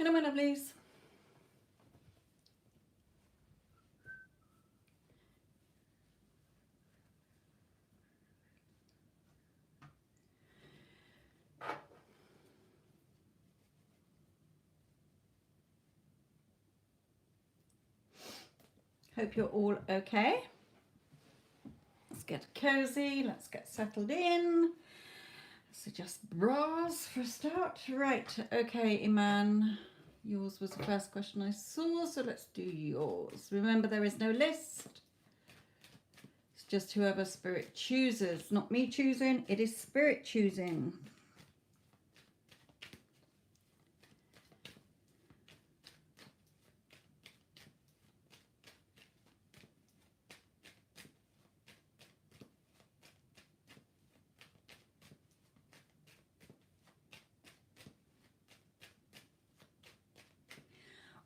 Hello, my lovelies. Hope you're all okay. Let's get cozy. Let's get settled in. Let's adjust bras for a start. Right. Okay, Iman. Yours was the first question I saw, so let's do yours. Remember, there is no list. It's just whoever spirit chooses. Not me choosing. It is spirit choosing.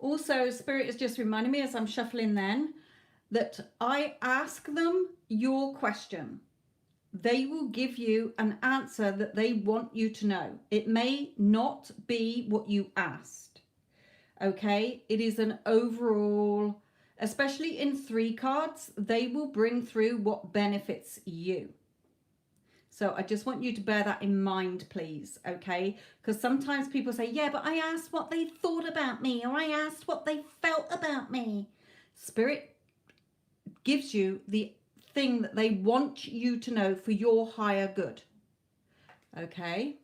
Also, Spirit is just reminding me as I'm shuffling then that I ask them your question. They will give you an answer that they want you to know. It may not be what you asked. Okay? It is an overall, especially in 3 cards, they will bring through what benefits you. So I just want you to bear that in mind, please, okay? Because sometimes people say, yeah, but I asked what they thought about me, or I asked what they felt about me. Spirit gives you the thing that they want you to know for your higher good, okay?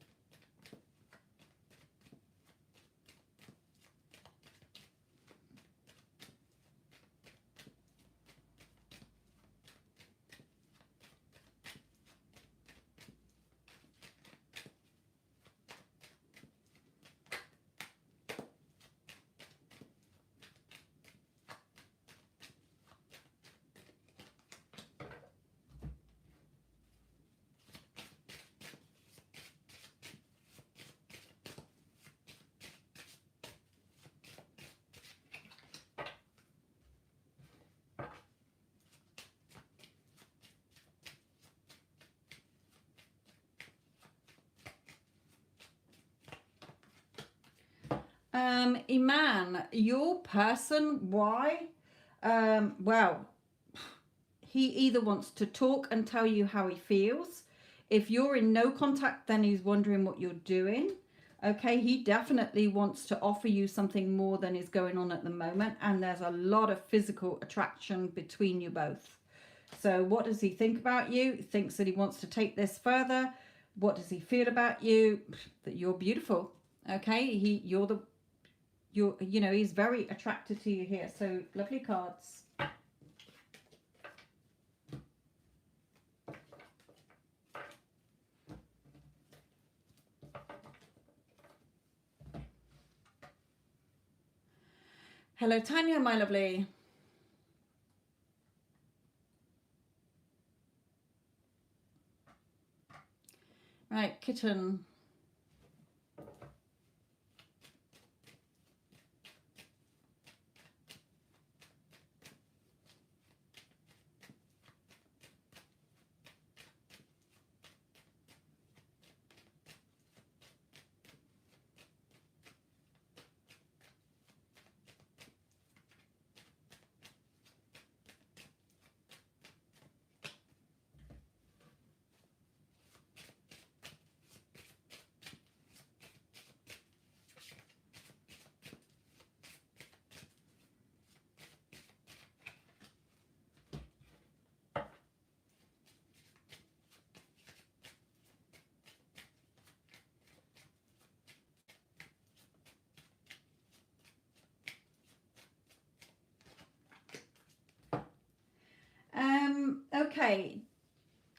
Iman, your person, why? Well, he either wants to talk and tell you how he feels. If you're in no contact, then he's wondering what you're doing. Okay, he definitely wants to offer you something more than is going on at the moment. And there's a lot of physical attraction between you both. So what does he think about you? He thinks that he wants to take this further. What does he feel about you? That you're beautiful. Okay, you know, he's very attracted to you here. So lovely cards. Hello, Tanya, my lovely. Right, kitten. Okay,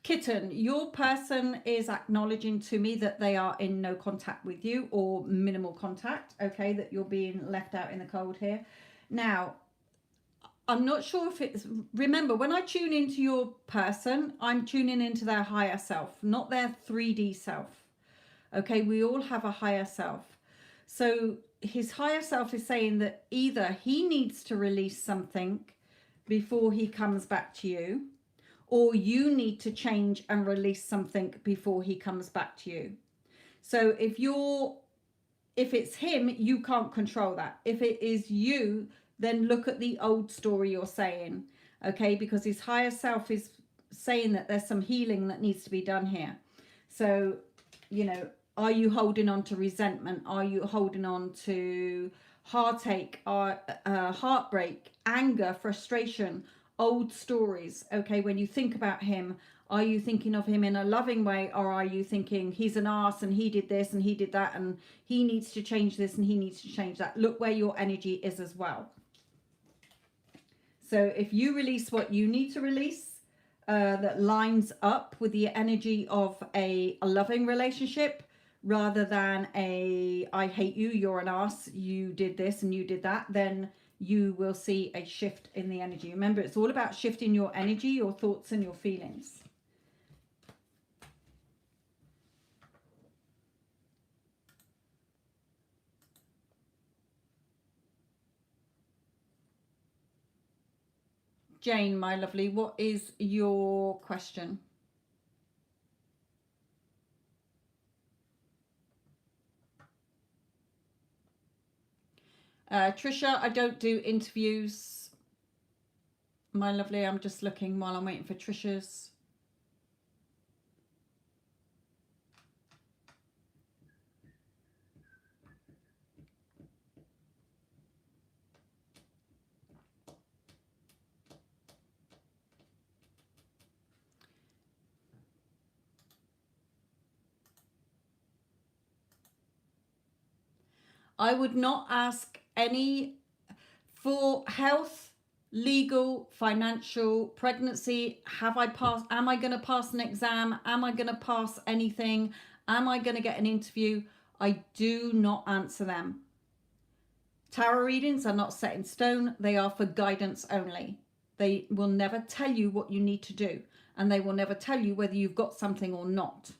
kitten, your person is acknowledging to me that they are in no contact with you or minimal contact, okay, that you're being left out in the cold here. Now, I'm not sure if it's, remember, when I tune into your person, I'm tuning into their higher self, not their 3D self. Okay, we all have a higher self. So his higher self is saying that either he needs to release something before he comes back to you, or you need to change and release something before he comes back to you. So if you're if it's him, you can't control that. If it is you, then look at the old story you're saying, okay? Because his higher self is saying that there's some healing that needs to be done here. So, you know, are you holding on to resentment? Are you holding on to heartache, heartbreak, anger, frustration, old stories? Okay, when you think about him, are you thinking of him in a loving way, or are you thinking he's an arse and he did this and he did that and he needs to change this and he needs to change that? Look where your energy is as well. So if you release what you need to release, that lines up with the energy of a loving relationship, rather than a I hate you, you're an arse, you did this and you did that, then you will see a shift in the energy. Remember, it's all about shifting your energy, your thoughts and your feelings. Jane, my lovely, what is your question? Trisha, I don't do interviews, my lovely. I'm just looking while I'm waiting for Trisha's. I would not ask any for health, legal, financial, pregnancy. Have I passed? Am I going to pass an exam? Am I going to pass anything? Am I going to get an interview? I do not answer them. Tarot readings are not set in stone. They are for guidance only. They will never tell you what you need to do, and they will never tell you whether you've got something or not.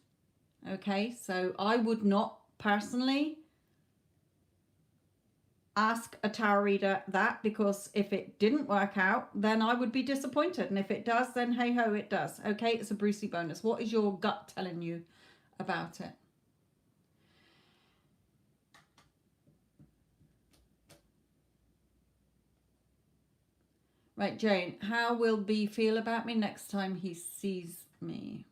Okay, so I would not personally ask a tarot reader that, because if it didn't work out, then I would be disappointed, and if it does, then hey ho, it does. Okay, it's a Brucey bonus. What is your gut telling you about it? Right, Jane, how will B feel about me next time he sees me?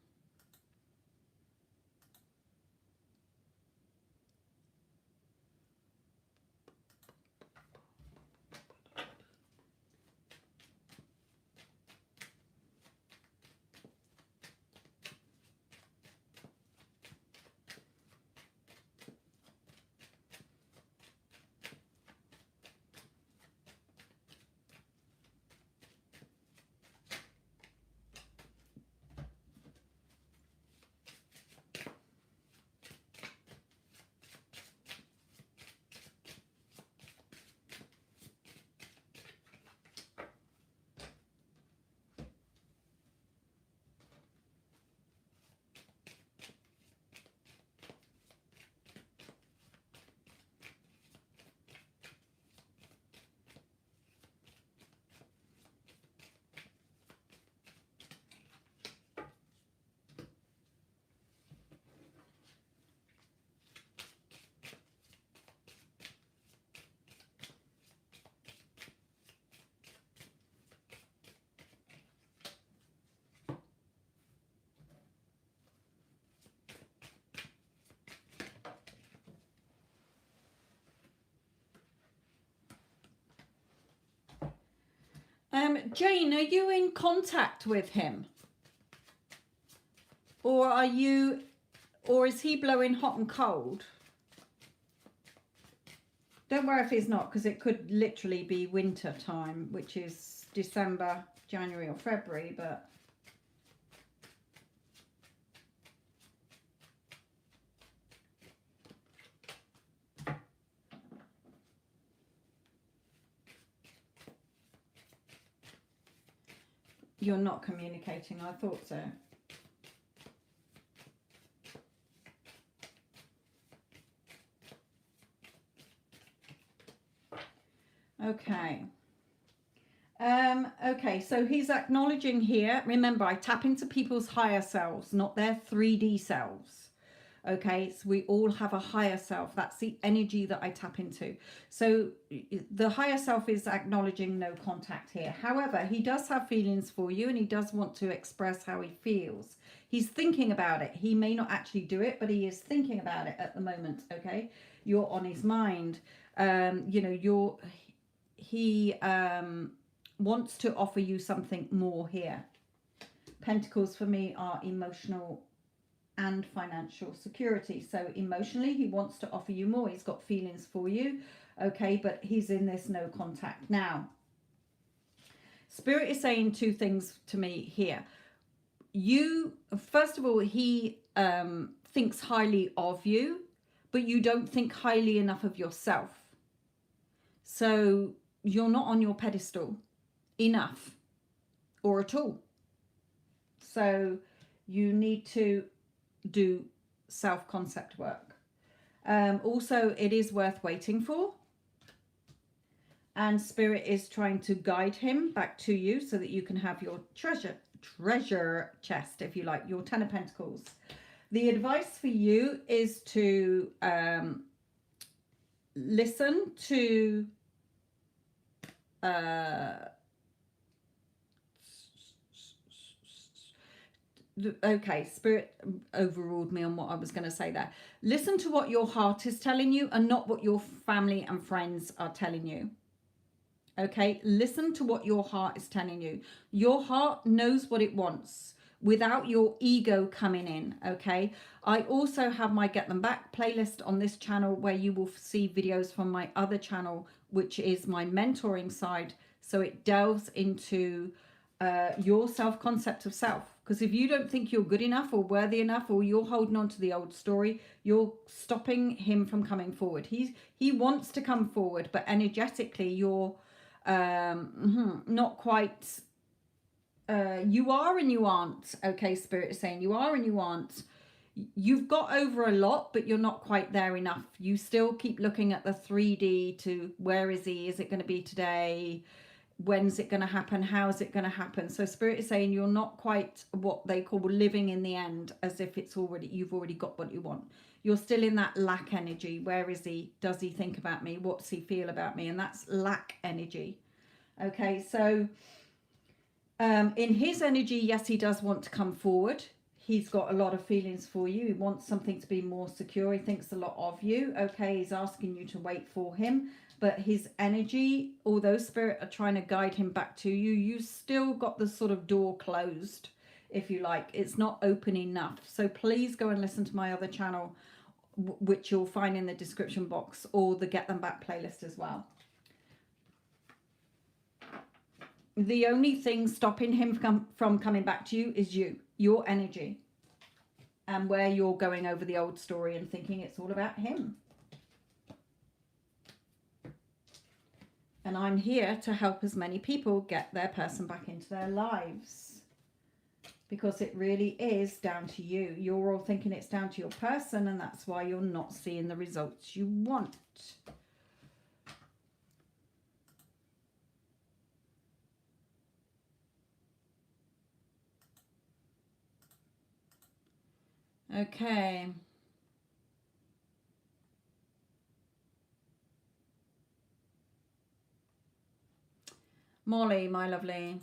Jane, are you in contact with him? Or are you, or is he blowing hot and cold? Don't worry if he's not, because it could literally be winter time, which is December, January or February, but you're not communicating. I thought so. Okay. Okay, so he's acknowledging here. Remember, I tap into people's higher selves, not their 3D selves. Okay, so we all have a higher self. That's the energy that I tap into. So the higher self is acknowledging no contact here. However, he does have feelings for you, and he does want to express how he feels. He's thinking about it. He may not actually do it, but he is thinking about it at the moment. Okay, you're on his mind. You know, he wants to offer you something more here. Pentacles for me are emotional and financial security. So emotionally, he wants to offer you more. He's got feelings for you. Okay, but he's in this no contact. Now, Spirit is saying two things to me here. You, first of all, he thinks highly of you, but you don't think highly enough of yourself. So you're not on your pedestal enough or at all. So you need to do self-concept work. Also, it is worth waiting for. And Spirit is trying to guide him back to you so that you can have your treasure chest, if you like, your 10 of Pentacles. The advice for you is to listen to okay, Spirit overruled me on what I was going to say there. Listen to what your heart is telling you and not what your family and friends are telling you. Okay, listen to what your heart is telling you. Your heart knows what it wants without your ego coming in. Okay, I also have my Get Them Back playlist on this channel where you will see videos from my other channel, which is my mentoring side. So it delves into your self-concept of self. Because if you don't think you're good enough or worthy enough, or you're holding on to the old story, you're stopping him from coming forward. He wants to come forward, but energetically you're not quite. You are and you aren't. Okay, Spirit is saying you are and you aren't. You've got over a lot, but you're not quite there enough. You still keep looking at the 3D to where is he? Is it going to be today? When's it going to happen? How's it going to happen? So Spirit is saying you're not quite what they call living in the end, as if it's already, you've already got what you want. You're still in that lack energy. Where is he? Does he think about me? What's he feel about me? And that's lack energy. Okay, so in his energy, yes, he does want to come forward. He's got a lot of feelings for you. He wants something to be more secure. He thinks a lot of you. Okay, he's asking you to wait for him. But his energy, although Spirit are trying to guide him back to you, you still got the sort of door closed, if you like. It's not open enough. So please go and listen to my other channel, which you'll find in the description box, or the Get Them Back playlist as well. The only thing stopping him from coming back to you is you, your energy, and where you're going over the old story and thinking it's all about him. And I'm here to help as many people get their person back into their lives. Because it really is down to you. You're all thinking it's down to your person, and that's why you're not seeing the results you want. Okay. Molly, my lovely.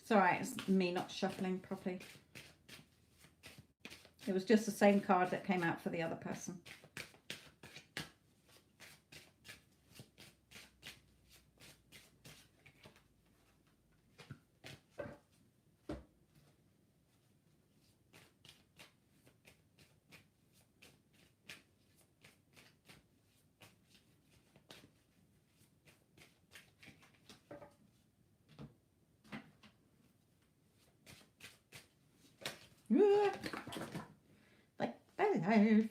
Sorry, it's me not shuffling properly. It was just the same card that came out for the other person. Like alive.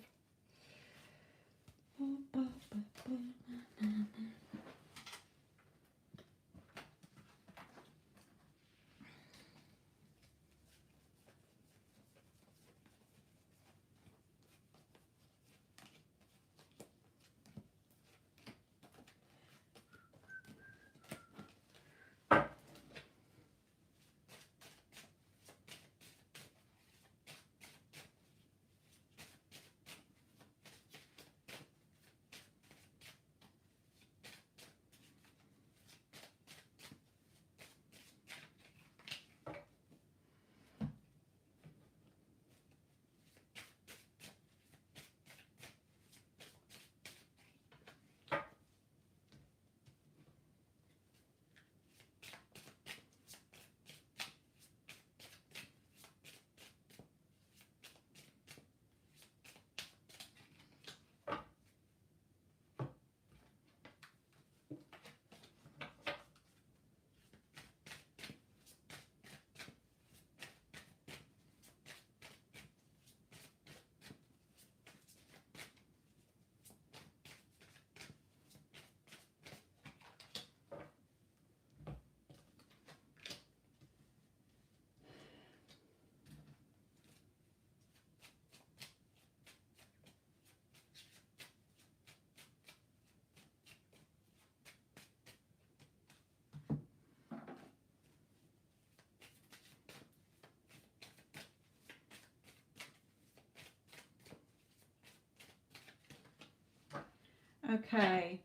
Okay.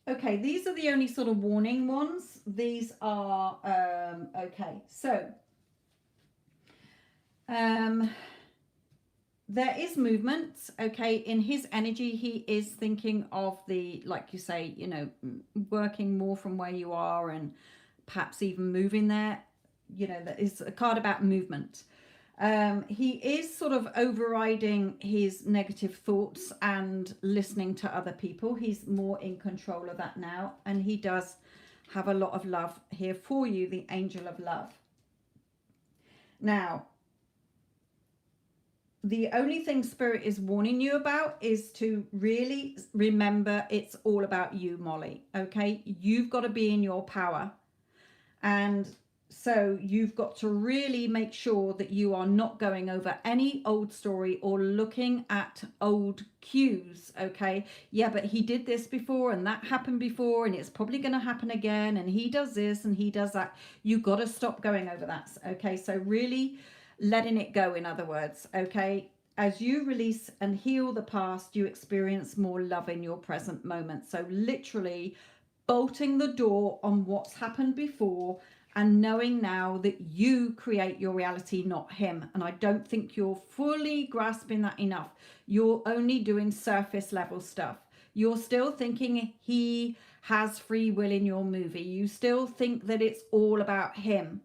Okay, these are the only sort of warning ones. These are okay. So there is movement, okay, in his energy. He is thinking of the, like you say, you know, working more from where you are and perhaps even moving there. You know, that is a card about movement. He is sort of overriding his negative thoughts and listening to other people. He's more in control of that now, and he does have a lot of love here for you, the angel of love. Now, the only thing Spirit is warning you about is to really remember it's all about you, Molly. Okay, you've got to be in your power, and so you've got to really make sure that you are not going over any old story or looking at old cues. Okay, yeah, but he did this before and that happened before and it's probably going to happen again, and he does this and he does that. You've got to stop going over that. Okay, so really letting it go, in other words. Okay, as you release and heal the past, you experience more love in your present moment. So literally bolting the door on what's happened before and knowing now that you create your reality, not him. And I don't think you're fully grasping that enough. You're only doing surface level stuff. You're still thinking he has free will in your movie. You still think that it's all about him.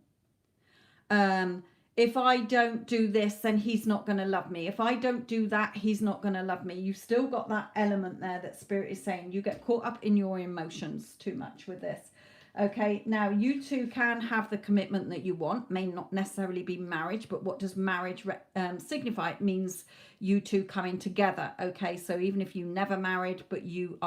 If I don't do this, then he's not going to love me. If I don't do that, he's not going to love me. You've still got that element there that Spirit is saying. You get caught up in your emotions too much with this. Okay, now you two can have the commitment that you want. May not necessarily be marriage, but what does marriage signify? It means you two coming together. Okay, so even if you never married, but you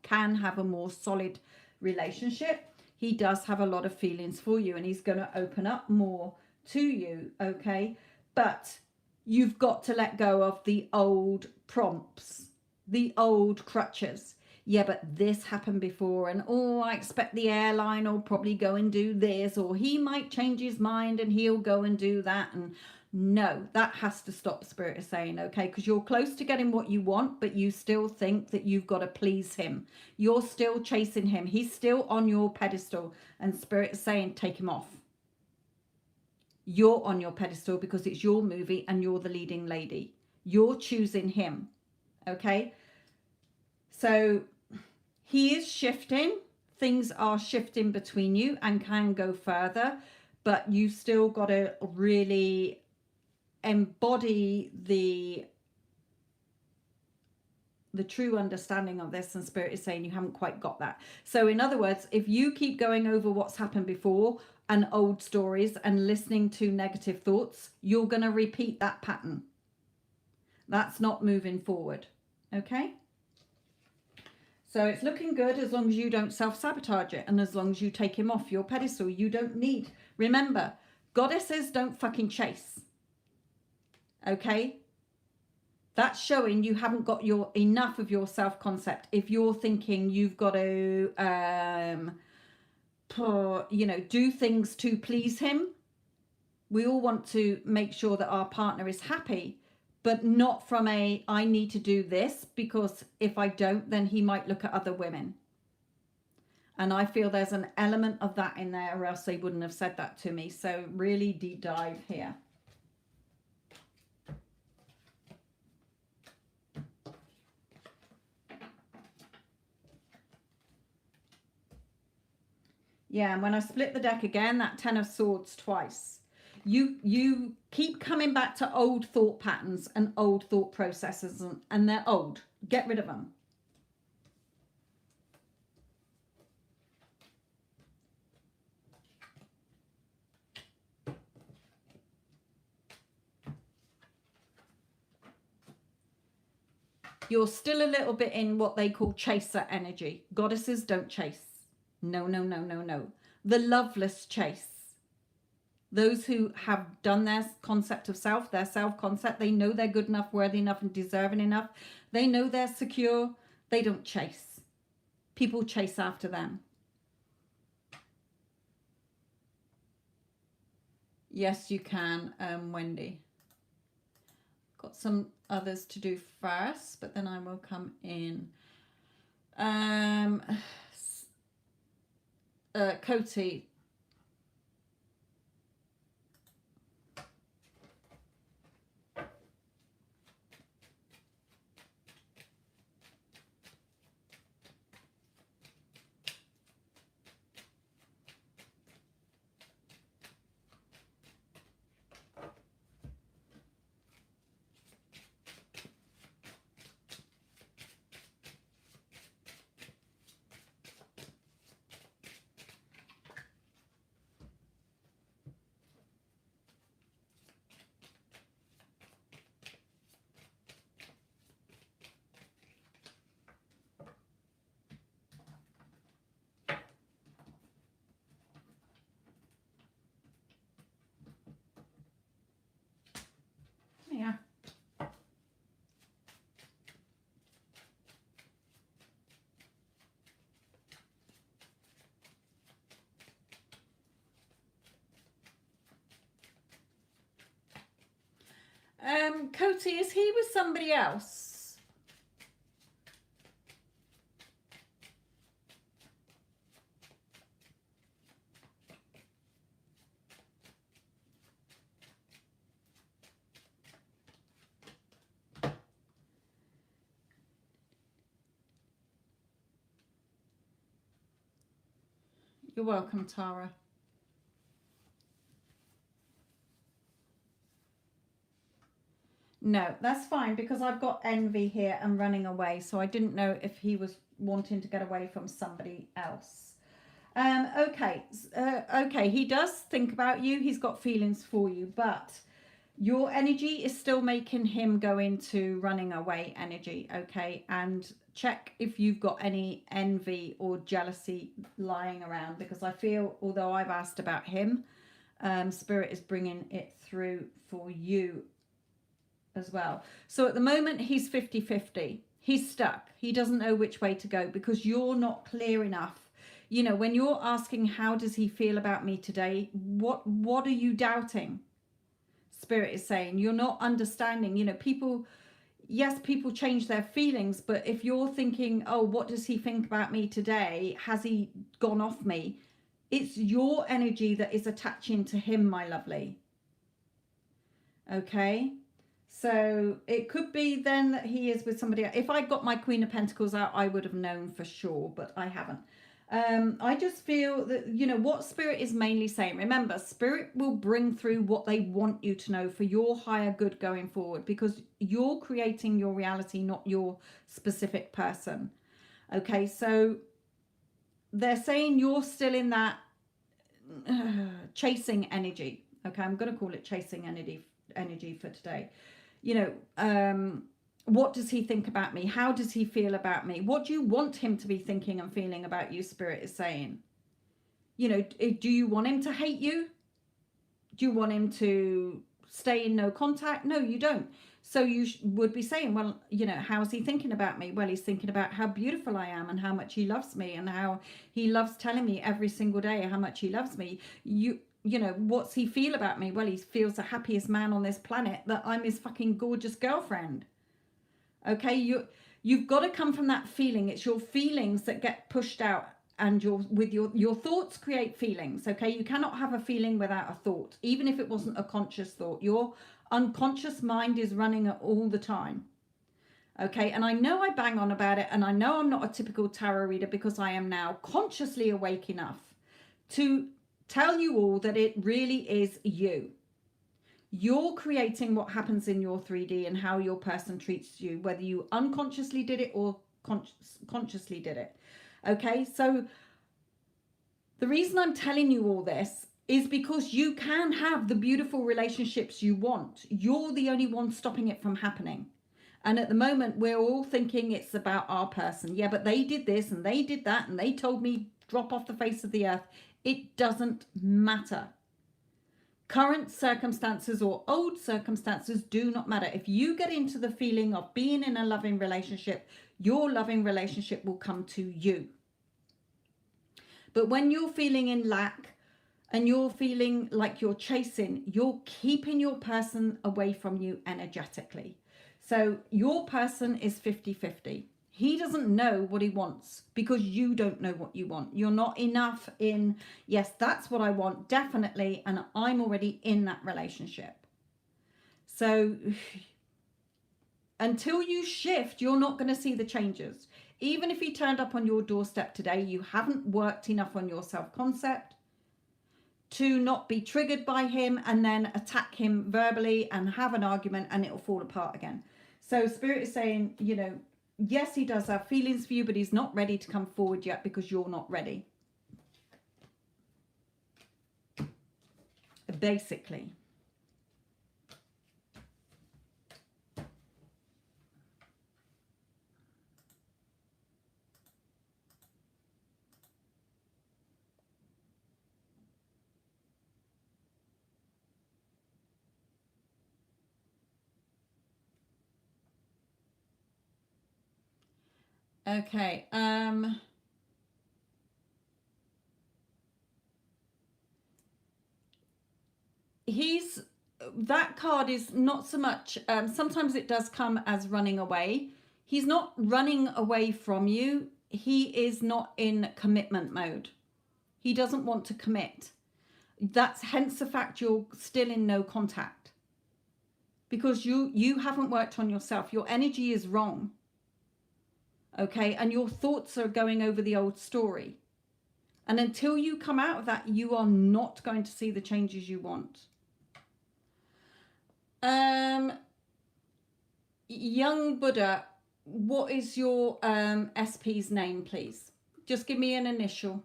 can have a more solid relationship, he does have a lot of feelings for you, and he's going to open up more to you. Okay, but you've got to let go of the old prompts, the old crutches. Yeah, but this happened before, and oh, I expect the airline will probably go and do this, or he might change his mind and he'll go and do that. And no, that has to stop. Spirit is saying, okay, because you're close to getting what you want, but you still think that you've got to please him. You're still chasing him. He's still on your pedestal, and Spirit is saying, take him off. You're on your pedestal because it's your movie and you're the leading lady. You're choosing him. Okay, so he is shifting. Things are shifting between you and can go further, but you still got to really embody the the true understanding of this, and Spirit is saying you haven't quite got that. So in other words, if you keep going over what's happened before and old stories and listening to negative thoughts, you're going to repeat that pattern. That's not moving forward. Okay? So it's looking good as long as you don't self-sabotage it, and as long as you take him off your pedestal. You don't need, remember, goddesses don't fucking chase. Okay? That's showing you haven't got your enough of your self-concept. If you're thinking you've got to, do things to please him. We all want to make sure that our partner is happy, but not from a, I need to do this because if I don't, then he might look at other women. And I feel there's an element of that in there, or else they wouldn't have said that to me. So really deep dive here. Yeah, and when I split the deck again, that Ten of Swords twice. You keep coming back to old thought patterns and old thought processes, and they're old. Get rid of them. You're still a little bit in what they call chaser energy. Goddesses don't chase. No, no, no, no, no. The loveless chase. Those who have done their concept of self, their self-concept, they know they're good enough, worthy enough, and deserving enough. They know they're secure. They don't chase. People chase after them. Yes, you can, Wendy. Got some others to do first, but then I will come in. Coty. Yeah. Coty, is he with somebody else? You're welcome, Tara. No, that's fine because I've got envy here and running away. So I didn't know if he was wanting to get away from somebody else. Okay. He does think about you. He's got feelings for you, but your energy is still making him go into running away energy. Okay. And check if you've got any envy or jealousy lying around, because I feel, although I've asked about him, Spirit is bringing it through for you as well. So at the moment he's 50-50. He's stuck. He doesn't know which way to go because you're not clear enough. You know, when you're asking how does he feel about me today, what are you doubting? Spirit is saying you're not understanding. You know, people change their feelings, but if you're thinking, oh, what does he think about me today? Has he gone off me? It's your energy that is attaching to him, my lovely. Okay. So it could be then that he is with somebody else. If I got my Queen of Pentacles out, I would have known for sure, but I haven't. I just feel that, you know, what Spirit is mainly saying, remember, Spirit will bring through what they want you to know for your higher good going forward, because you're creating your reality, not your specific person. Okay, so they're saying you're still in that chasing energy. Okay, I'm going to call it chasing energy for today. You know, what does he think about me? How does he feel about me? What do you want him to be thinking and feeling about you? Spirit is saying, you know, do you want him to hate you? Do you want him to stay in no contact? No, you don't. So you would be saying, well, you know, how's he thinking about me? Well, he's thinking about how beautiful I am and how much he loves me and how he loves telling me every single day how much he loves me. You know, what's he feel about me? Well, he feels the happiest man on this planet, that I'm his fucking gorgeous girlfriend. Okay, you've got to come from that feeling. It's your feelings that get pushed out, and your thoughts create feelings. Okay, you cannot have a feeling without a thought, even if it wasn't a conscious thought. Your unconscious mind is running all the time. Okay, and I know I bang on about it, and I know I'm not a typical tarot reader, because I am now consciously awake enough to tell you all that it really is you. You're creating what happens in your 3D and how your person treats you, whether you unconsciously did it or consciously did it. Okay, so the reason I'm telling you all this is because you can have the beautiful relationships you want. You're the only one stopping it from happening. And at the moment, we're all thinking it's about our person. Yeah, but they did this and they did that and they told me drop off the face of the earth. It doesn't matter. Current circumstances or old circumstances do not matter. If you get into the feeling of being in a loving relationship, your loving relationship will come to you. But when you're feeling in lack and you're feeling like you're chasing, you're keeping your person away from you energetically. So your person is 50-50. He doesn't know what he wants because you don't know what you want. You're not enough in, yes, that's what I want, definitely, and I'm already in that relationship. So until you shift, you're not going to see the changes. Even if he turned up on your doorstep today, you haven't worked enough on your self-concept to not be triggered by him and then attack him verbally and have an argument and it'll fall apart again. So Spirit is saying, you know, yes, he does have feelings for you, but he's not ready to come forward yet because you're not ready. Basically. Okay. That card is not so much, sometimes it does come as running away. He's not running away from you. He is not in commitment mode. He doesn't want to commit. That's hence the fact you're still in no contact, because you haven't worked on yourself. Your energy is wrong. Okay, and your thoughts are going over the old story. And until you come out of that, you are not going to see the changes you want. Young Buddha, what is your SP's name, please? Just give me an initial.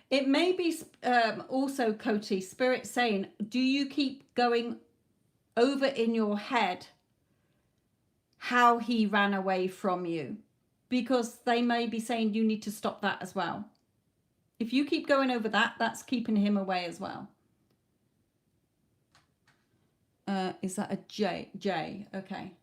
It may be also, Koti, Spirit saying, do you keep going over in your head how he ran away from you? Because they may be saying you need to stop that as well. If you keep going over that, that's keeping him away as well. Is that a J? J, okay.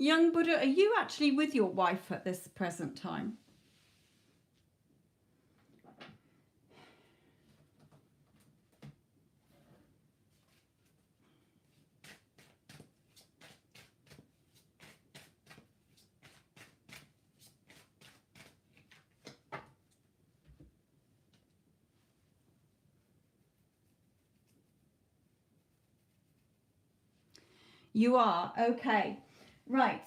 Young Buddha, are you actually with your wife at this present time? You are. Okay. Right.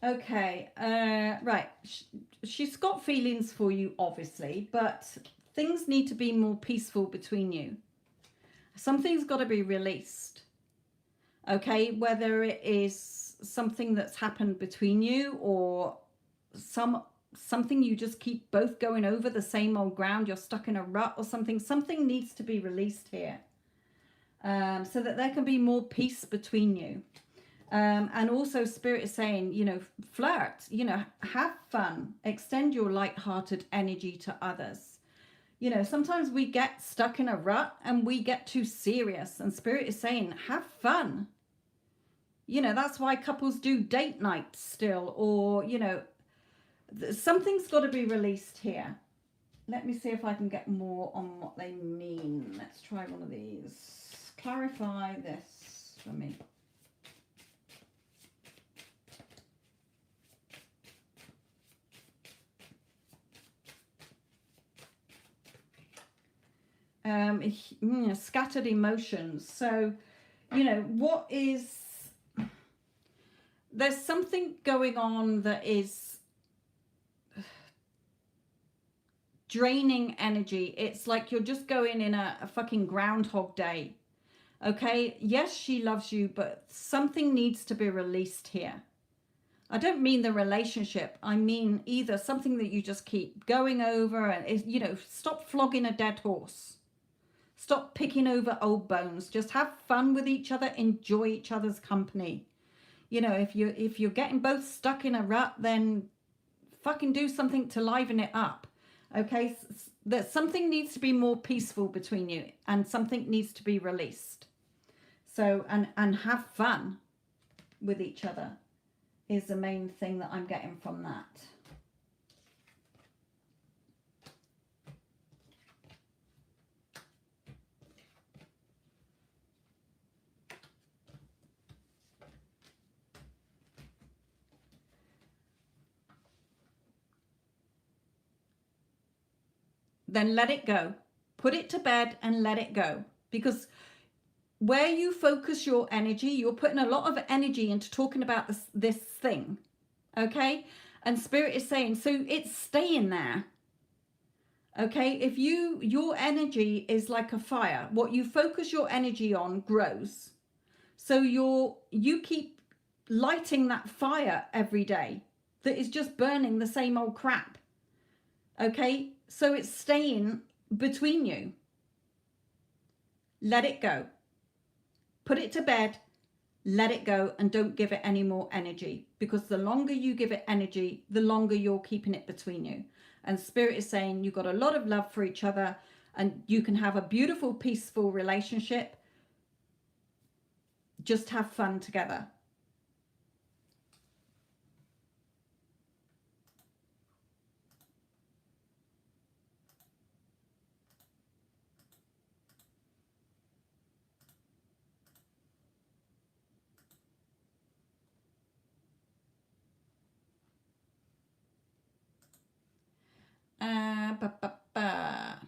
Okay. Right. She's got feelings for you, obviously, but things need to be more peaceful between you. Something's got to be released. Okay. Whether it is something that's happened between you or something you just keep both going over the same old ground, you're stuck in a rut or something needs to be released here, so that there can be more peace between you. And also Spirit is saying, you know, flirt, you know, have fun, extend your light-hearted energy to others. You know, sometimes we get stuck in a rut and we get too serious, and Spirit is saying, have fun. You know, that's why couples do date nights still, or, you know, something's got to be released here. Let me see if I can get more on what they mean. Let's try one of these. Clarify this for me. Scattered emotions. So, you know, there's something going on that is draining energy. It's like you're just going in a fucking Groundhog Day. Okay, yes, she loves you, but something needs to be released here. I don't mean the relationship. I mean either something that you just keep going over and, you know, stop flogging a dead horse. Stop picking over old bones. Just have fun with each other. Enjoy each other's company. You know, if you're getting both stuck in a rut, then fucking do something to liven it up. Okay, that something needs to be more peaceful between you, and something needs to be released. So and have fun with each other is the main thing that I'm getting from that. Then let it go. Put it to bed and let it go. Because where you focus your energy, you're putting a lot of energy into talking about this thing. Okay? And Spirit is saying, so it's staying there. Okay? If your energy is like a fire, what you focus your energy on grows. So you keep lighting that fire every day that is just burning the same old crap. Okay? So it's staying between you. Let it go. Put it to bed, let it go, and don't give it any more energy, because the longer you give it energy, the longer you're keeping it between you. And Spirit is saying you've got a lot of love for each other and you can have a beautiful, peaceful relationship. Just have fun together. Ba, ba, ba.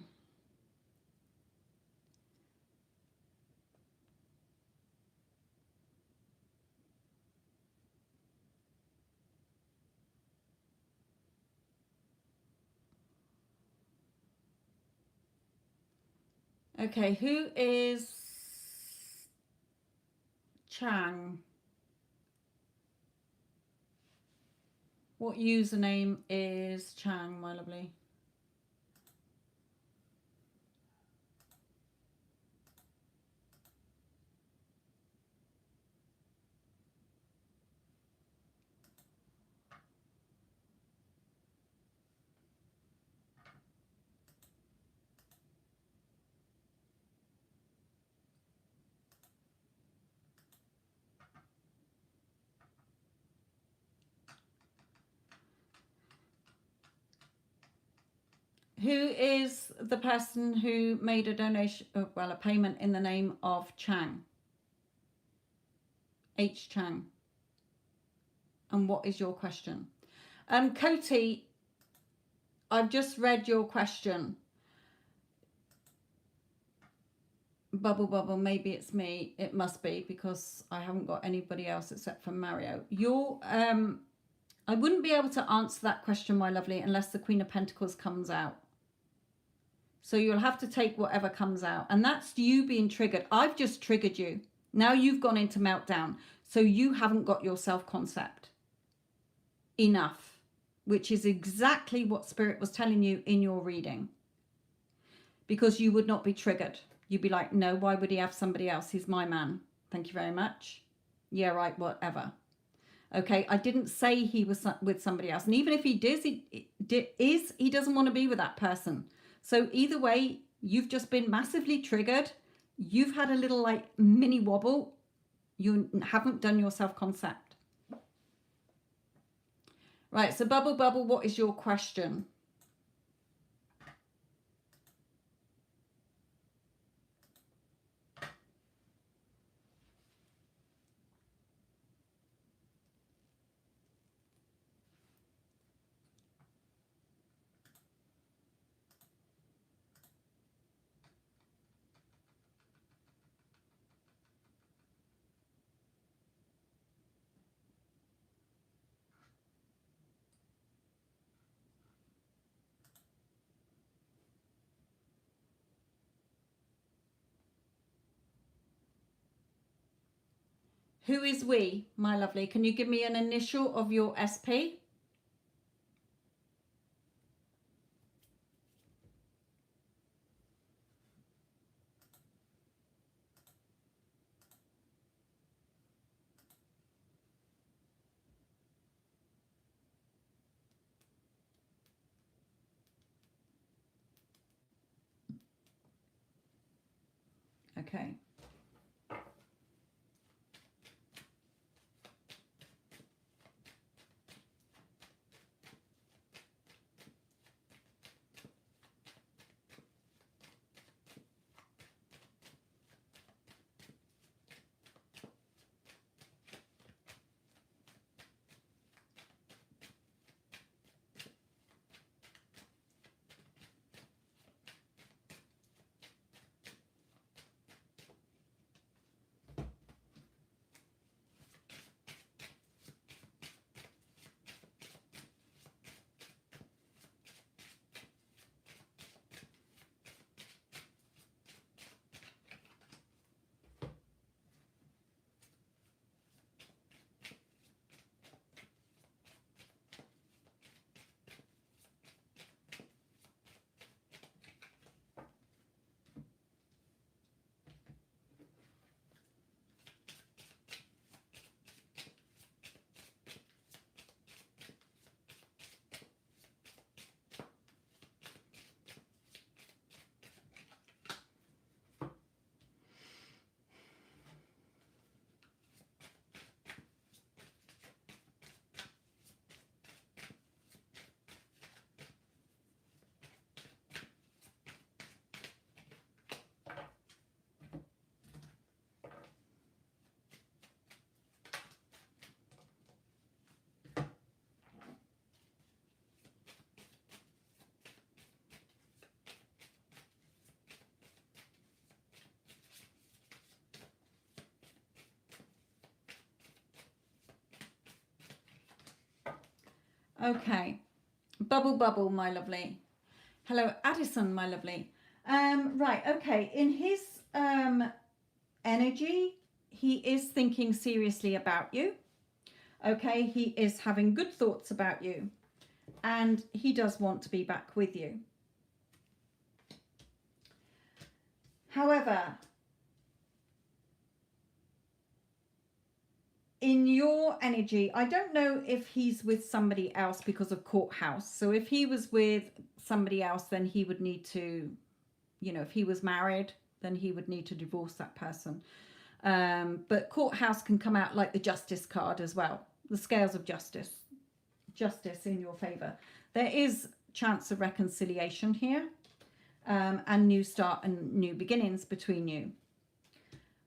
Okay, who is Chang? What username is Chang, my lovely? Who is the person who made a donation, well, a payment in the name of Chang? H. Chang. And what is your question? Koti, I've just read your question. Bubble Bubble, maybe it's me. It must be, because I haven't got anybody else except for Mario. I wouldn't be able to answer that question, my lovely, unless the Queen of Pentacles comes out. So you'll have to take whatever comes out. And that's you being triggered. I've just triggered you. Now you've gone into meltdown. So you haven't got your self-concept enough, which is exactly what Spirit was telling you in your reading. Because you would not be triggered. You'd be like, no, why would he have somebody else? He's my man. Thank you very much. Yeah, right, whatever. Okay, I didn't say he was with somebody else. And even if he he doesn't want to be with that person. So either way, you've just been massively triggered. You've had a little like mini wobble. You haven't done your self-concept. Right, so Bubble Bubble, what is your question? Who is we, my lovely? Can you give me an initial of your SP? Okay. Okay. Bubble Bubble, my lovely. Hello, Addison, my lovely. Right, okay. In his energy, he is thinking seriously about you. Okay, he is having good thoughts about you. And he does want to be back with you. However, in your energy, I don't know if he's with somebody else because of courthouse. So if he was with somebody else, then he would need to, you know, if he was married, then he would need to divorce that person. But courthouse can come out like the justice card as well. The scales of justice in your favor. There is chance of reconciliation here, and new start and new beginnings between you.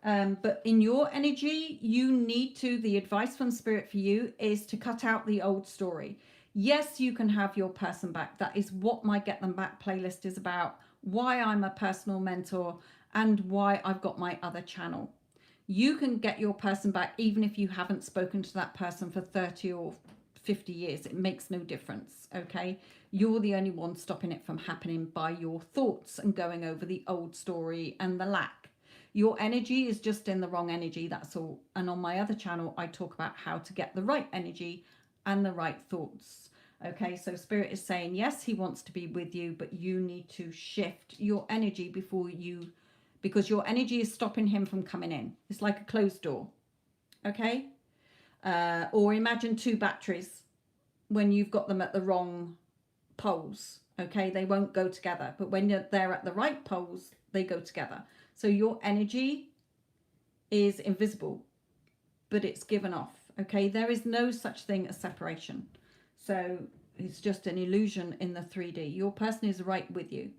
But in your energy, you need to, the advice from Spirit for you is to cut out the old story. Yes, you can have your person back. That is what my Get Them Back playlist is about, why I'm a personal mentor, and why I've got my other channel. You can get your person back even if you haven't spoken to that person for 30 or 50 years. It makes no difference, okay? You're the only one stopping it from happening by your thoughts and going over the old story and the lack. Your energy is just in the wrong energy, that's all. And on my other channel, I talk about how to get the right energy and the right thoughts. Okay, so Spirit is saying, yes, he wants to be with you, but you need to shift your energy because your energy is stopping him from coming in. It's like a closed door, okay? Or imagine two batteries when you've got them at the wrong poles, okay? They won't go together, but when they're at the right poles, they go together. So your energy is invisible, but it's given off, okay? There is no such thing as separation. So it's just an illusion in the 3D. Your person is right with you.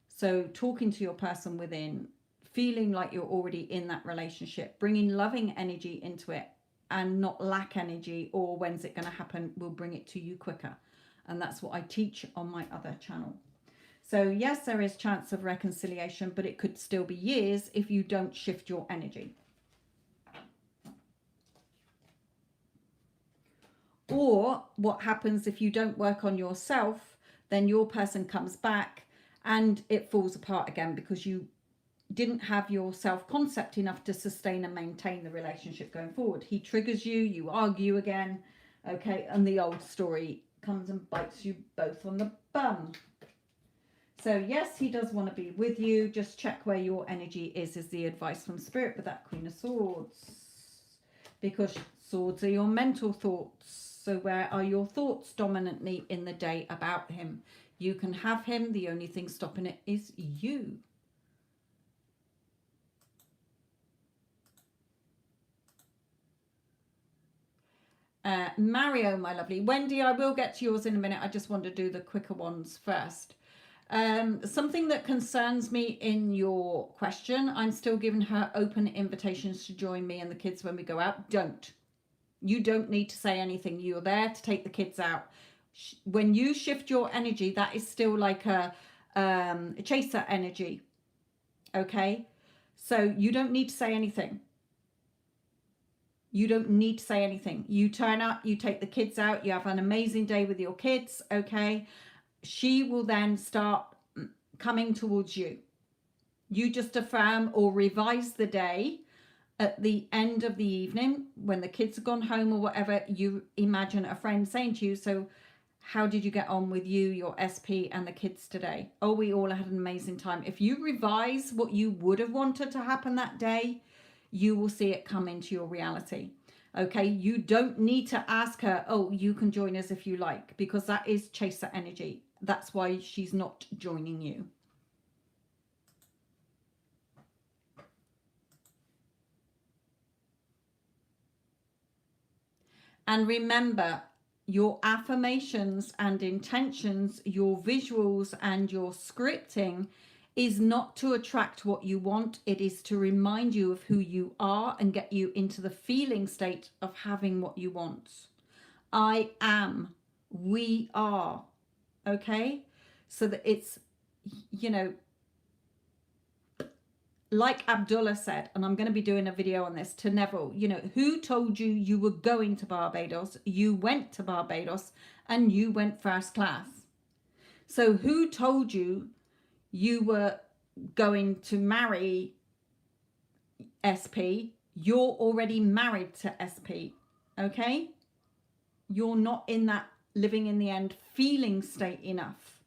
So talking to your person within, feeling like you're already in that relationship, bringing loving energy into it and not lack energy or when's it going to happen will bring it to you quicker. And that's what I teach on my other channel. So yes, there is chance of reconciliation, but it could still be years if you don't shift your energy. Or what happens if you don't work on yourself, then your person comes back and it falls apart again because you didn't have your self-concept enough to sustain and maintain the relationship going forward. He triggers you, you argue again, okay, and the old story comes and bites you both on the bum. So yes, he does want to be with you. Just check where your energy is the advice from Spirit with that Queen of Swords. Because swords are your mental thoughts. So where are your thoughts dominantly in the day about him? You can have him. The only thing stopping it is you. Mario, my lovely. Wendy, I will get to yours in a minute. I just want to do the quicker ones first. Something that concerns me in your question, I'm still giving her open invitations to join me and the kids when we go out. You don't need to say anything. You're there to take the kids out. When you shift your energy, that is still like a chaser energy. Okay? So you don't need to say anything. You don't need to say anything. You turn up, you take the kids out, you have an amazing day with your kids, okay? She will then start coming towards you. You just affirm or revise the day at the end of the evening when the kids have gone home or whatever. You imagine a friend saying to you, so how did you get on with you, your SP and the kids today? Oh, we all had an amazing time. If you revise what you would have wanted to happen that day, you will see it come into your reality. Okay, you don't need to ask her, oh, you can join us if you like, because that is chaser energy. That's why she's not joining you. And remember, your affirmations and intentions, your visuals and your scripting is not to attract what you want. It is to remind you of who you are and get you into the feeling state of having what you want. I am. We are. Okay? So that it's, you know, like Abdullah said, and I'm going to be doing a video on this to Neville, you know, who told you you were going to Barbados? You went to Barbados and you went first class. So who told you you were going to marry SP? You're already married to SP, okay? You're not in that living in the end feeling state enough.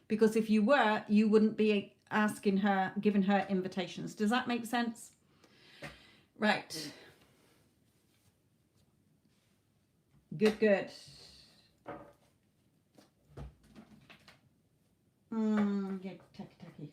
Because if you were, you wouldn't be asking her, giving her invitations. Does that make sense? Right. Good, good. Yeah, tacky.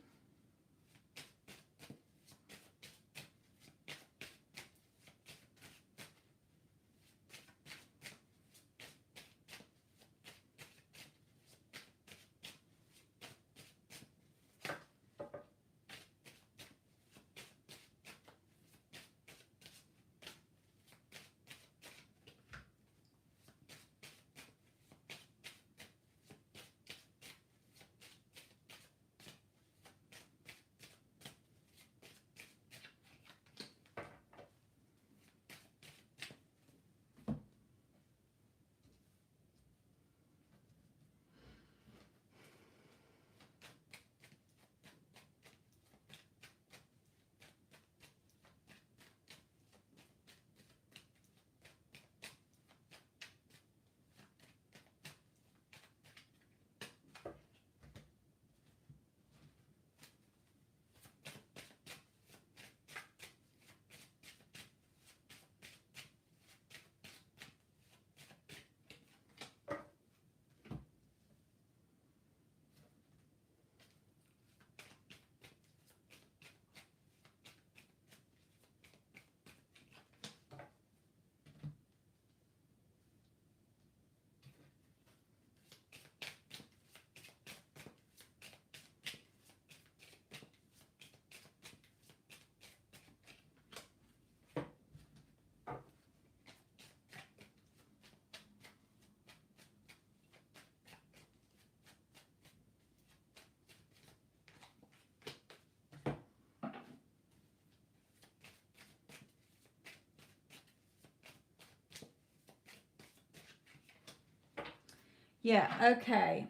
Yeah, okay.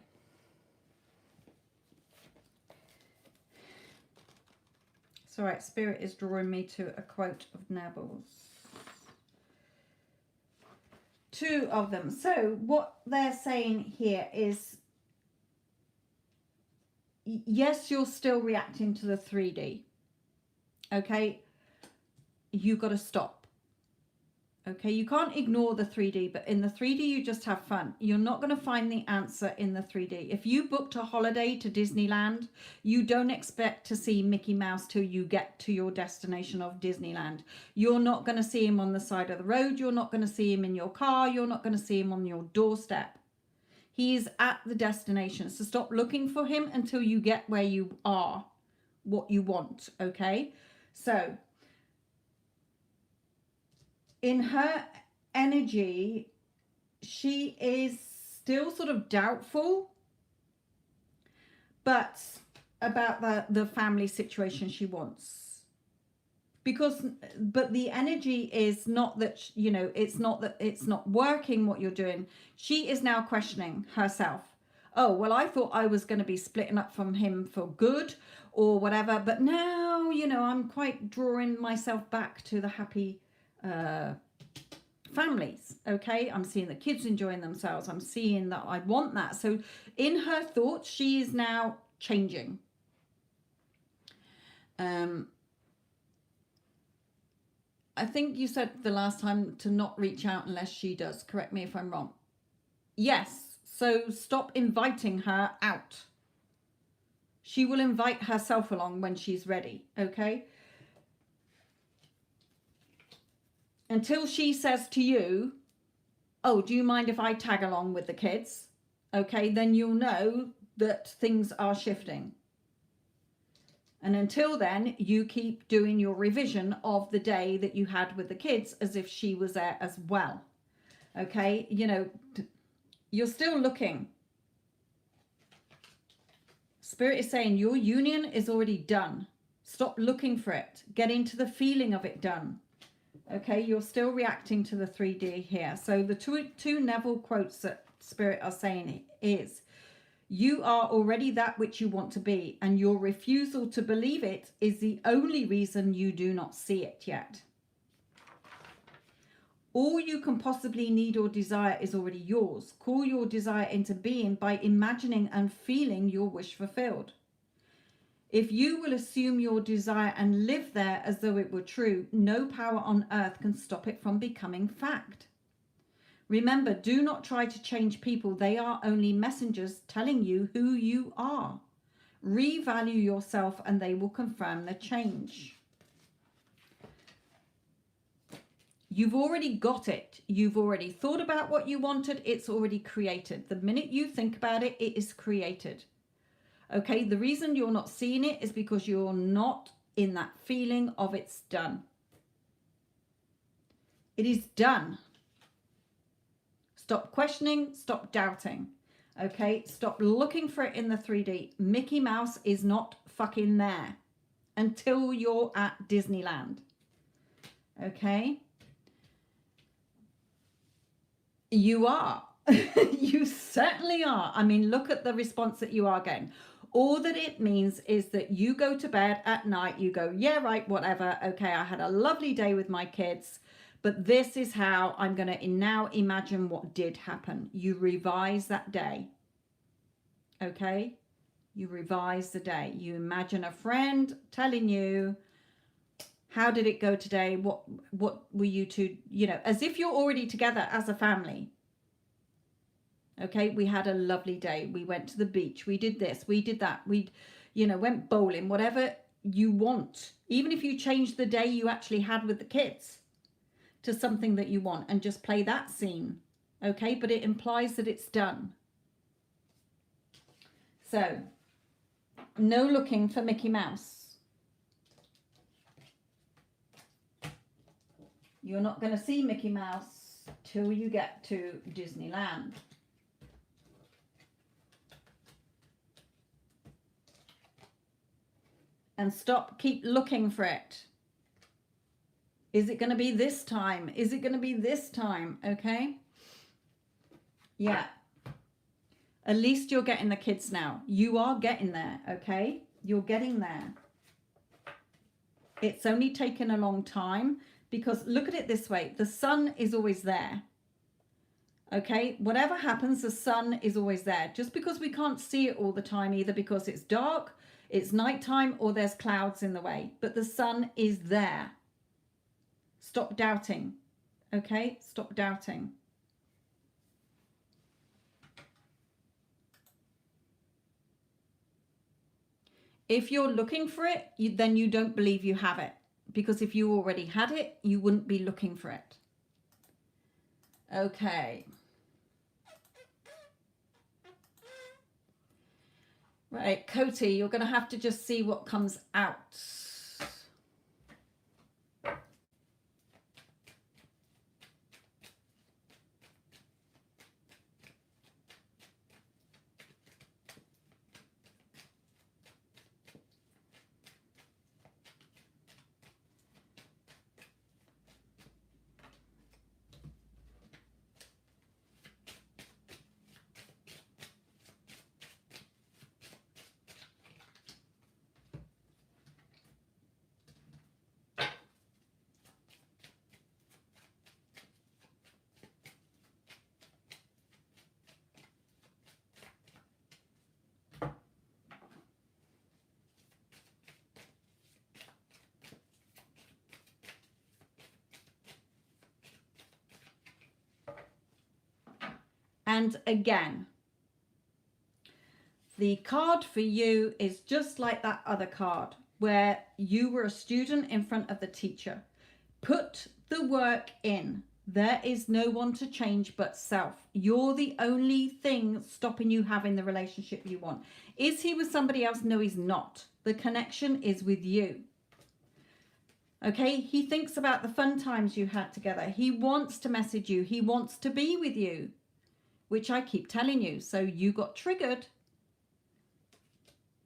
It's all right. Spirit is drawing me to a quote of Neville's. Two of them. So what they're saying here is, yes, you're still reacting to the 3D. Okay? You got to stop. Okay, you can't ignore the 3D, but in the 3D, you just have fun. You're not going to find the answer in the 3D. If you booked a holiday to Disneyland, you don't expect to see Mickey Mouse till you get to your destination of Disneyland. You're not going to see him on the side of the road. You're not going to see him in your car. You're not going to see him on your doorstep. He's at the destination. So stop looking for him until you get where you are, what you want, okay? So in her energy, she is still sort of doubtful, but about the family situation she wants. But the energy is not that, you know, it's not that it's not working what you're doing. She is now questioning herself. Oh, well, I thought I was going to be splitting up from him for good or whatever. But now, you know, I'm quite drawing myself back to the happy families. Okay, I'm seeing the kids enjoying themselves. I'm seeing that I want that. So in her thoughts, she is now changing. I think you said the last time to not reach out unless she does. Correct me if I'm wrong. Yes. So stop inviting her out. She will invite herself along when she's ready. Okay. Until she says to you, oh, do you mind if I tag along with the kids? Okay, then you'll know that things are shifting. And until then, you keep doing your revision of the day that you had with the kids as if she was there as well. Okay, you know, you're still looking. Spirit is saying your union is already done. Stop looking for it. Get into the feeling of it done. Okay, you're still reacting to the 3D here. So the two Neville quotes that Spirit are saying is, you are already that which you want to be, and your refusal to believe it is the only reason you do not see it yet. All you can possibly need or desire is already yours. Call your desire into being by imagining and feeling your wish fulfilled. If you will assume your desire and live there as though it were true, no power on earth can stop it from becoming fact. Remember, do not try to change people. They are only messengers telling you who you are. Revalue yourself and they will confirm the change. You've already got it. You've already thought about what you wanted. It's already created. The minute you think about it, it is created. Okay, the reason you're not seeing it is because you're not in that feeling of it's done. It is done. Stop questioning, stop doubting. Okay, stop looking for it in the 3D. Mickey Mouse is not fucking there until you're at Disneyland. Okay? You are. You certainly are. I mean, look at the response that you are getting. All that it means is that you go to bed at night, you go, yeah, right, whatever. Okay, I had a lovely day with my kids, but this is how I'm going to now imagine what did happen. You revise that day. Okay? You revise the day. You imagine a friend telling you, how did it go today? What were you two, you know, as if you're already together as a family. Okay, we had a lovely day. We went to the beach. We did this. We did that. We, you know, went bowling, whatever you want. Even if you change the day you actually had with the kids to something that you want and just play that scene. Okay, but it implies that it's done. So, no looking for Mickey Mouse. You're not going to see Mickey Mouse till you get to Disneyland. And keep looking for it. Is it going to be this time? Is it going to be this time? Okay. Yeah. At least you're getting the kids now. You are getting there, okay? You're getting there. It's only taken a long time because look at it this way. The sun is always there. Okay, whatever happens, the sun is always there. Just because we can't see it all the time, either because it's dark, it's nighttime, or there's clouds in the way. But the sun is there. Stop doubting. Okay, stop doubting. If you're looking for it, then you don't believe you have it. Because if you already had it, you wouldn't be looking for it. Okay. Right, Cody, you're going to have to just see what comes out. And again, the card for you is just like that other card where you were a student in front of the teacher. Put the work in. There is no one to change but self. You're the only thing stopping you having the relationship you want. Is he with somebody else? No, he's not. The connection is with you. Okay, he thinks about the fun times you had together. He wants to message you. He wants to be with you, which I keep telling you. So you got triggered.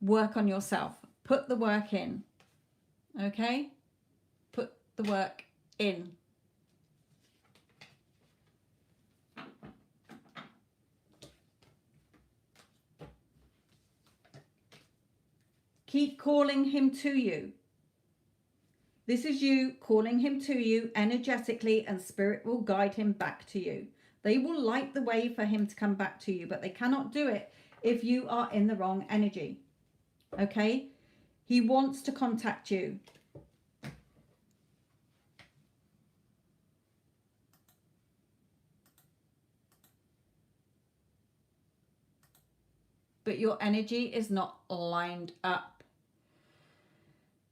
Work on yourself. Put the work in. Okay? Put the work in. Keep calling him to you. This is you calling him to you energetically, and spirit will guide him back to you. They will light the way for him to come back to you, but they cannot do it if you are in the wrong energy. Okay? He wants to contact you. But your energy is not lined up.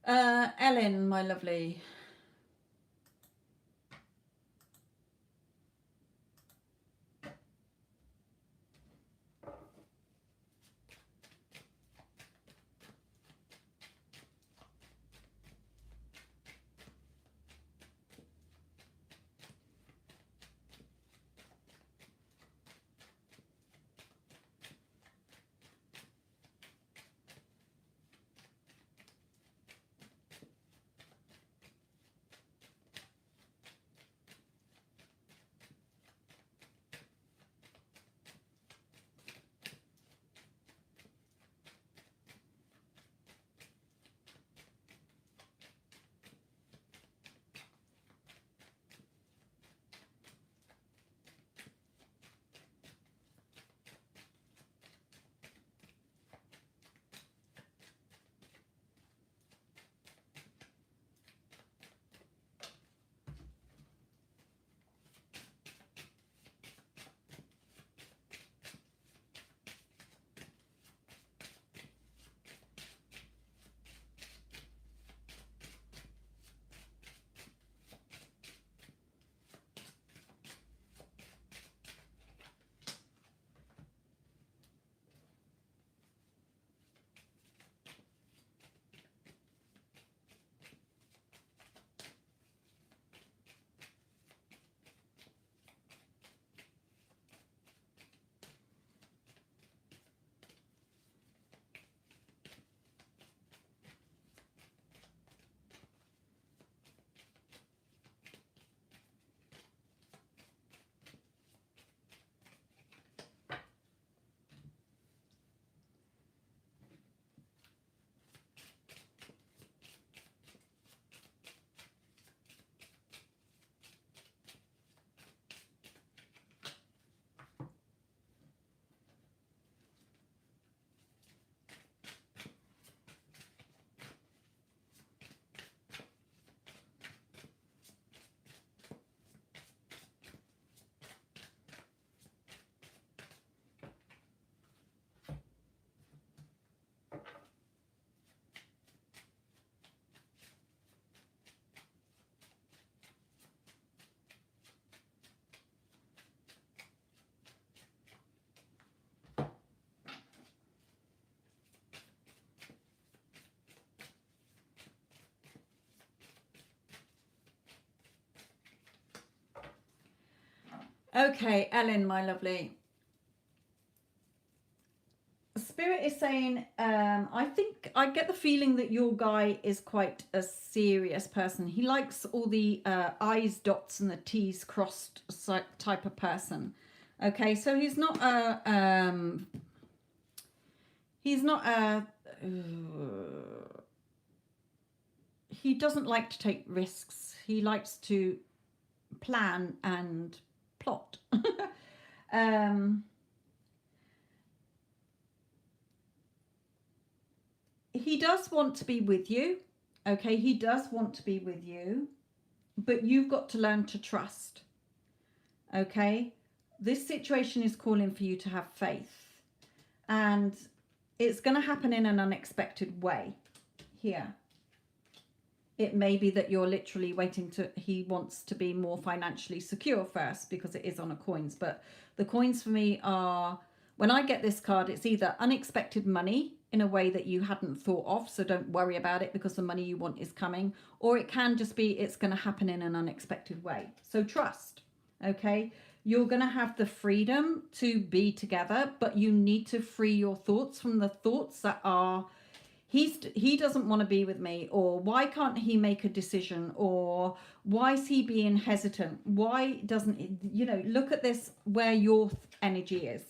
Ellen, my lovely. Okay, Ellen, my lovely. Spirit is saying, I think I get the feeling that your guy is quite a serious person. He likes all the I's dots and the T's crossed type of person. Okay, so he's not a he doesn't like to take risks. He likes to plan and plot. um, he does want to be with you. Okay, he does want to be with you, but you've got to learn to trust. Okay, this situation is calling for you to have faith, and it's going to happen in an unexpected way here. It may be that you're literally waiting to, he wants to be more financially secure first because it is on a coins. But the coins for me are, when I get this card, it's either unexpected money in a way that you hadn't thought of. So don't worry about it because the money you want is coming. Or it can just be, it's going to happen in an unexpected way. So trust, okay? You're going to have the freedom to be together, but you need to free your thoughts from the thoughts that are, he doesn't want to be with me, or why can't he make a decision, or why is he being hesitant, why doesn't he, you know, look at this where your energy is.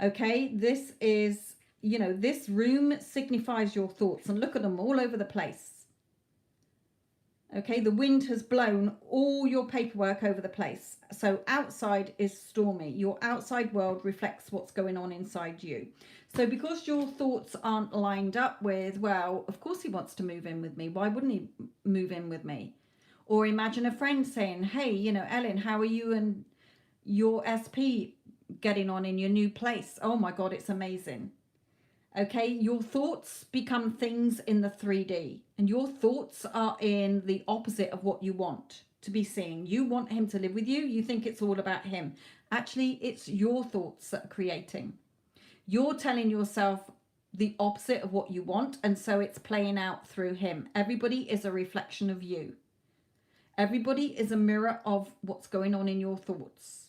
Okay, this is, you know, this room signifies your thoughts, and look at them all over the place. Okay, the wind has blown all your paperwork over the place. So outside is stormy. Your outside world reflects what's going on inside you. So because your thoughts aren't lined up with, well, of course he wants to move in with me. Why wouldn't he move in with me? Or imagine a friend saying, hey, you know, Ellen, how are you and your SP getting on in your new place? Oh my God, it's amazing. Okay, your thoughts become things in the 3D, and your thoughts are in the opposite of what you want to be seeing. You want him to live with you. You think it's all about him. Actually, it's your thoughts that are creating. You're telling yourself the opposite of what you want, and so it's playing out through him. Everybody is a reflection of you. Everybody is a mirror of what's going on in your thoughts.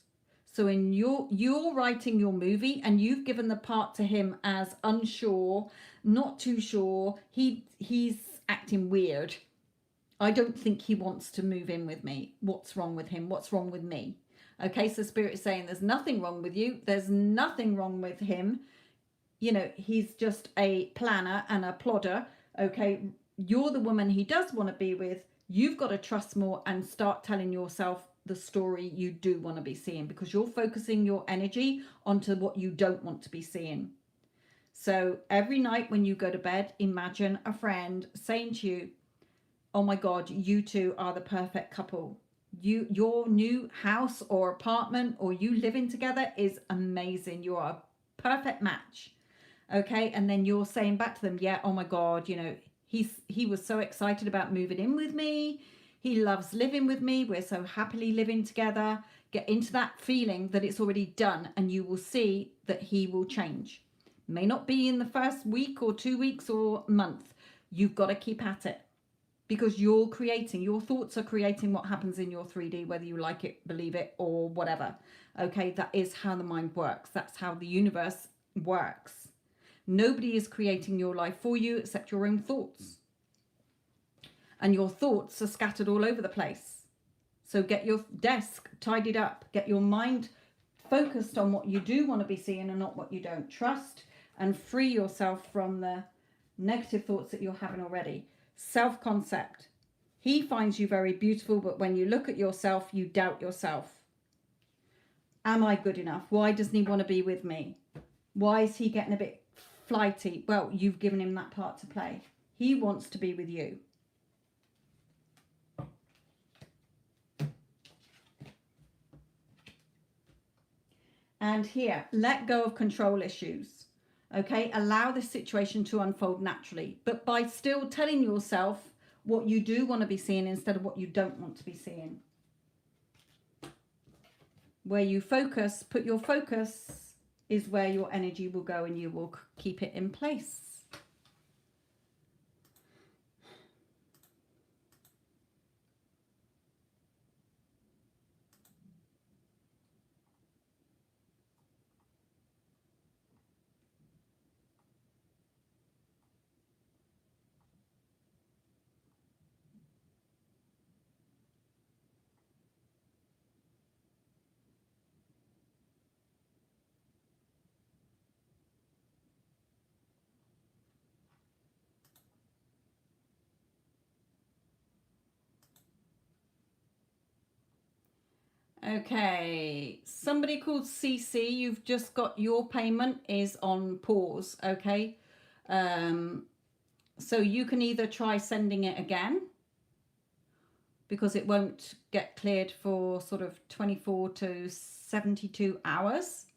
So in you're writing your movie, and you've given the part to him as unsure, not too sure. He's acting weird. I don't think he wants to move in with me. What's wrong with him? What's wrong with me? Okay, so Spirit is saying there's nothing wrong with you. There's nothing wrong with him. You know, he's just a planner and a plodder. Okay, you're the woman he does want to be with. You've got to trust more and start telling yourself the story you do want to be seeing, because you're focusing your energy onto what you don't want to be seeing. So every night when you go to bed, imagine a friend saying to you, oh my God, you two are the perfect couple. Your new house or apartment, or you living together, is amazing. You are a perfect match. Okay, and then you're saying back to them, yeah, oh my God, you know, he was so excited about moving in with me. He loves living with me. We're so happily living together. Get into that feeling that it's already done, and you will see that he will change. May not be in the first week or 2 weeks or month. You've got to keep at it, because you're creating, your thoughts are creating what happens in your 3D, whether you like it, believe it, or whatever. Okay, that is how the mind works. That's how the universe works. Nobody is creating your life for you except your own thoughts. And your thoughts are scattered all over the place. So get your desk tidied up. Get your mind focused on what you do want to be seeing and not what you don't. Trust and free yourself from the negative thoughts that you're having already. Self-concept. He finds you very beautiful, but when you look at yourself, you doubt yourself. Am I good enough? Why doesn't he want to be with me? Why is he getting a bit flighty? Well, you've given him that part to play. He wants to be with you. And here, let go of control issues. Okay, allow this situation to unfold naturally, but by still telling yourself what you do want to be seeing instead of what you don't want to be seeing. Where you focus, put your focus, is where your energy will go, and you will keep it in place. Okay, somebody called CC, you've just got your payment is on pause, okay? So you can either try sending it again because it won't get cleared for sort of 24 to 72 hours.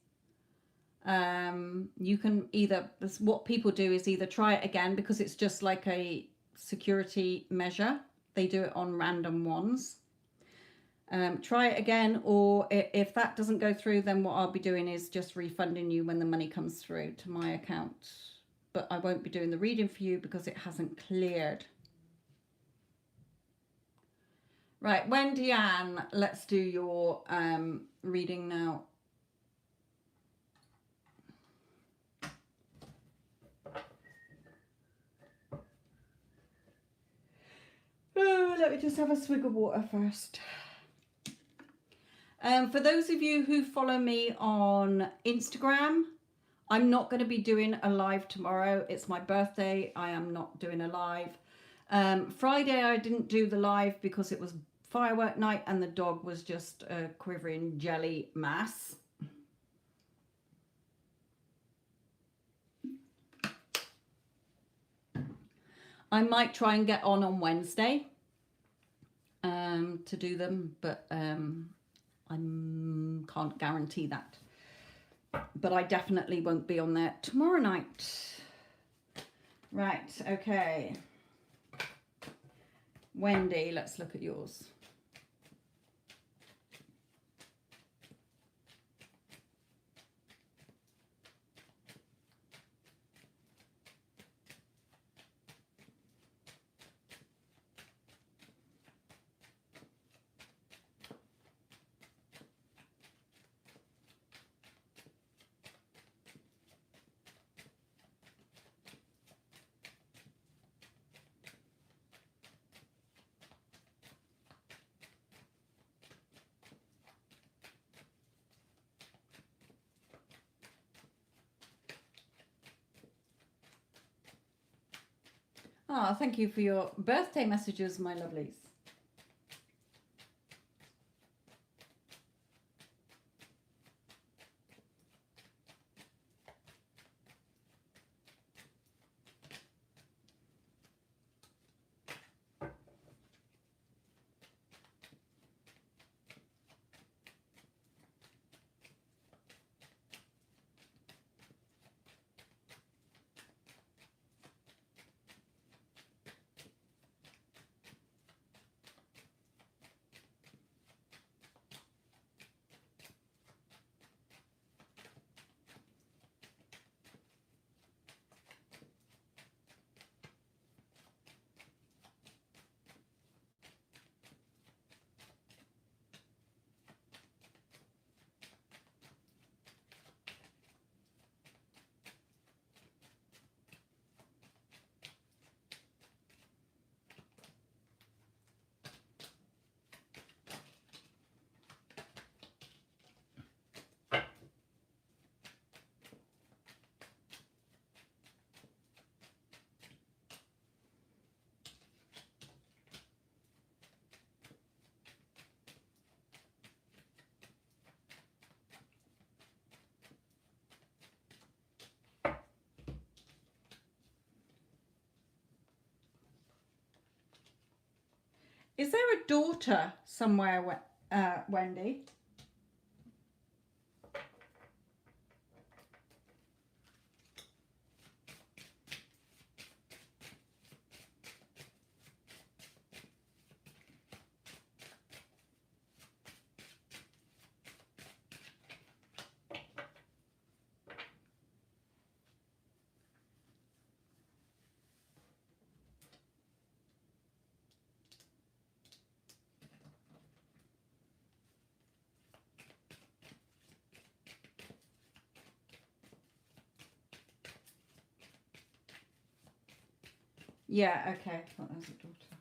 You can either, what people do is either try it again because it's just like a security measure. They do it on random ones. Try it again, or if that doesn't go through, then what I'll be doing is just refunding you when the money comes through to my account. But I won't be doing the reading for you because it hasn't cleared. Right, Wendy Ann, let's do your reading now. Oh, let me just have a swig of water first. For those of you who follow me on Instagram, I'm not going to be doing a live tomorrow. It's my birthday. I am not doing a live. Friday I didn't do the live because it was firework night and the dog was just a quivering jelly mass. I might try and get on Wednesday to do them, but I can't guarantee that. But I definitely won't be on there tomorrow night. Right, okay. Wendy, let's look at yours. Oh, thank you for your birthday messages, my lovelies. Is there a daughter somewhere, Wendy? Yeah, okay. I thought that was a daughter.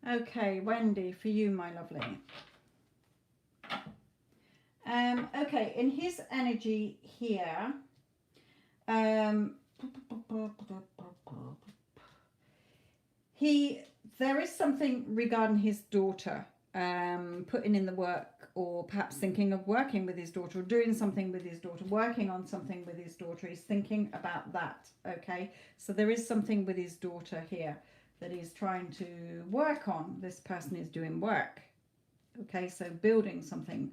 Okay, Wendy, for you, my lovely. Okay, in his energy here, there is something regarding his daughter, putting in the work, or perhaps thinking of working with his daughter, or doing something with his daughter, working on something with his daughter. He's thinking about that. Okay, so there is something with his daughter here that he's trying to work on. This person is doing work. Okay, so building something,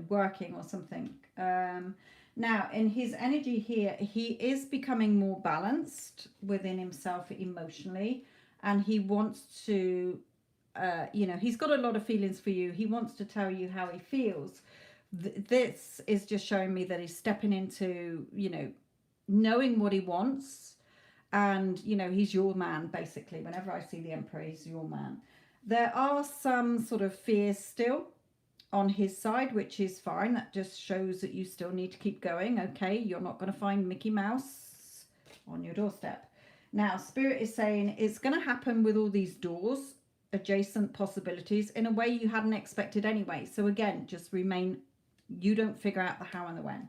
working or something. Now, in his energy here, he is becoming more balanced within himself emotionally, and he wants to, he's got a lot of feelings for you. He wants to tell you how he feels. This is just showing me that he's stepping into, knowing what he wants, and, he's your man, basically. Whenever I see the Emperor, he's your man. There are some sort of fears still on his side, which is fine. That just shows that you still need to keep going. Okay, you're not going to find Mickey Mouse on your doorstep. Now, Spirit is saying it's going to happen with all these doors, adjacent possibilities, in a way you hadn't expected anyway. So again, just remain, you don't figure out the how and the when.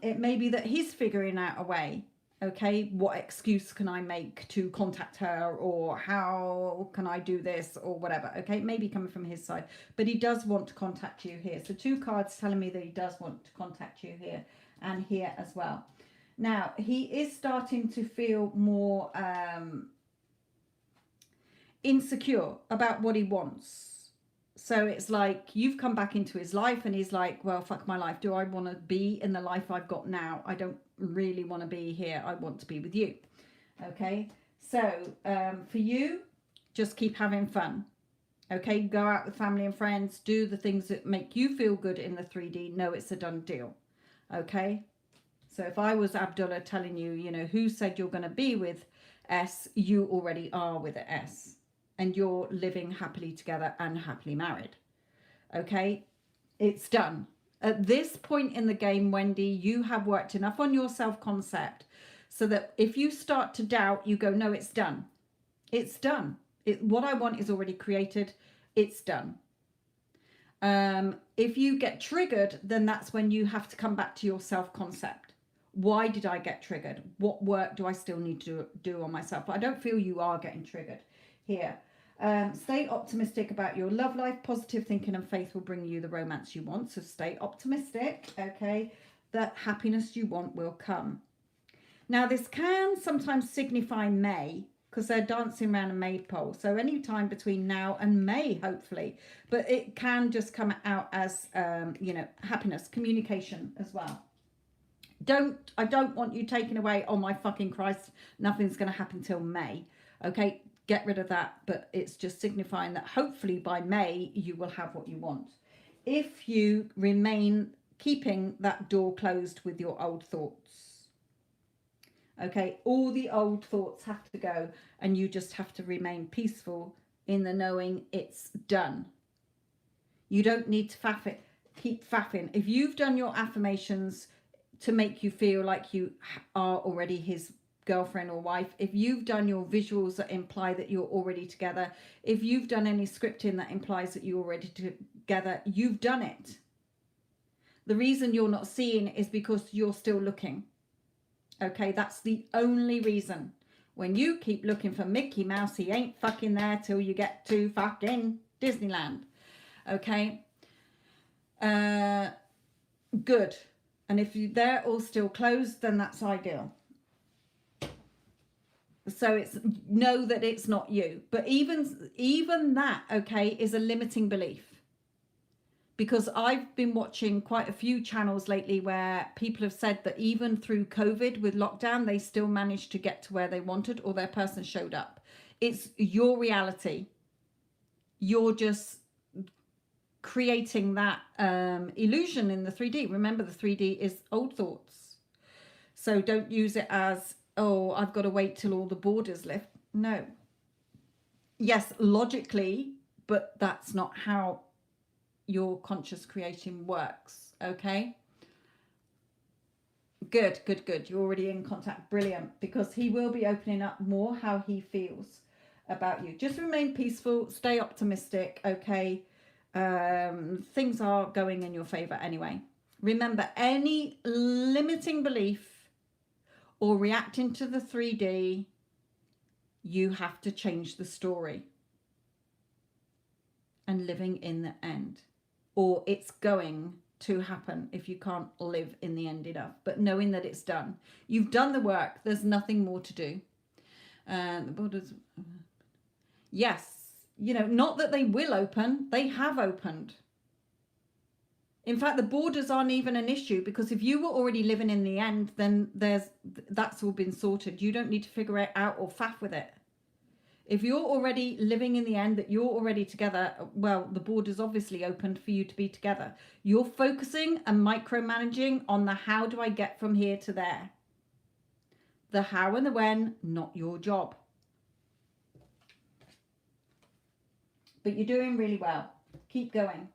It may be that he's figuring out a way. Okay, what excuse can I make to contact her, or how can I do this, or whatever. Okay, maybe coming from his side, but he does want to contact you here. So 2 cards telling me that he does want to contact you here and here as well. Now, he is starting to feel more insecure about what he wants. So it's like you've come back into his life and he's like, well, fuck my life. Do I want to be in the life I've got now? I don't really want to be here. I want to be with you. Okay. So for you, just keep having fun. Okay. Go out with family and friends. Do the things that make you feel good in the 3D. No, it's a done deal. Okay. So if I was Abdullah telling you, who said you're going to be with S, you already are with an S. And you're living happily together and happily married. Okay, it's done. At this point in the game, Wendy, you have worked enough on your self-concept so that if you start to doubt, you go, no, it's done. It's done. What I want is already created. It's done. If you get triggered, then that's when you have to come back to your self-concept. Why did I get triggered? What work do I still need to do on myself? But I don't feel you are getting triggered here. Stay optimistic about your love life. Positive thinking and faith will bring you the romance you want. So stay optimistic, okay? The happiness you want will come. Now, this can sometimes signify May, because they're dancing around a maypole. So any time between now and May, hopefully. But it can just come out as, happiness, communication as well. I don't want you taken away, oh my fucking Christ, nothing's going to happen till May. Okay, get rid of that, but it's just signifying that hopefully by May you will have what you want. If you remain keeping that door closed with your old thoughts. Okay, all the old thoughts have to go, and you just have to remain peaceful in the knowing it's done. You don't need to keep faffing. If you've done your affirmations to make you feel like you are already his girlfriend or wife, if you've done your visuals that imply that you're already together, if you've done any scripting that implies that you're already together, you've done it. The reason you're not seeing is because you're still looking. Okay, that's the only reason. When you keep looking for Mickey Mouse, he ain't fucking there till you get to fucking Disneyland. Okay, good. And if they're all still closed, then that's ideal. So it's know that it's not you. But even that, okay, is a limiting belief. Because I've been watching quite a few channels lately where people have said that even through COVID with lockdown, they still managed to get to where they wanted, or their person showed up. It's your reality. You're just creating that illusion in the 3D. Remember, the 3D is old thoughts. So don't use it as, oh, I've got to wait till all the borders lift. No. Yes, logically, but that's not how your conscious creation works. Okay. Good. You're already in contact. Brilliant. Because he will be opening up more how he feels. about you. Just remain peaceful, stay optimistic, okay? Things are going in your favor anyway. Remember, any limiting belief or reacting to the 3D, you have to change the story and living in the end, or it's going to happen if you can't live in the end enough. But knowing that it's done, you've done the work, there's nothing more to do. The borders, yes, you know, not that they will open, they have opened. In fact, the borders aren't even an issue, because if you were already living in the end, then that's all been sorted. You don't need to figure it out or faff with it. If you're already living in the end, that you're already together, well, the borders obviously opened for you to be together. You're focusing and micromanaging on the how do I get from here to there. The how and the when, not your job. But you're doing really well. Keep going.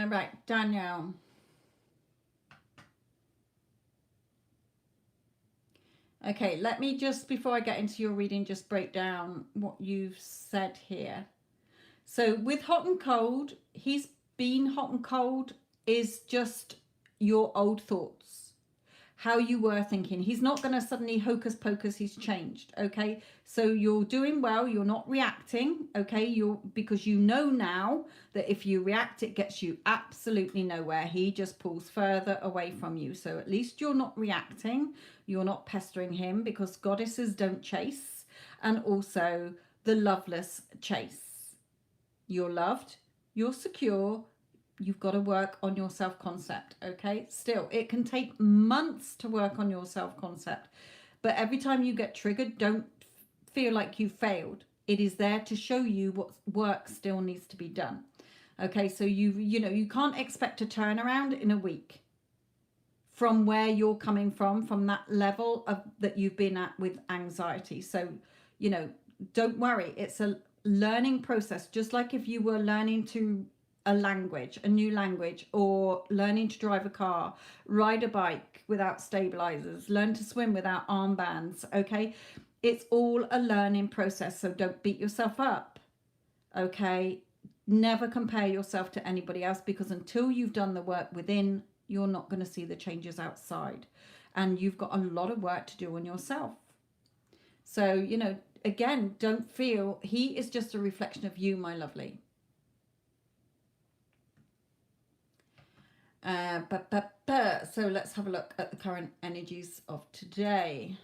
Right, Danielle. Okay, let me just, before I get into your reading, just break down what you've said here. So with hot and cold, he's been hot and cold is just your old thoughts, how you were thinking. He's not going to suddenly hocus pocus, he's changed, okay? So you're doing well, you're not reacting, okay? Because you know now that if you react, it gets you absolutely nowhere. He just pulls further away from you. So at least you're not reacting, you're not pestering him, because goddesses don't chase, and also the loveless chase. You're loved, you're secure, you've got to work on your self-concept, okay? Still, it can take months to work on your self-concept, but every time you get triggered, don't feel like you failed. It is there to show you what work still needs to be done, okay? So you can't expect a turnaround in a week from where you're coming from that level of that you've been at with anxiety. So, don't worry, it's a learning process, just like if you were learning to a new language, or learning to drive a car, ride a bike without stabilizers, learn to swim without armbands, okay? It's all a learning process, so don't beat yourself up, okay? Never compare yourself to anybody else, because until you've done the work within, you're not going to see the changes outside, and you've got a lot of work to do on yourself. So, again, don't feel, he is just a reflection of you, my lovely. So let's have a look at the current energies of today.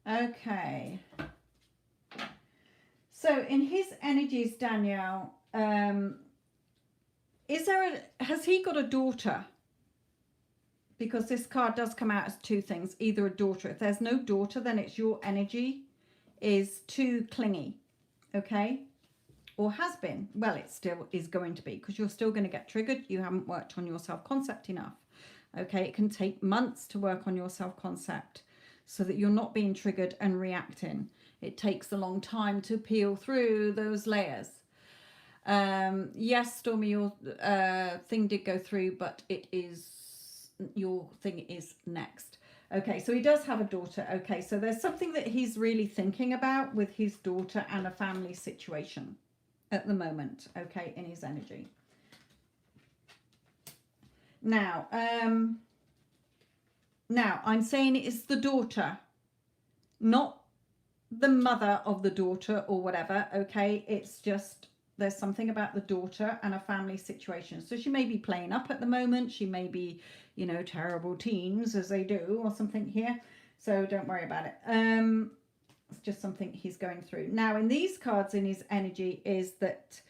Okay. So in his energies, Danielle, has he got a daughter? Because this card does come out as two things, either a daughter. If there's no daughter, then it's your energy is too clingy, okay? Or has been. Well, it still is going to be, because you're still going to get triggered. You haven't worked on your self-concept enough, okay? It can take months to work on your self-concept so that you're not being triggered and reacting. It takes a long time to peel through those layers. Yes, Stormy, your thing did go through, but your thing is next. Okay, so he does have a daughter. Okay, so there's something that he's really thinking about with his daughter and a family situation at the moment, okay, in his energy. Now, I'm saying it's the daughter, not the mother of the daughter or whatever, okay? It's just there's something about the daughter and a family situation. So she may be playing up at the moment. She may be, you know, terrible teens as they do or something here. So don't worry about it. It's just something he's going through. Now, in these cards in his energy is that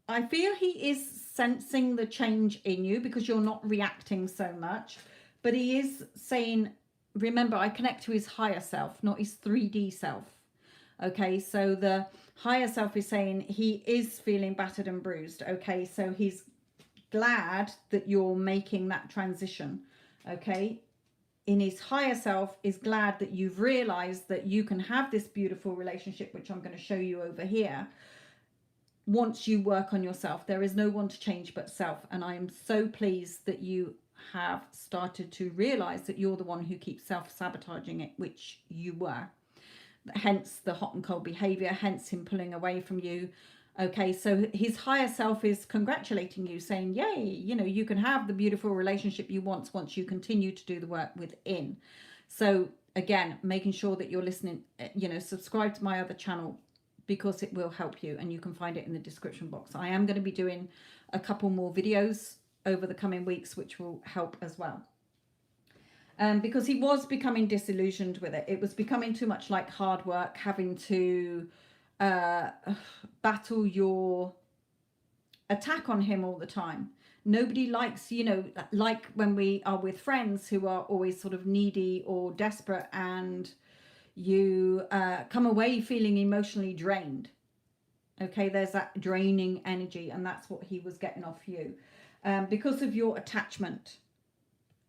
I feel he is sensing the change in you because you're not reacting so much. But he is saying, remember, I connect to his higher self, not his 3D self. Okay, so the higher self is saying he is feeling battered and bruised. Okay, so he's glad that you're making that transition. Okay, in his higher self is glad that you've realized that you can have this beautiful relationship, which I'm going to show you over here, once you work on yourself. There is no one to change but self. And I am so pleased that you have started to realize that you're the one who keeps self-sabotaging it, which you were. Hence the hot and cold behavior, hence him pulling away from you. Okay, so his higher self is congratulating you, saying, yay, you know, you can have the beautiful relationship you want once you continue to do the work within. So again, making sure that you're listening, you know, subscribe to my other channel because it will help you, and you can find it in the description box. I am going to be doing a couple more videos over the coming weeks, which will help as well. Because he was becoming disillusioned with it. It was becoming too much like hard work, having to battle your attack on him all the time. Nobody likes, you know, like when we are with friends who are always sort of needy or desperate, and you come away feeling emotionally drained. Okay, there's that draining energy, and that's what he was getting off you. Because of your attachment.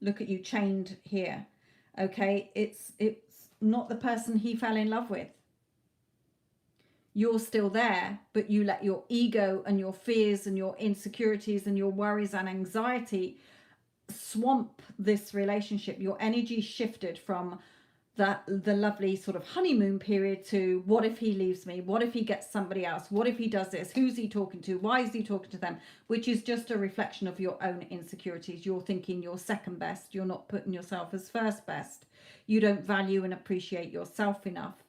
Look at you chained here. Okay, it's not the person he fell in love with. You're still there, but you let your ego and your fears and your insecurities and your worries and anxiety swamp this relationship. Your energy shifted from the lovely sort of honeymoon period to, what if he leaves me? What if he gets somebody else? What if he does this? Who's he talking to? Why is he talking to them? Which is just a reflection of your own insecurities. You're thinking you're second best. You're not putting yourself as first best. You don't value and appreciate yourself enough.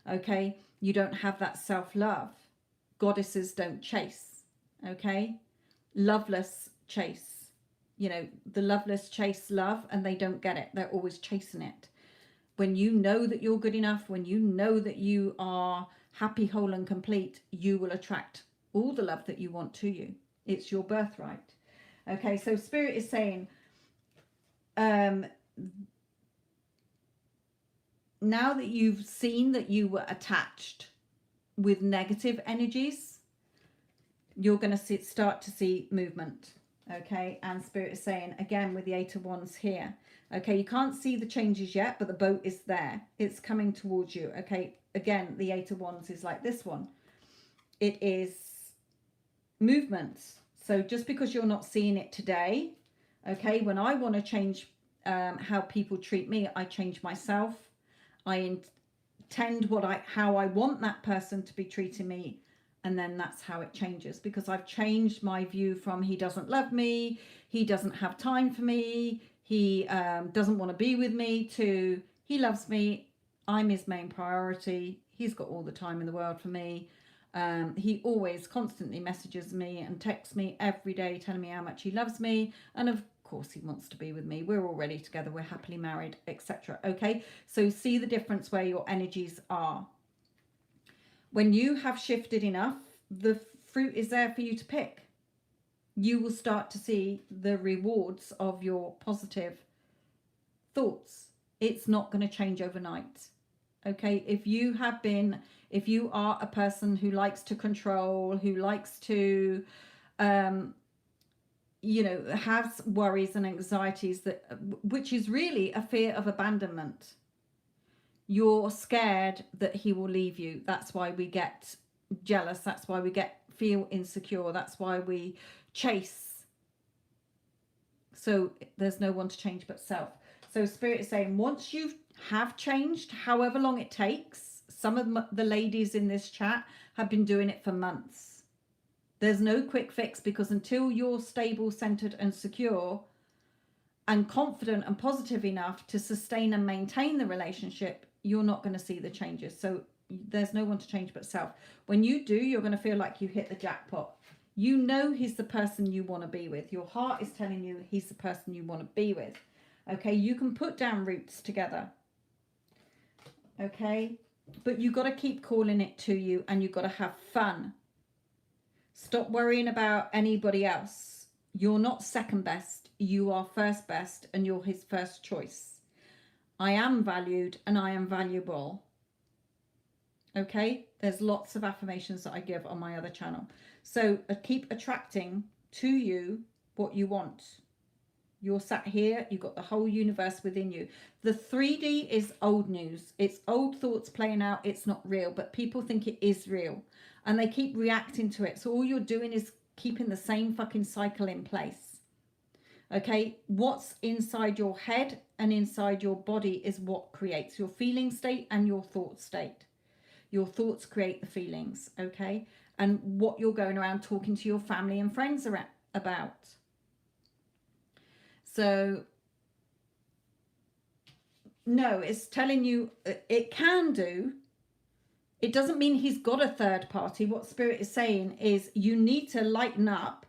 Okay? You don't have that self-love. Goddesses don't chase. Okay? Loveless chase. You know, the loveless chase love and they don't get it. They're always chasing it. When you know that you're good enough, when you know that you are happy, whole and complete, you will attract all the love that you want to you. It's your birthright. Okay, so Spirit is saying, now that you've seen that you were attached with negative energies, you're going to start to see movement. Okay, and Spirit is saying, again, with the Eight of Wands here, okay, you can't see the changes yet, but the boat is there. It's coming towards you. Okay, again, the Eight of Wands is like this one. It is movements. So just because you're not seeing it today, okay, when I want to change how people treat me, I change myself. I intend how I want that person to be treating me. And then that's how it changes, because I've changed my view from he doesn't love me, he doesn't have time for me, he doesn't want to be with me, to he loves me, I'm his main priority, he's got all the time in the world for me. He always constantly messages me and texts me every day telling me how much he loves me. And of course he wants to be with me. We're already together. We're happily married, etc. Okay, so see the difference where your energies are. When you have shifted enough, the fruit is there for you to pick. You will start to see the rewards of your positive thoughts. It's not going to change overnight. Okay, if you are a person who likes to control, who likes to has worries and anxieties, which is really a fear of abandonment. You're scared that he will leave you. That's why we get jealous. That's why we feel insecure. That's why we chase. So there's no one to change but self. So Spirit is saying, once you have changed, however long it takes, some of the ladies in this chat have been doing it for months. There's no quick fix, because until you're stable, centered and secure and confident and positive enough to sustain and maintain the relationship, you're not going to see the changes. So there's no one to change but self. When you do, you're going to feel like you hit the jackpot. You know he's the person you want to be with. Your heart is telling you he's the person you want to be with. Okay, you can put down roots together. Okay, but you got to keep calling it to you, and you got to have fun. Stop worrying about anybody else. You're not second best. You are first best, and you're his first choice. I am valued and I am valuable. Okay, there's lots of affirmations that I give on my other channel. So keep attracting to you what you want. You're sat here, you've got the whole universe within you. The 3D is old news. It's old thoughts playing out. It's not real, but people think it is real, and they keep reacting to it. So all you're doing is keeping the same fucking cycle in place. Okay, what's inside your head and inside your body is what creates your feeling state and your thought state. Your thoughts create the feelings, okay? And what you're going around talking to your family and friends about. So, no, it's telling you it can do. It doesn't mean he's got a third party. What Spirit is saying is you need to lighten up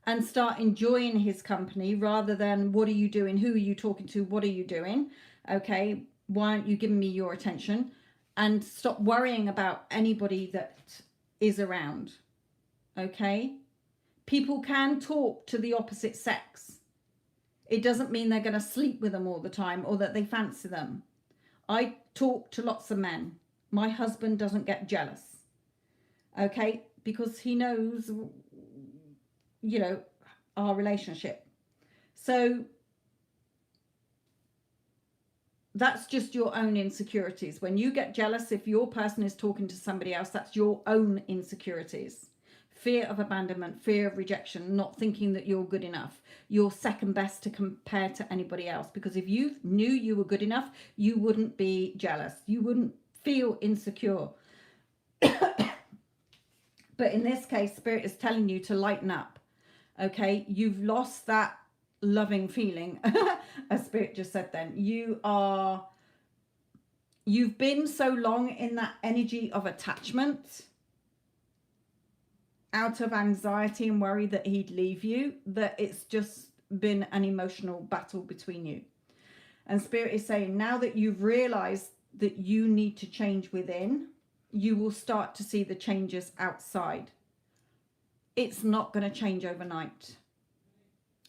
and start enjoying his company, rather than what are you doing? Who are you talking to? What are you doing? Okay, why aren't you giving me your attention? And stop worrying about anybody that is around. Okay, people can talk to the opposite sex. It doesn't mean they're going to sleep with them all the time or that they fancy them. I talk to lots of men. My husband doesn't get jealous. Okay, because he knows, you know, our relationship. So that's just your own insecurities. When you get jealous, if your person is talking to somebody else, that's your own insecurities. Fear of abandonment, fear of rejection, not thinking that you're good enough. You're second best to compare to anybody else. Because if you knew you were good enough, you wouldn't be jealous. You wouldn't feel insecure. But in this case, Spirit is telling you to lighten up. Okay, you've lost that loving feeling, as Spirit just said then. You've been so long in that energy of attachment, out of anxiety and worry that he'd leave you, that it's just been an emotional battle between you. And Spirit is saying, now that you've realized that you need to change within, you will start to see the changes outside. It's not going to change overnight.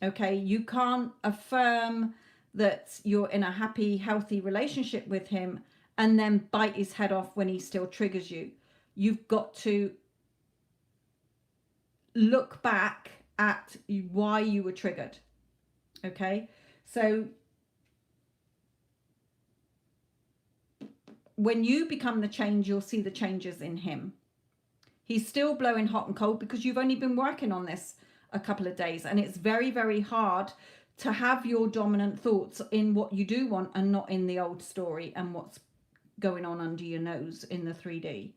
Okay, you can't affirm that you're in a happy, healthy relationship with him and then bite his head off when he still triggers you. You've got to look back at why you were triggered. Okay, so when you become the change, you'll see the changes in him. He's still blowing hot and cold because you've only been working on this a couple of days, and it's very, very hard to have your dominant thoughts in what you do want and not in the old story and what's going on under your nose in the 3D.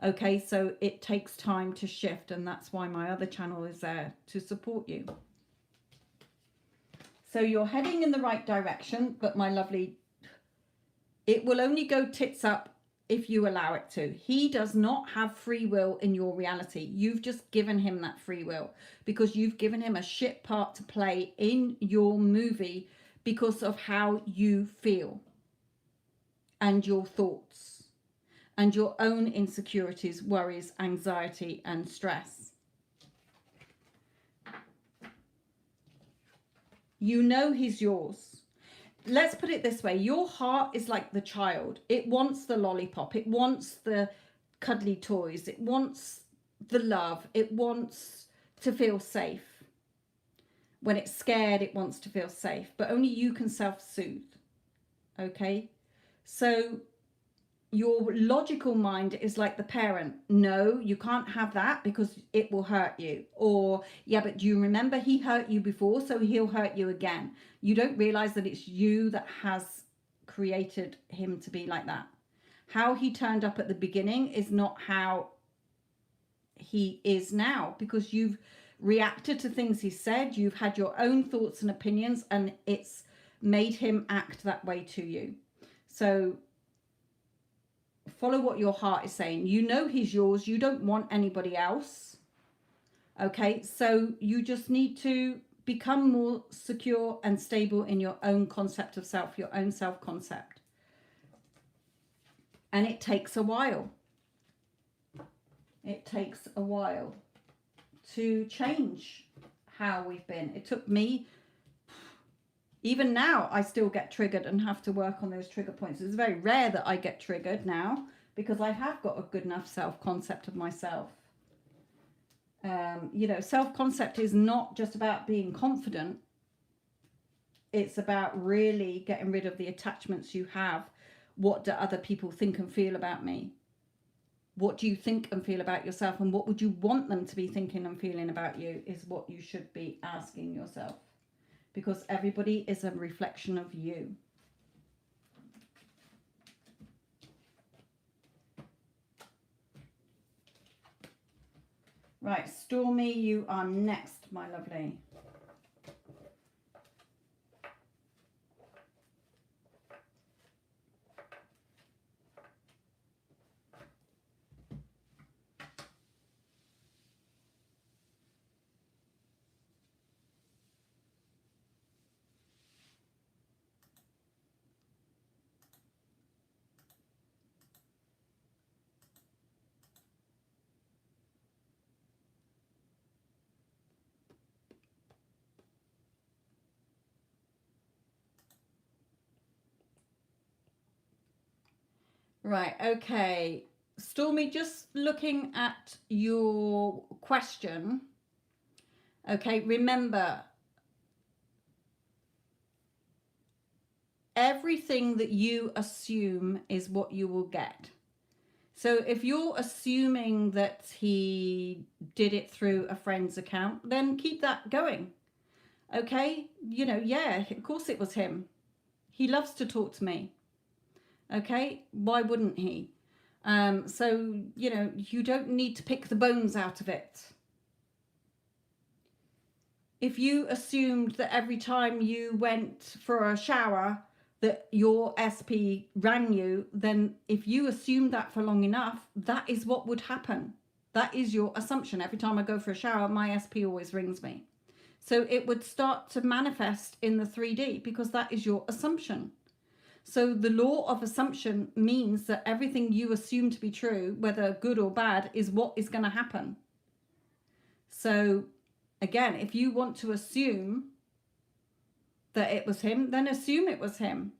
Okay, so it takes time to shift, and that's why my other channel is there to support you. So you're heading in the right direction, but my lovely, it will only go tits up if you allow it to. He does not have free will in your reality. You've just given him that free will because you've given him a shit part to play in your movie because of how you feel and your thoughts and your own insecurities, worries, anxiety, and stress. You know he's yours. Let's put it this way. Your heart is like the child. It wants the lollipop. It wants the cuddly toys. It wants the love. It wants to feel safe. When it's scared, it wants to feel safe. But only you can self-soothe. Okay? So your logical mind is like the parent. No, you can't have that because it will hurt you. Or, yeah, but do you remember he hurt you before, so he'll hurt you again? You don't realize that it's you that has created him to be like that. How he turned up at the beginning is not how he is now, because you've reacted to things he said. You've had your own thoughts and opinions, and it's made him act that way to you. So follow what your heart is saying. You know he's yours. You don't want anybody else. Okay, so you just need to become more secure and stable in your own concept of self, your own self-concept. And it takes a while. It takes a while to change how we've been. It took me, even now, I still get triggered and have to work on those trigger points. It's very rare that I get triggered now because I have got a good enough self-concept of myself. You know, self-concept is not just about being confident. It's about really getting rid of the attachments you have. What do other people think and feel about me? What do you think and feel about yourself? And what would you want them to be thinking and feeling about you is what you should be asking yourself. Because everybody is a reflection of you. Right, Stormy, you are next, my lovely. Right, okay. Stormy, just looking at your question. Okay, remember, everything that you assume is what you will get. So if you're assuming that he did it through a friend's account, then keep that going. Okay, you know, yeah, of course it was him. He loves to talk to me. Okay, why wouldn't he? So, you know, you don't need to pick the bones out of it. If you assumed that every time you went for a shower that your SP rang you, then if you assumed that for long enough, that is what would happen. That is your assumption. Every time I go for a shower, my SP always rings me. So it would start to manifest in the 3D because that is your assumption. So the law of assumption means that everything you assume to be true, whether good or bad, is what is going to happen. So again, if you want to assume that it was him, then assume it was him.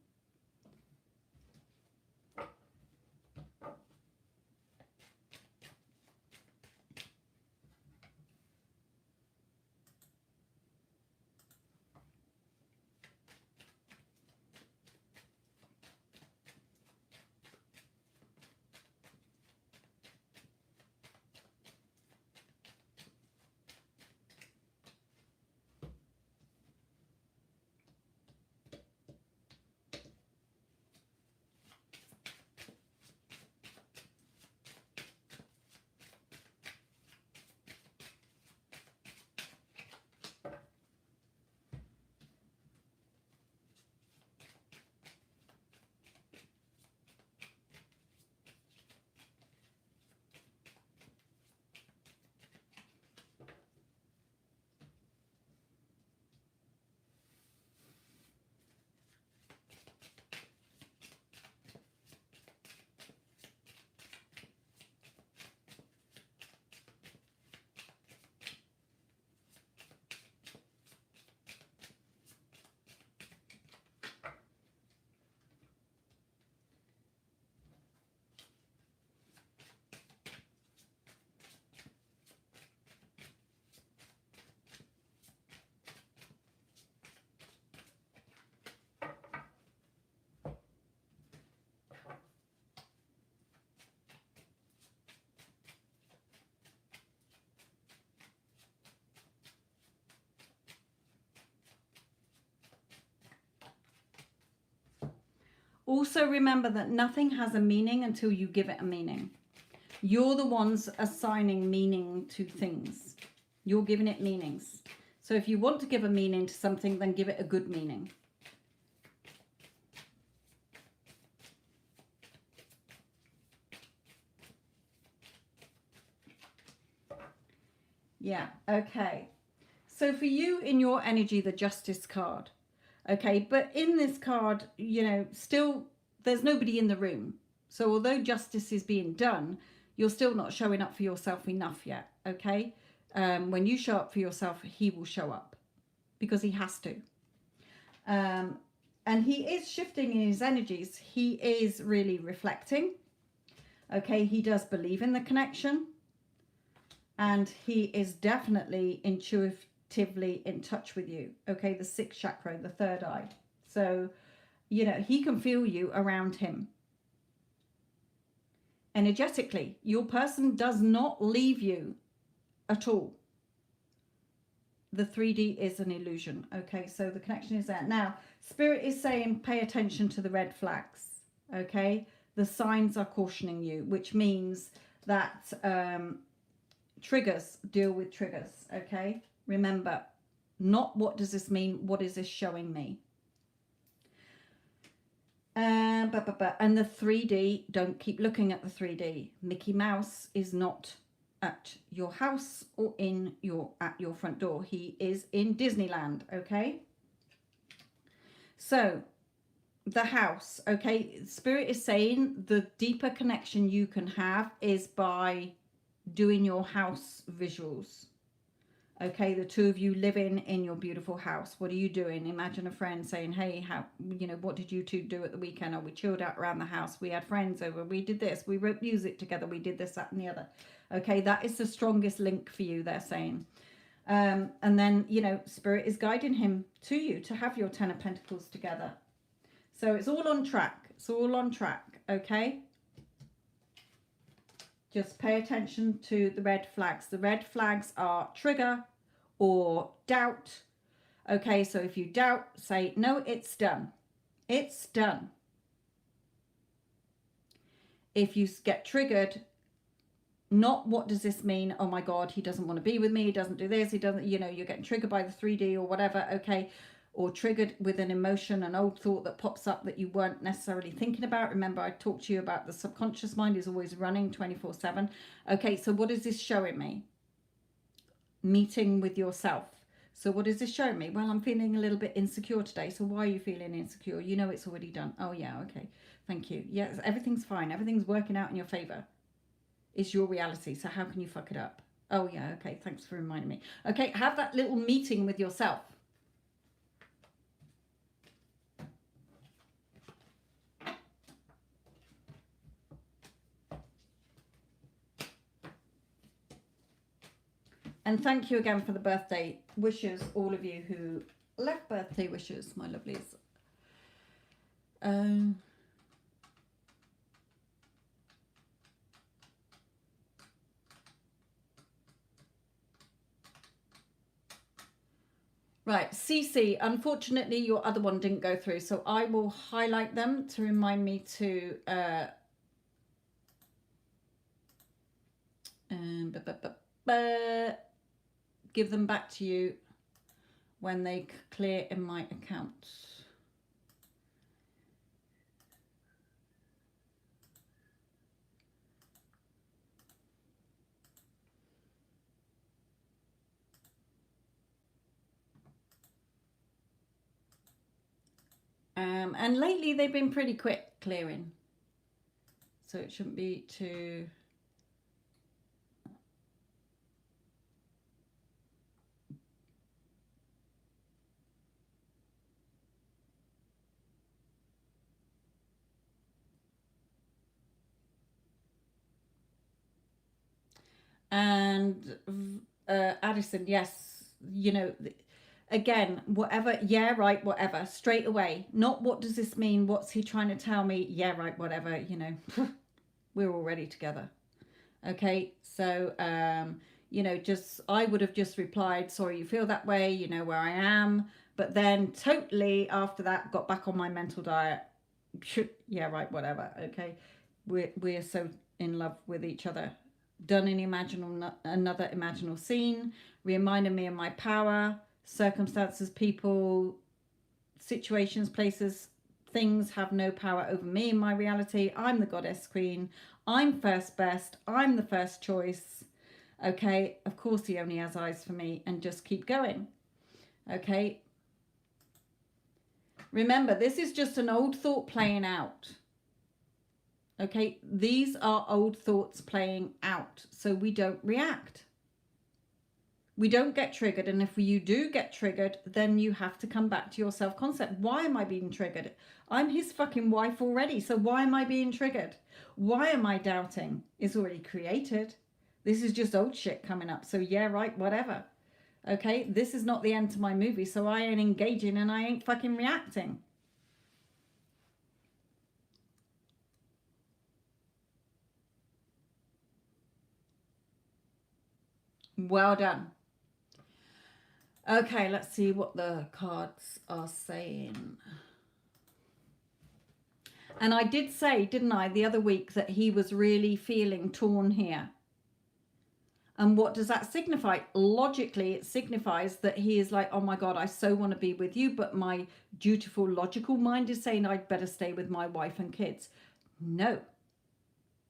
Also remember that nothing has a meaning until you give it a meaning. You're the ones assigning meaning to things. You're giving it meanings. So if you want to give a meaning to something, then give it a good meaning. Yeah, okay. So for you in your energy, the Justice card. Okay, but in this card, you know, still there's nobody in the room. So although justice is being done, you're still not showing up for yourself enough yet. Okay, when you show up for yourself, he will show up because he has to. And he is shifting in his energies. He is really reflecting. Okay, he does believe in the connection. And he is definitely intuitively in touch with you. Okay, the sixth chakra, the third eye. So, you know, he can feel you around him. Energetically, your person does not leave you at all. The 3D is an illusion. Okay, so the connection is there. Now, Spirit is saying pay attention to the red flags. Okay, the signs are cautioning you, which means that triggers, deal with triggers. Okay, remember, not what does this mean, what is this showing me? And the 3D, don't keep looking at the 3D. Mickey Mouse is not at your house or at your front door. He is in Disneyland. Okay, so the house. Okay, Spirit is saying the deeper connection you can have is by doing your house visuals. Okay, the two of you living in your beautiful house. What are you doing? Imagine a friend saying, hey, how, you know, what did you two do at the weekend? Oh, we chilled out around the house. We had friends over. We did this. We wrote music together. We did this, that, and the other. Okay, that is the strongest link for you, they're saying. And then, you know, Spirit is guiding him to you to have your 10 of Pentacles together. So it's all on track. It's all on track. Okay. Just pay attention to the red flags. The red flags are trigger or doubt. Okay, so if you doubt, say, no, it's done. It's done. If you get triggered, not what does this mean? Oh my God, he doesn't want to be with me. He doesn't do this. He doesn't, you know, you're getting triggered by the 3D or whatever. Okay. Or triggered with an emotion, an old thought that pops up that you weren't necessarily thinking about. Remember, I talked to you about the subconscious mind is always running 24/7. Okay, so what is this showing me? Meeting with yourself. So what is this showing me? Well, I'm feeling a little bit insecure today. So why are you feeling insecure? You know it's already done. Oh, yeah, okay. Thank you. Yes, everything's fine. Everything's working out in your favor. It's your reality. So how can you fuck it up? Oh, yeah, okay. Thanks for reminding me. Okay, have that little meeting with yourself. And thank you again for the birthday wishes, all of you who left birthday wishes, my lovelies. Right, CC, unfortunately your other one didn't go through, so I will highlight them to remind me to give them back to you when they clear in my account. And lately they've been pretty quick clearing, so it shouldn't be too... And Addison, yes, you know, again, whatever, yeah, right, whatever, straight away. Not what does this mean? What's he trying to tell me? Yeah, right, whatever, you know, we're already together. Okay, so, you know, just, I would have just replied, sorry you feel that way, you know where I am. But then totally after that, got back on my mental diet. Yeah, right, whatever. Okay. We're so in love with each other. Done an imaginal another imaginal scene, reminded me of my power, circumstances, people, situations, places, things have no power over me in my reality. I'm the goddess queen. I'm first best. I'm the first choice. Okay, of course he only has eyes for me, and just keep going. Okay, remember, this is just an old thought playing out. Okay, these are old thoughts playing out, so we don't react. We don't get triggered, and if you do get triggered, then you have to come back to your self-concept. Why am I being triggered? I'm his fucking wife already, so why am I being triggered? Why am I doubting? It's already created. This is just old shit coming up, so yeah, right, whatever. Okay, this is not the end to my movie, so I ain't engaging and I ain't fucking reacting. Well done. Okay, let's see what the cards are saying. And I did say, didn't I, the other week that he was really feeling torn here. And what does that signify? Logically, it signifies that he is like, oh my God, I so want to be with you, but my dutiful, logical mind is saying I'd better stay with my wife and kids. No,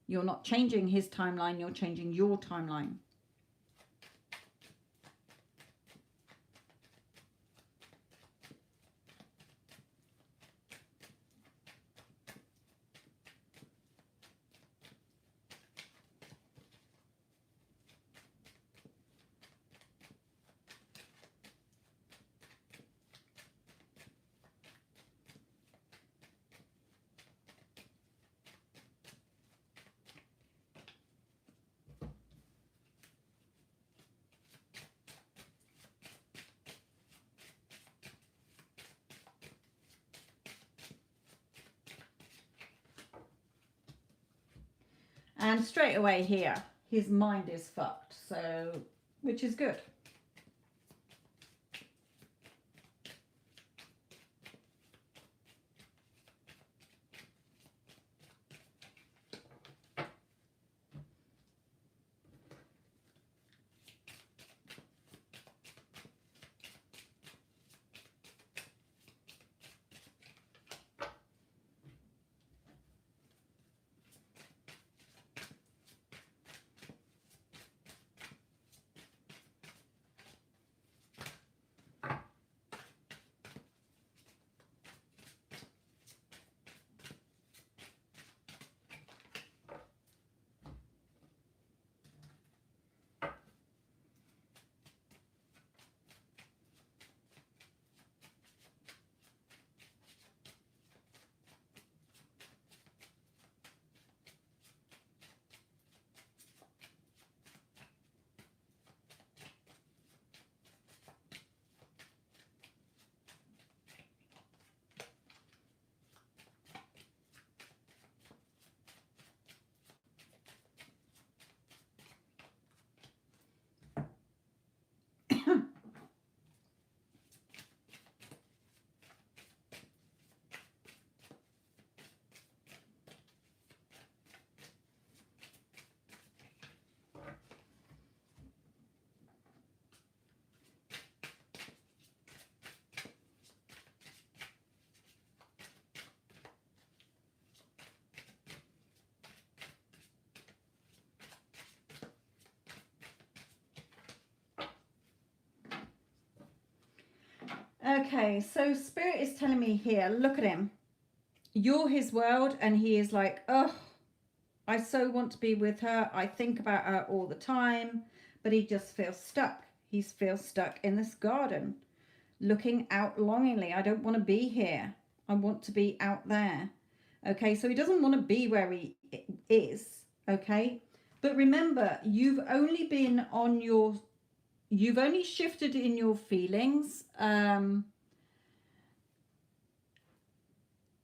you're not changing his timeline, you're changing your timeline. And straight away here, his mind is fucked, so, which is good. Okay, so Spirit is telling me here, look at him. You're his world, and he is like, oh, I so want to be with her. I think about her all the time, but he just feels stuck. He feels stuck in this garden, looking out longingly. I don't want to be here. I want to be out there. Okay, so he doesn't want to be where he is. Okay, but remember, you've only been on your, you've only shifted in your feelings.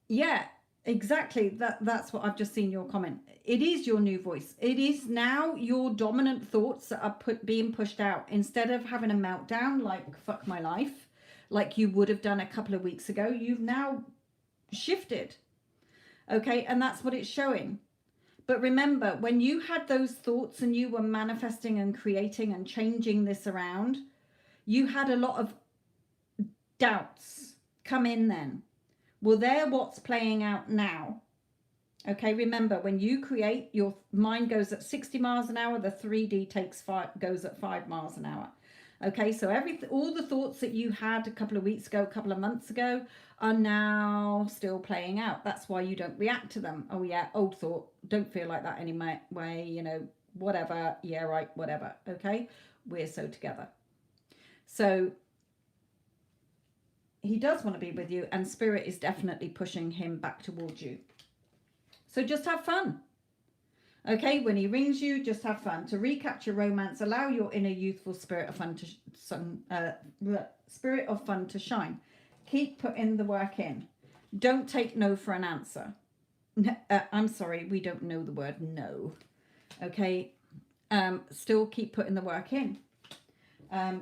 Yeah, exactly. That's what I've just seen your comment. It is your new voice. It is now your dominant thoughts that are being pushed out instead of having a meltdown like fuck my life, like you would have done a couple of weeks ago. You've now shifted. Okay, and that's what it's showing. But remember, when you had those thoughts and you were manifesting and creating and changing this around, you had a lot of doubts come in then. Well, they're what's playing out now. Okay, remember, when you create, your mind goes at 60 miles an hour, the 3D goes at 5 miles an hour. Okay, so all the thoughts that you had a couple of weeks ago, a couple of months ago, are now still playing out. That's why you don't react to them. Oh yeah, old thought, don't feel like that anymore, you know, whatever, yeah, right, whatever. Okay, we're so together. So he does want to be with you, and spirit is definitely pushing him back towards you. So just have fun. Okay, when he rings you, just have fun. To recapture romance, allow your inner youthful spirit of fun to shine. Keep putting the work in. Don't take no for an answer. I'm sorry, we don't know the word no. Okay, still keep putting the work in.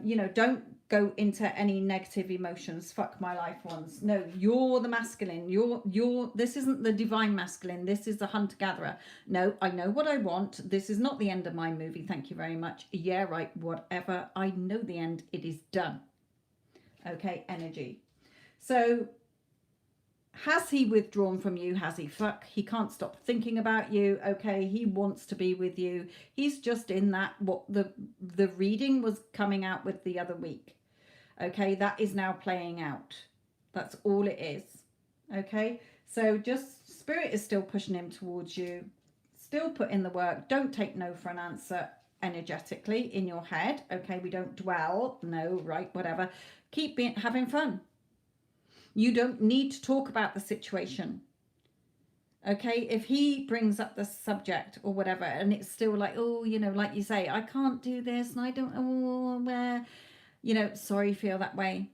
You know, don't go into any negative emotions. Fuck my life ones. No, you're the masculine. This isn't the divine masculine. This is the hunter gatherer. No, I know what I want. This is not the end of my movie. Thank you very much. Yeah, right. Whatever. I know the end. It is done. Okay, energy. So has he withdrawn from you? Has he? Fuck, he can't stop thinking about you. Okay, he wants to be with you. He's just in that, what the reading was coming out with the other week. Okay, that is now playing out. That's all it is. Okay, so just spirit is still pushing him towards you. Still put in the work. Don't take no for an answer energetically in your head. Okay, we don't dwell. No, right, whatever. Keep having fun. You don't need to talk about the situation. Okay, if he brings up the subject or whatever, and it's still like, oh, you know, like you say, I can't do this, and I don't know where, you know, sorry you feel that way.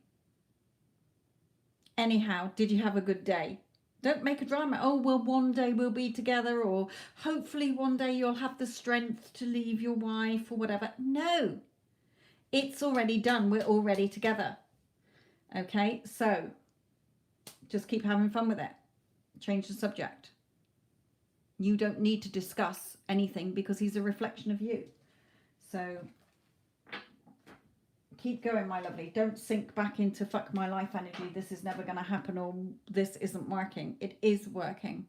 Anyhow, did you have a good day? Don't make a drama. Oh, well, one day we'll be together, or hopefully one day you'll have the strength to leave your wife or whatever. No, it's already done. We're already together. Okay, so just keep having fun with it. Change the subject. You don't need to discuss anything because he's a reflection of you. So keep going, my lovely. Don't sink back into fuck my life energy. This is never going to happen, or this isn't working. It is working.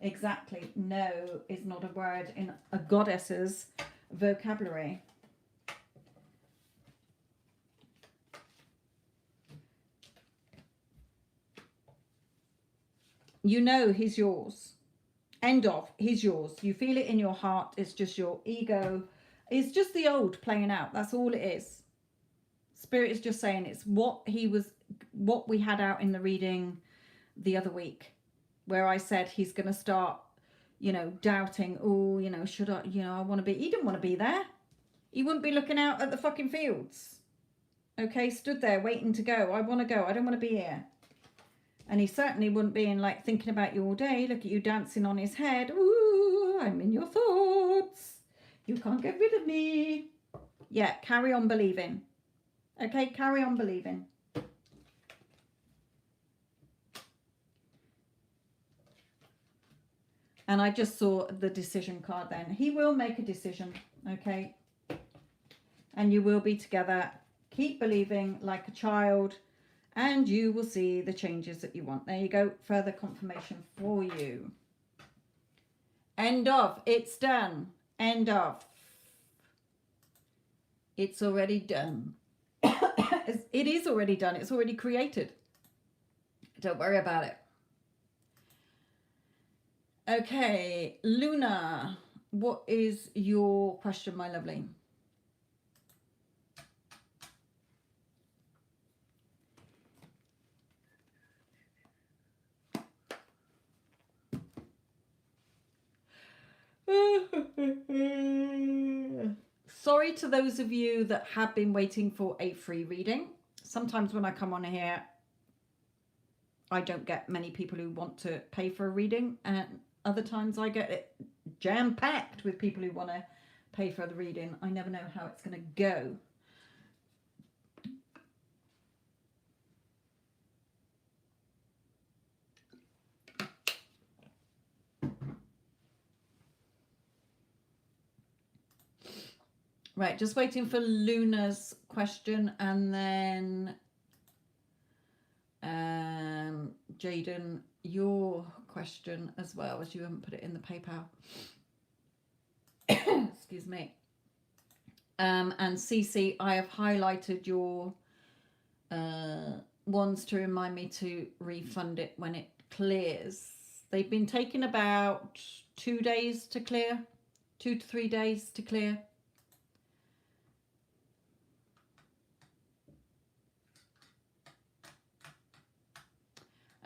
Exactly. No is not a word in a goddess's vocabulary. You know he's yours. End of. He's yours. You feel it in your heart. It's just your ego. It's just the old playing out. That's all it is. Spirit is just saying it's what we had out in the reading the other week, where I said he's going to start, you know, doubting. Oh, you know, should I, you know, I want to be. He didn't want to be there. He wouldn't be looking out at the fucking fields. Okay, stood there waiting to go. I want to go. I don't want to be here. And he certainly wouldn't be in, like, thinking about you all day. Look at you dancing on his head. Ooh, I'm in your thoughts. You can't get rid of me. Yeah, carry on believing. Okay, carry on believing. And I just saw the decision card then. He will make a decision, okay? And you will be together. Keep believing like a child. And you will see the changes that you want. There you go. Further confirmation for you. End of. It's done. End of. It's already done. It is already done. It's already created. Don't worry about it. Okay. Luna, what is your question, my lovely? Sorry to those of you that have been waiting for a free reading. Sometimes when I come on here, I don't get many people who want to pay for a reading, and other times I get it jam-packed with people who want to pay for the reading. I never know how it's going to go. Right, just waiting for Luna's question, and then Jaden, your question as well, as you haven't put it in the PayPal. Excuse me. And Cece, I have highlighted your ones to remind me to refund it when it clears. They've been taking about 2 days to clear, 2 to 3 days to clear.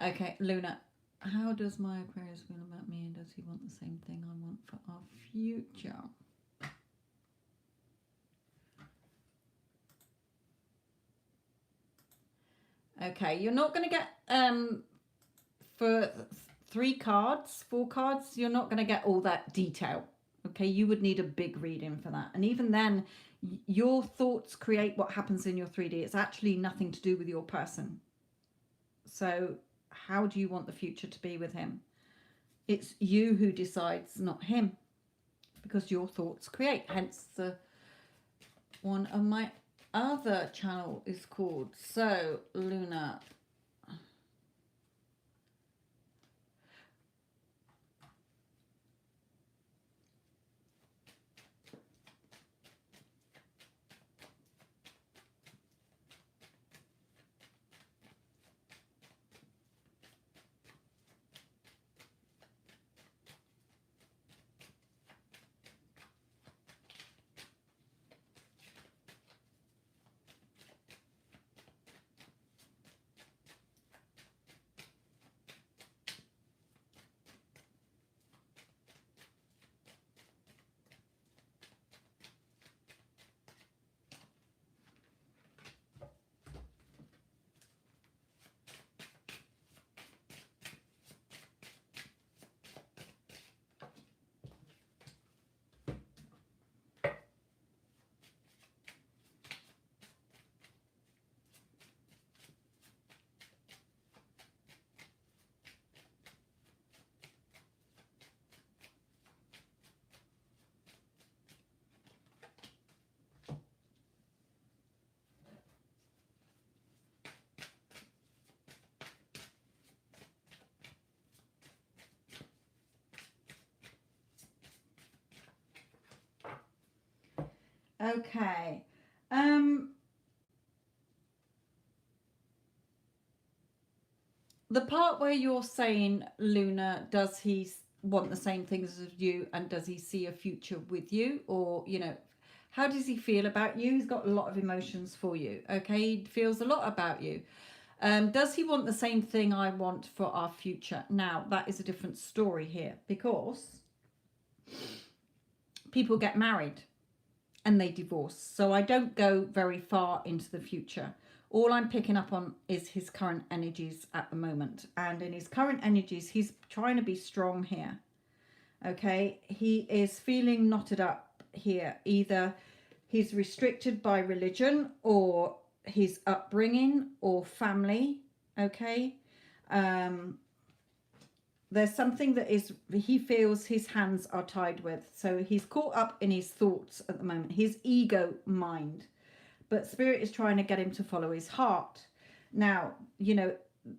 Okay, Luna, how does my Aquarius feel about me, and does he want the same thing I want for our future? Okay, you're not going to get for 3 cards, 4 cards, you're not going to get all that detail. Okay, you would need a big reading for that. And even then, your thoughts create what happens in your 3D. It's actually nothing to do with your person. So how do you want the future to be with him? It's you who decides, not him, because your thoughts create. Hence the one of my other channel is called So Luna. Okay. The part where you're saying, Luna, does he want the same things as you, and does he see a future with you, or how does he feel about you? He's got a lot of emotions for you. Okay, he feels a lot about you. Does he want the same thing I want for our future? Now that is a different story here, because people get married and they divorce. So I don't go very far into the future. All I'm picking up on is his current energies at the moment. And in his current energies, he's trying to be strong here. Okay, he is feeling knotted up here. Either he's restricted by religion or his upbringing or family. Okay, there's something that is he feels his hands are tied with. So he's caught up in his thoughts at the moment, his ego mind. But Spirit is trying to get him to follow his heart. Now,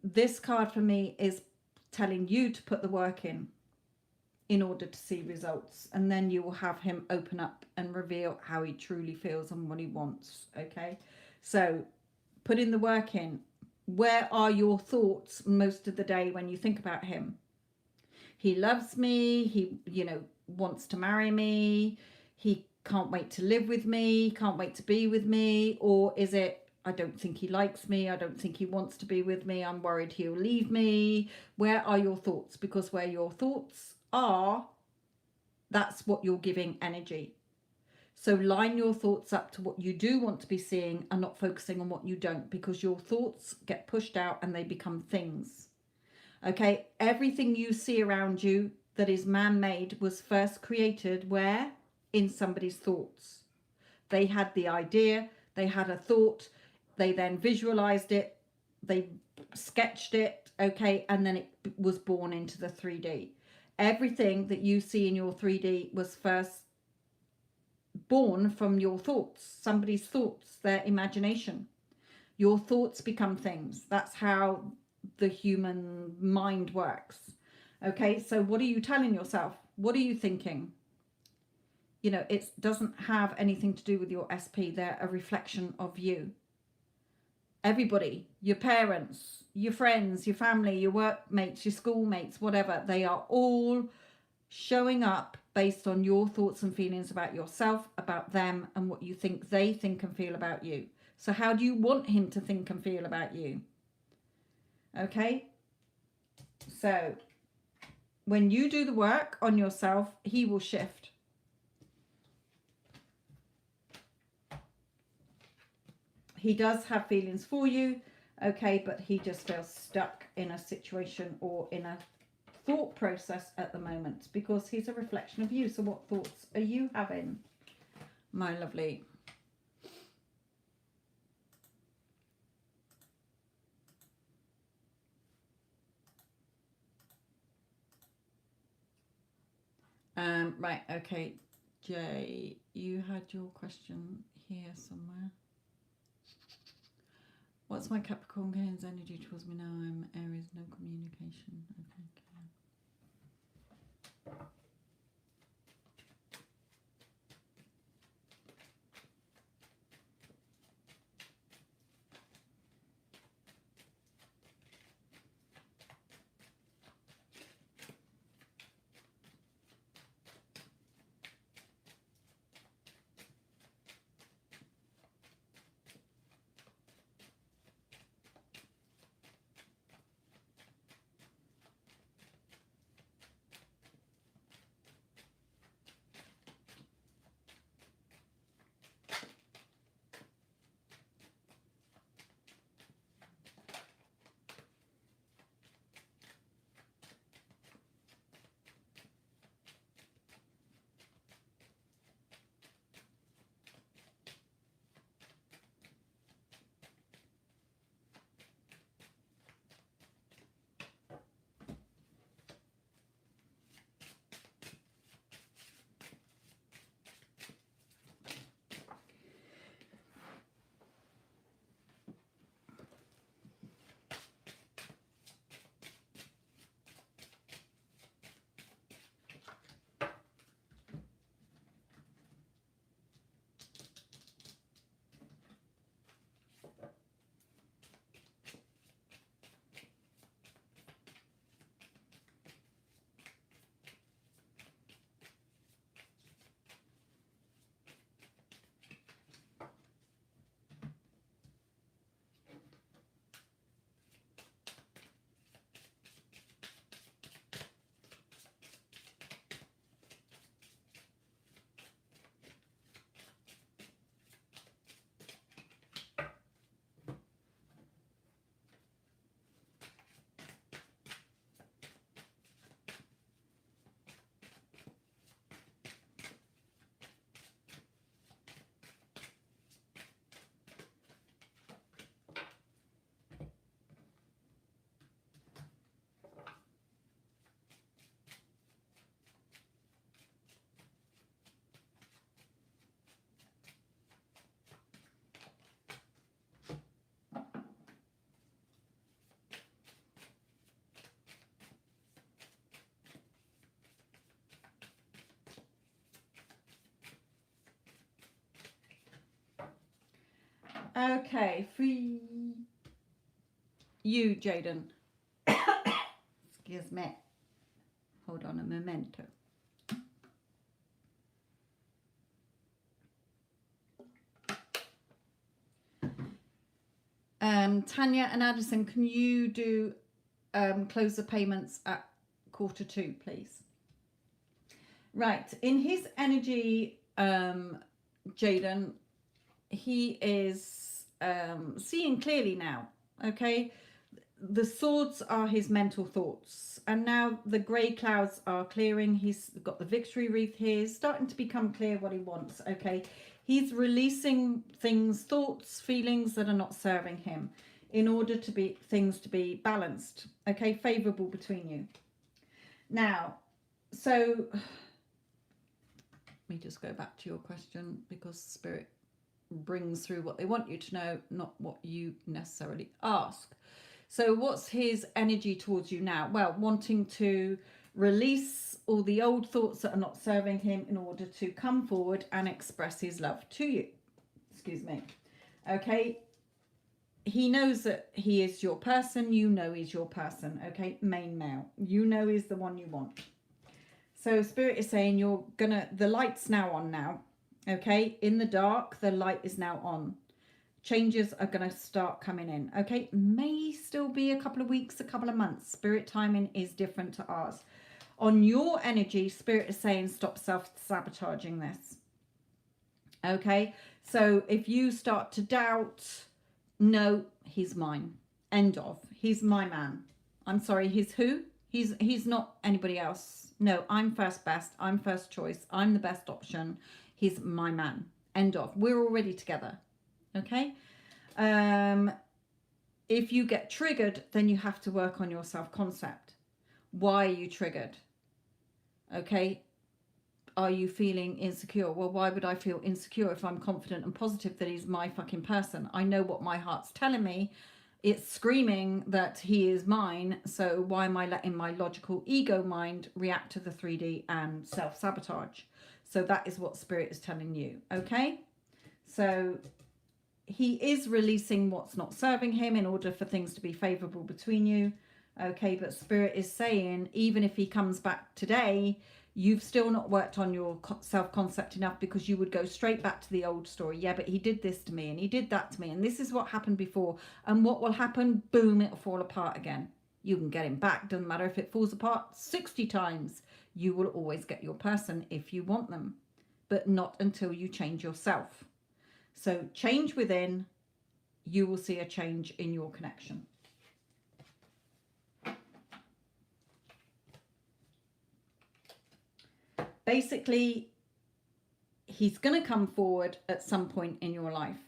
this card for me is telling you to put the work in order to see results. And then you will have him open up and reveal how he truly feels and what he wants. Okay? So put in the work in. Where are your thoughts most of the day when you think about him? He loves me. He, wants to marry me. He can't wait to live with me, can't wait to be with me? Or is it, I don't think he likes me, I don't think he wants to be with me, I'm worried he'll leave me? Where are your thoughts? Because where your thoughts are, that's what you're giving energy. So line your thoughts up to what you do want to be seeing and not focusing on what you don't, because your thoughts get pushed out and they become things. Okay, everything you see around you that is man-made was first created where? In somebody's thoughts. They had the idea, they had a thought, they then visualized it, they sketched it, okay, and then it was born into the 3D. Everything that you see in your 3D was first born from your thoughts, somebody's thoughts, their imagination. Your thoughts become things. That's how the human mind works. Okay, so what are you telling yourself? What are you thinking? You know, it doesn't have anything to do with your SP. They're a reflection of you. Everybody, your parents, your friends, your family, your workmates, your schoolmates, whatever, they are all showing up based on your thoughts and feelings about yourself, about them, and what you think they think and feel about you. So how do you want him to think and feel about you? Okay, so when you do the work on yourself, he will shift. He does have feelings for you, okay, but he just feels stuck in a situation or in a thought process at the moment because he's a reflection of you. So what thoughts are you having, my lovely? Right, okay, Jay, you had your question here somewhere. What's my Capricorn Cairns energy towards me now? I'm Aries, no communication. Okay, for you, Jaden. Excuse me. Hold on a momento. Tanya and Addison, can you do close the payments at 1:45, please? Right, in his energy, Jaden, he is seeing clearly now, okay? The swords are his mental thoughts, and now the grey clouds are clearing. He's got the victory wreath here. He's starting to become clear what he wants, okay? He's releasing things, thoughts, feelings that are not serving him in order to be things to be balanced, okay? Favorable between you. Now, so me just go back to your question, because Spirit brings through what they want you to know, not what you necessarily ask. So what's his energy towards you now? Well, wanting to release all the old thoughts that are not serving him in order to come forward and express his love to you. Excuse me. Okay. He knows that he is your person. You know he's your person. Okay. Main male. You know he's the one you want. So Spirit is saying the light's now on now. Okay. In the dark, the light is now on. Changes are going to start coming in. Okay. May still be a couple of weeks, a couple of months. Spirit timing is different to ours. On your energy, Spirit is saying stop self-sabotaging this. Okay. So if you start to doubt, no, he's mine. End of. He's my man. I'm sorry, he's who? He's not anybody else. No, I'm first best. I'm first choice. I'm the best option. He's my man. End of. We're already together. Okay. If you get triggered, then you have to work on your self-concept. Why are you triggered? Okay. Are you feeling insecure? Well, why would I feel insecure if I'm confident and positive that he's my fucking person? I know what my heart's telling me. It's screaming that he is mine. So why am I letting my logical ego mind react to the 3D and self-sabotage? So that is what Spirit is telling you. Okay. So he is releasing what's not serving him in order for things to be favorable between you. Okay. But Spirit is saying, even if he comes back today, you've still not worked on your self-concept enough, because you would go straight back to the old story. Yeah, but he did this to me and he did that to me. And this is what happened before. And what will happen? Boom, it'll fall apart again. You can get him back. Doesn't matter if it falls apart 60 times. You will always get your person if you want them. But not until you change yourself. So change within. You will see a change in your connection. Basically, he's going to come forward at some point in your life.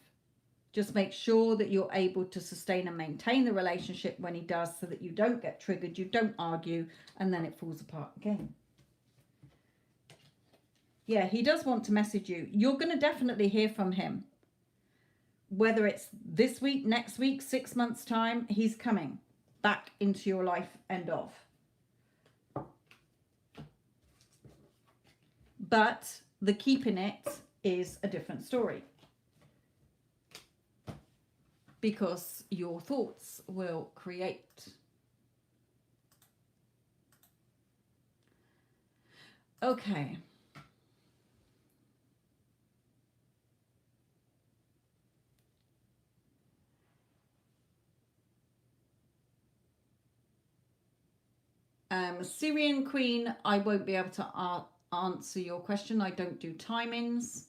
Just make sure that you're able to sustain and maintain the relationship when he does, so that you don't get triggered, you don't argue, and then it falls apart again. Yeah, he does want to message you. You're going to definitely hear from him. Whether it's this week, next week, 6 months' time, he's coming back into your life. End of. But the keeping it is a different story, because your thoughts will create. Okay. Syrian Queen, I won't be able to answer your question. I don't do timings.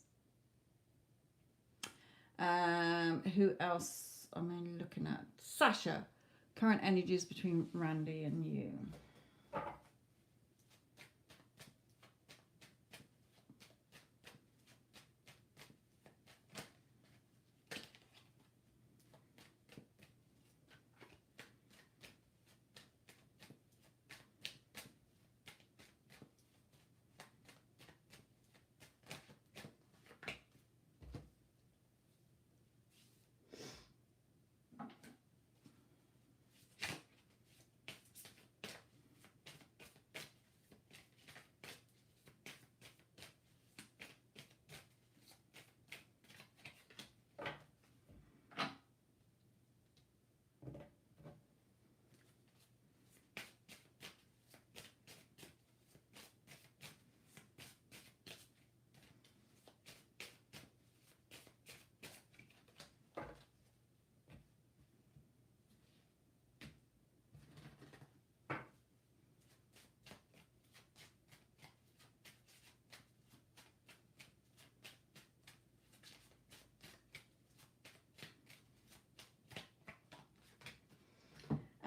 Who else am I looking at? Sasha. Current energies between Randy and you.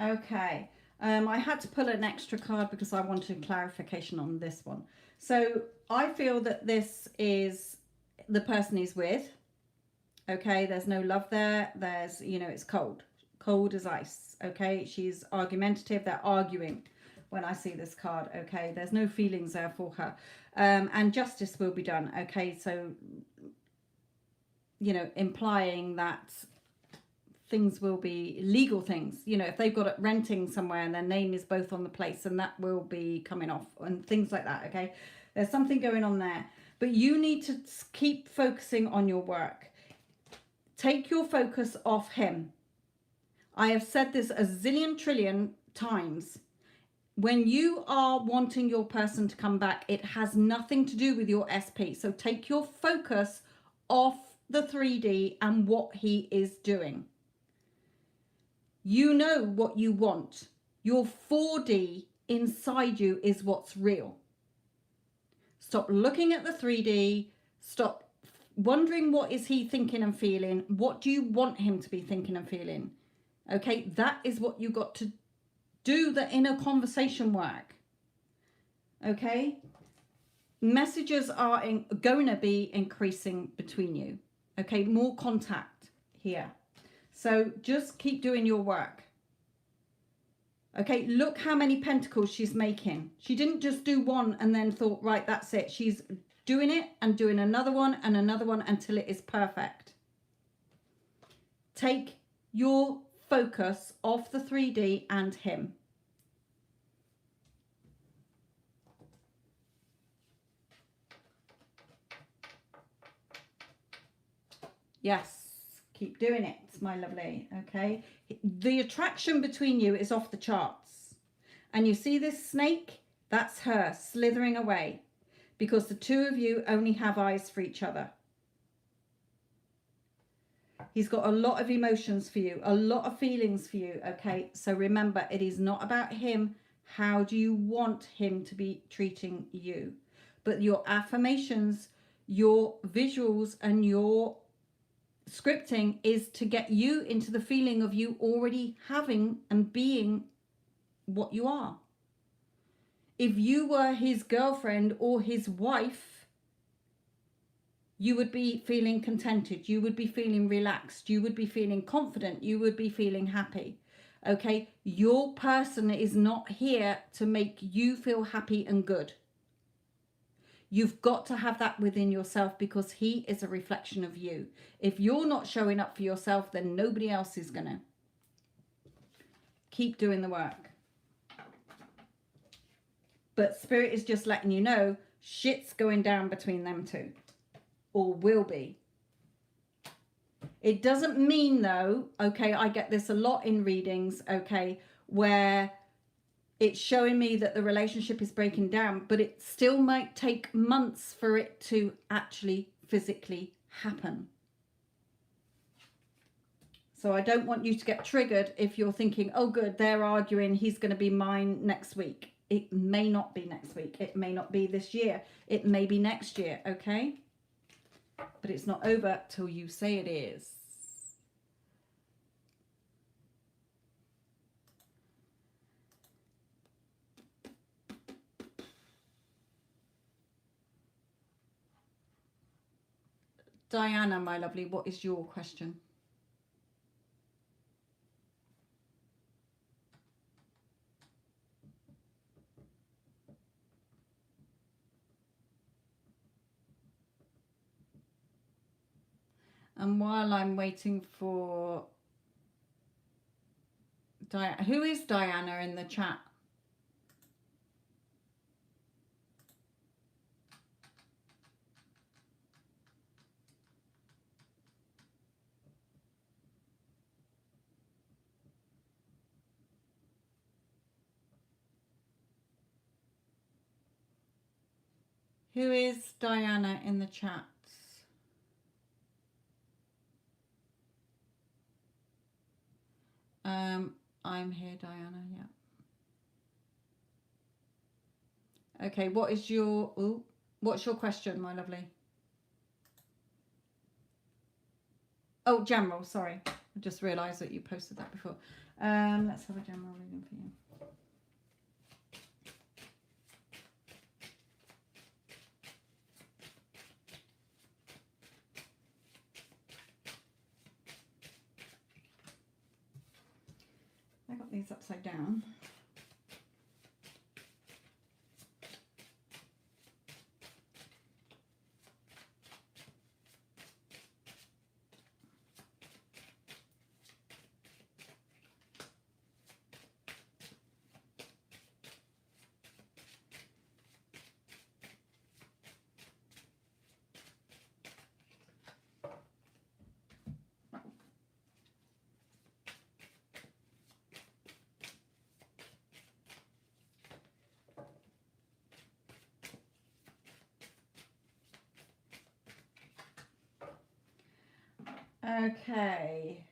Okay. I had to pull an extra card because I wanted clarification on this one. So I feel that this is the person he's with. Okay, there's no love there. There's, it's cold. Cold as ice. Okay, she's argumentative. They're arguing. when I see this card, okay? There's no feelings there for her. And justice will be done, okay? So, you know, implying that things will be legal things. You know, if they've got it renting somewhere and their name is both on the place, and that will be coming off and things like that, okay? There's something going on there. But you need to keep focusing on your work. Take your focus off him. I have said this a zillion trillion times. When you are wanting your person to come back, it has nothing to do with your SP. So take your focus off the 3D and what he is doing. You know what you want. Your 4D inside you is what's real. Stop looking at the 3D. Stop wondering what is he thinking and feeling. What do you want him to be thinking and feeling? Okay, that is what you got to do, the inner conversation work. Okay, messages are going to be increasing between you. Okay, more contact here. So just keep doing your work. Okay, look how many pentacles she's making. She didn't just do one and then thought, right, that's it. She's doing it and doing another one and another one until it is perfect. Take your focus off the 3D and him. Yes, keep doing it, my lovely. Okay, the attraction between you is off the charts. And you see this snake? That's her slithering away, because the two of you only have eyes for each other. He's got a lot of emotions for you, a lot of feelings for you, okay? So remember, it is not about him. How do you want him to be treating you? But your affirmations, your visuals, and your scripting is to get you into the feeling of you already having and being what you are. If you were his girlfriend or his wife, you would be feeling contented. You would be feeling relaxed. You would be feeling confident. You would be feeling happy. Okay? Your person is not here to make you feel happy and good. You've got to have that within yourself, because he is a reflection of you. If you're not showing up for yourself, then nobody else is going to. Keep doing the work. But Spirit is just letting you know shit's going down between them two. Or will be. It doesn't mean though, okay, I get this a lot in readings, okay, where it's showing me that the relationship is breaking down, but it still might take months for it to actually physically happen. So I don't want you to get triggered if you're thinking, oh good, they're arguing, he's going to be mine next week. It may not be next week. It may not be this year. It may be next year, okay? But it's not over till you say it is. Diana, my lovely, what is your question? And while I'm waiting for Diana, who is Diana in the chat? Who is Diana in the chat? I'm here, Diana, yeah. Okay, what's your question, my lovely? Oh, general, sorry. I just realised that you posted that before. Let's have a general reading for you. I got these upside down. Okay.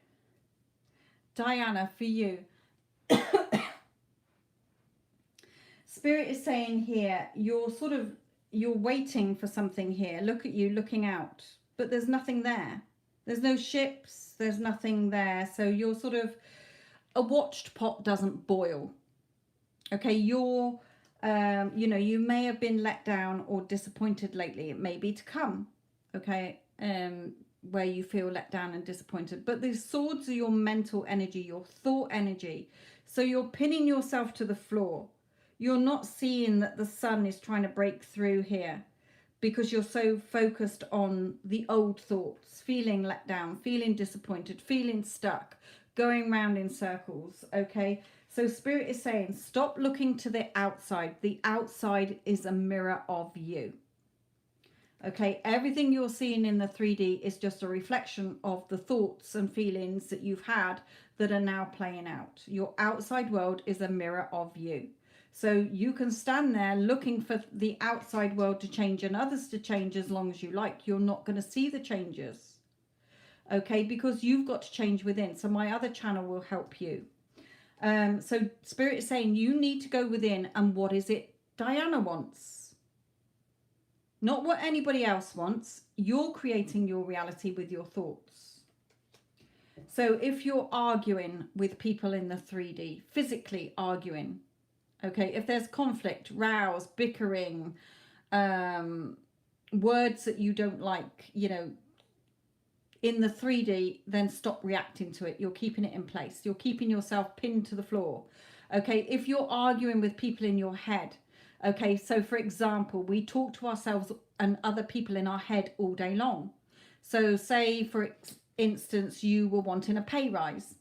Diana, for you. Spirit is saying here, you're waiting for something here. Look at you looking out, but there's nothing there. There's no ships, there's nothing there. So you're sort of, a watched pot doesn't boil. Okay, you may have been let down or disappointed lately. It may be to come. Okay, where you feel let down and disappointed. But the swords are your mental energy, your thought energy. So you're pinning yourself to the floor. You're not seeing that the sun is trying to break through here because you're so focused on the old thoughts, feeling let down, feeling disappointed, feeling stuck, going round in circles. Okay, so Spirit is saying, stop looking to the outside. The outside is a mirror of you. Okay, everything you're seeing in the 3D is just a reflection of the thoughts and feelings that you've had that are now playing out. Your outside world is a mirror of you. So you can stand there looking for the outside world to change and others to change as long as you like. You're not going to see the changes. Okay, because you've got to change within. So my other channel will help you. So Spirit is saying you need to go within, and what is it Diana wants? Not what anybody else wants. You're creating your reality with your thoughts. So if you're arguing with people in the 3D, physically arguing, okay, if there's conflict, rows, bickering, words that you don't like, in the 3D, then stop reacting to it. You're keeping it in place. You're keeping yourself pinned to the floor. Okay, if you're arguing with people in your head, okay, so for example, we talk to ourselves and other people in our head all day long. So say, for instance, you were wanting a pay rise,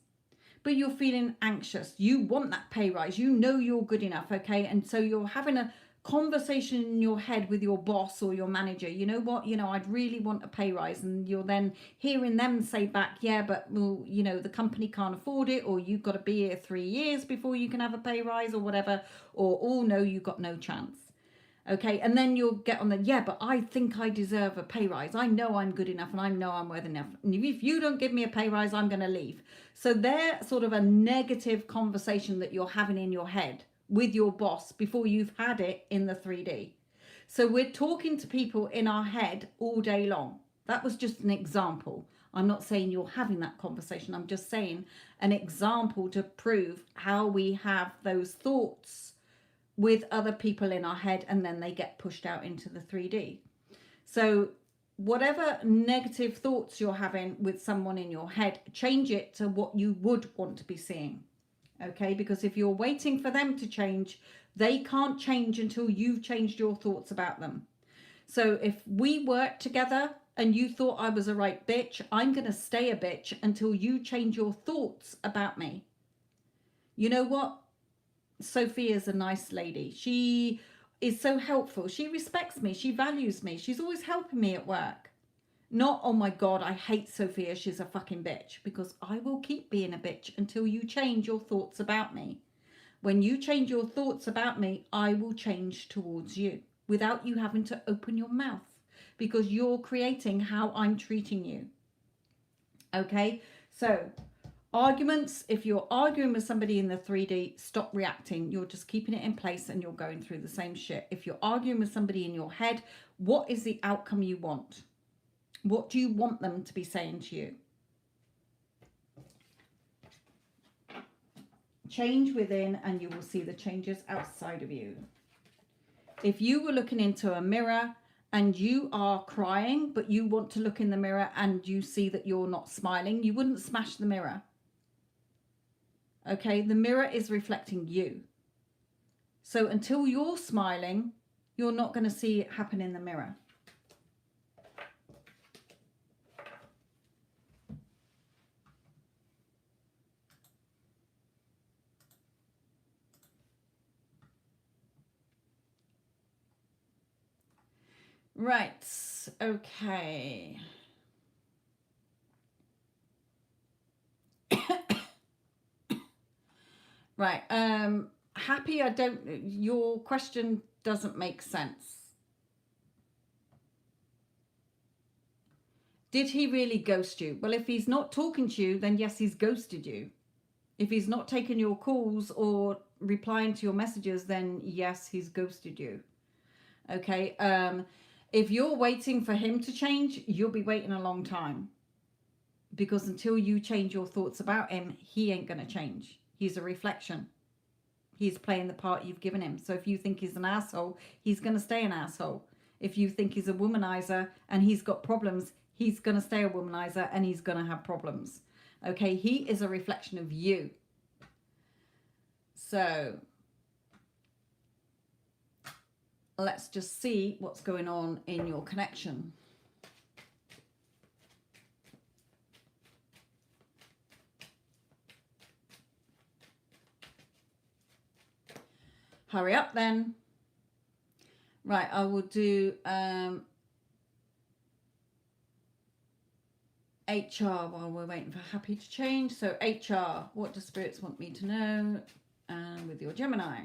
but you're feeling anxious. You want that pay rise. You know you're good enough, okay? And so you're having a conversation in your head with your boss or your manager. You know what? I'd really want a pay rise. And you're then hearing them say back, yeah, but well, the company can't afford it, or you've got to be here 3 years before you can have a pay rise or whatever, or, oh no, you've got no chance. Okay, and then you'll get on the, yeah, but I think I deserve a pay rise. I know I'm good enough and I know I'm worth enough. And if you don't give me a pay rise, I'm going to leave. So they're sort of a negative conversation that you're having in your head with your boss before you've had it in the 3D. So we're talking to people in our head all day long. That was just an example. I'm not saying you're having that conversation. I'm just saying an example to prove how we have those thoughts with other people in our head, and then they get pushed out into the 3D. So whatever negative thoughts you're having with someone in your head, change it to what you would want to be seeing. Okay, because if you're waiting for them to change, they can't change until you've changed your thoughts about them. So if we work together and you thought I was a right bitch, I'm going to stay a bitch until you change your thoughts about me. You know what? Sophia's a nice lady. She is so helpful. She respects me. She values me. She's always helping me at work. Not, oh my God, I hate Sophia. She's a fucking bitch. Because I will keep being a bitch until you change your thoughts about me. When you change your thoughts about me, I will change towards you without you having to open your mouth, because you're creating how I'm treating you. Okay, so arguments, if you're arguing with somebody in the 3D, stop reacting. You're just keeping it in place and you're going through the same shit. If you're arguing with somebody in your head, what is the outcome you want? What do you want them to be saying to you? Change within and you will see the changes outside of you. If you were looking into a mirror and you are crying, but you want to look in the mirror and you see that you're not smiling, you wouldn't smash the mirror. Okay, the mirror is reflecting you. So until you're smiling, you're not going to see it happen in the mirror. Right, okay. Right, happy, your question doesn't make sense. Did he really ghost you? Well, if he's not talking to you, then yes, he's ghosted you. If he's not taking your calls or replying to your messages, then yes, he's ghosted you. Okay. If you're waiting for him to change, you'll be waiting a long time, because until you change your thoughts about him, he ain't going to change. He's a reflection. He's playing the part you've given him. So if you think he's an asshole, he's going to stay an asshole. If you think he's a womanizer and he's got problems, he's going to stay a womanizer and he's going to have problems. Okay, he is a reflection of you. So let's just see what's going on in your connection. Hurry up then. Right, I will do HR while we're waiting for Happy to change. So HR, what do spirits want me to know? And with your Gemini.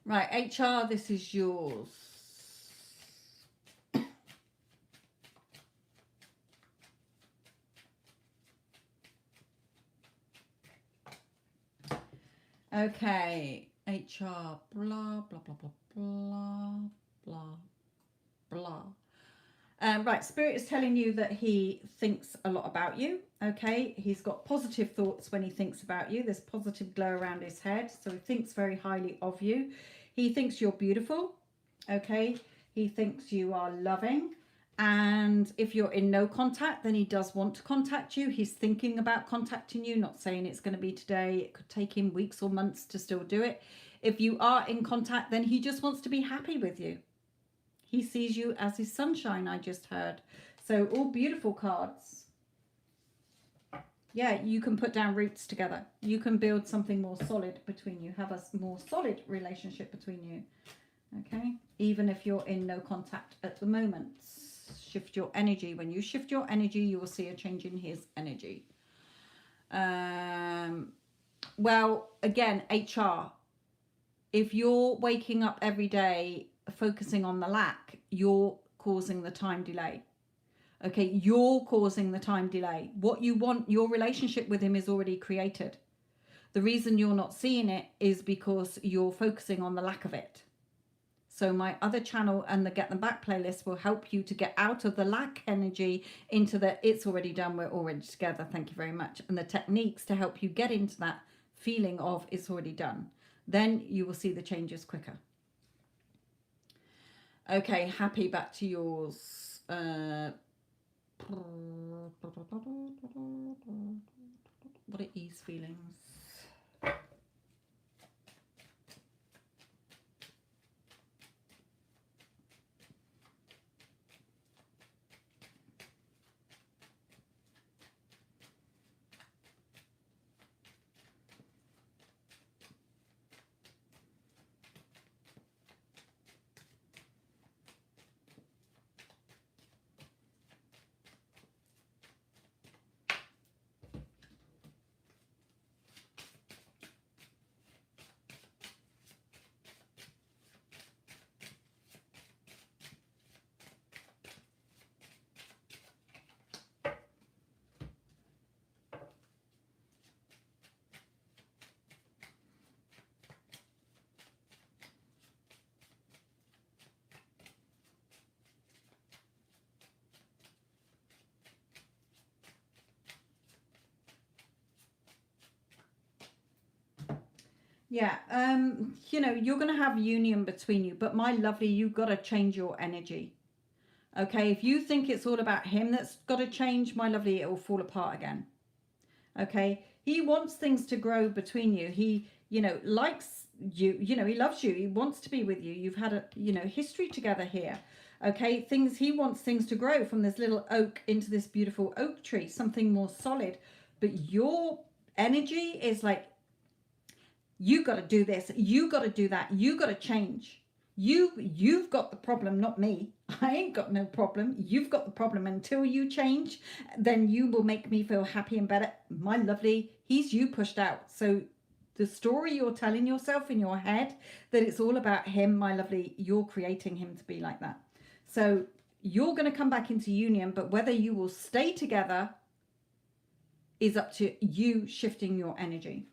Right, HR, this is yours. Okay, HR, blah, blah, blah, blah, blah, blah, blah. Right, Spirit is telling you that he thinks a lot about you. Okay, he's got positive thoughts when he thinks about you. There's positive glow around his head, so he thinks very highly of you. He thinks you're beautiful. Okay, he thinks you are loving. And if you're in no contact, then he does want to contact you. He's thinking about contacting you, not saying it's going to be today. It could take him weeks or months to still do it. If you are in contact, then he just wants to be happy with you. He sees you as his sunshine, I just heard. So all beautiful cards. Yeah, you can put down roots together. You can build something more solid between you. Have a more solid relationship between you. Okay? Even if you're in no contact at the moment. Shift your energy. When you shift your energy, you will see a change in his energy. Well, again, HR. If you're waking up every day focusing on the lack, you're causing the time delay. Okay, you're causing the time delay. What you want, your relationship with him is already created. The reason you're not seeing it is because you're focusing on the lack of it. So my other channel and the Get Them Back playlist will help you to get out of the lack energy into the it's already done, we're already together, thank you very much. And the techniques to help you get into that feeling of it's already done. Then you will see the changes quicker. Okay, Happy, back to yours. What are E's feelings? Yeah, you know, you're going to have union between you, but my lovely, you've got to change your energy. Okay, if you think it's all about him that's got to change, my lovely, it will fall apart again. Okay, he wants things to grow between you. He, you know, likes you, you know, he loves you. He wants to be with you. You've had a, you know, history together here. Okay, things, he wants things to grow from this little oak into this beautiful oak tree, something more solid. But your energy is like, you got to do this, you got to do that, you got to change. You've got the problem, not me. I ain't got no problem. You've got the problem. Until you change, then you will make me feel happy and better. My lovely, he's you pushed out. So the story you're telling yourself in your head that it's all about him, my lovely, you're creating him to be like that. So you're going to come back into union, but whether you will stay together is up to you shifting your energy.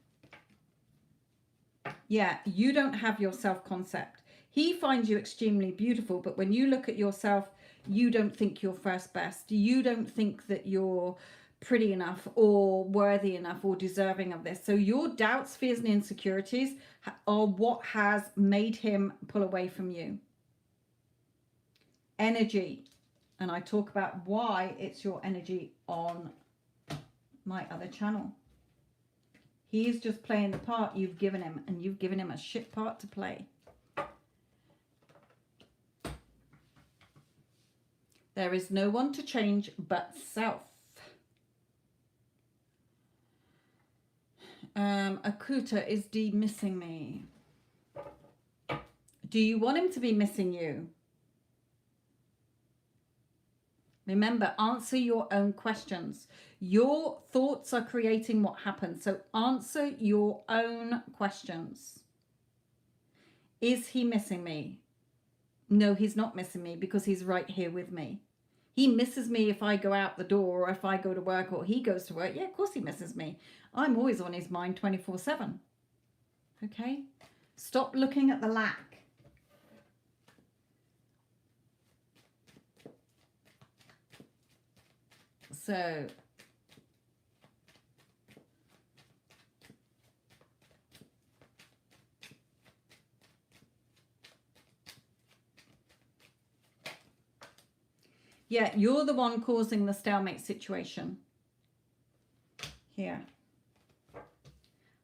Yeah, you don't have your self-concept. He finds you extremely beautiful, but when you look at yourself, you don't think you're first best. You don't think that you're pretty enough or worthy enough or deserving of this. So your doubts, fears, and insecurities are what has made him pull away from you. Energy. And I talk about why it's your energy on my other channel. He's just playing the part you've given him, and you've given him a shit part to play. There is no one to change but self. Akuta, is D missing me? Do you want him to be missing you? Remember, answer your own questions. Your thoughts are creating what happens. So answer your own questions. Is he missing me? No, he's not missing me because he's right here with me. He misses me if I go out the door or if I go to work or he goes to work. Yeah, of course he misses me. I'm always on his mind 24/7. Okay? Stop looking at the lack. So yeah, you're the one causing the stalemate situation. Here.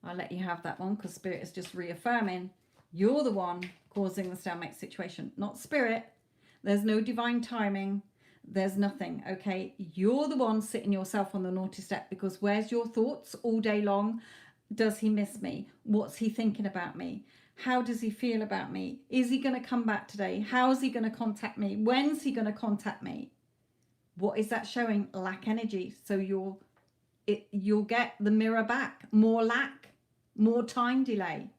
I'll let you have that one because Spirit is just reaffirming. You're the one causing the stalemate situation, not Spirit. There's no divine timing. There's nothing, okay? You're the one sitting yourself on the naughty step because where's your thoughts all day long? Does he miss me? What's he thinking about me? How does he feel about me? Is he going to come back today? How's he going to contact me? When's he going to contact me? What is that showing? Lack energy. So you'll get the mirror back. More lack, more time delay.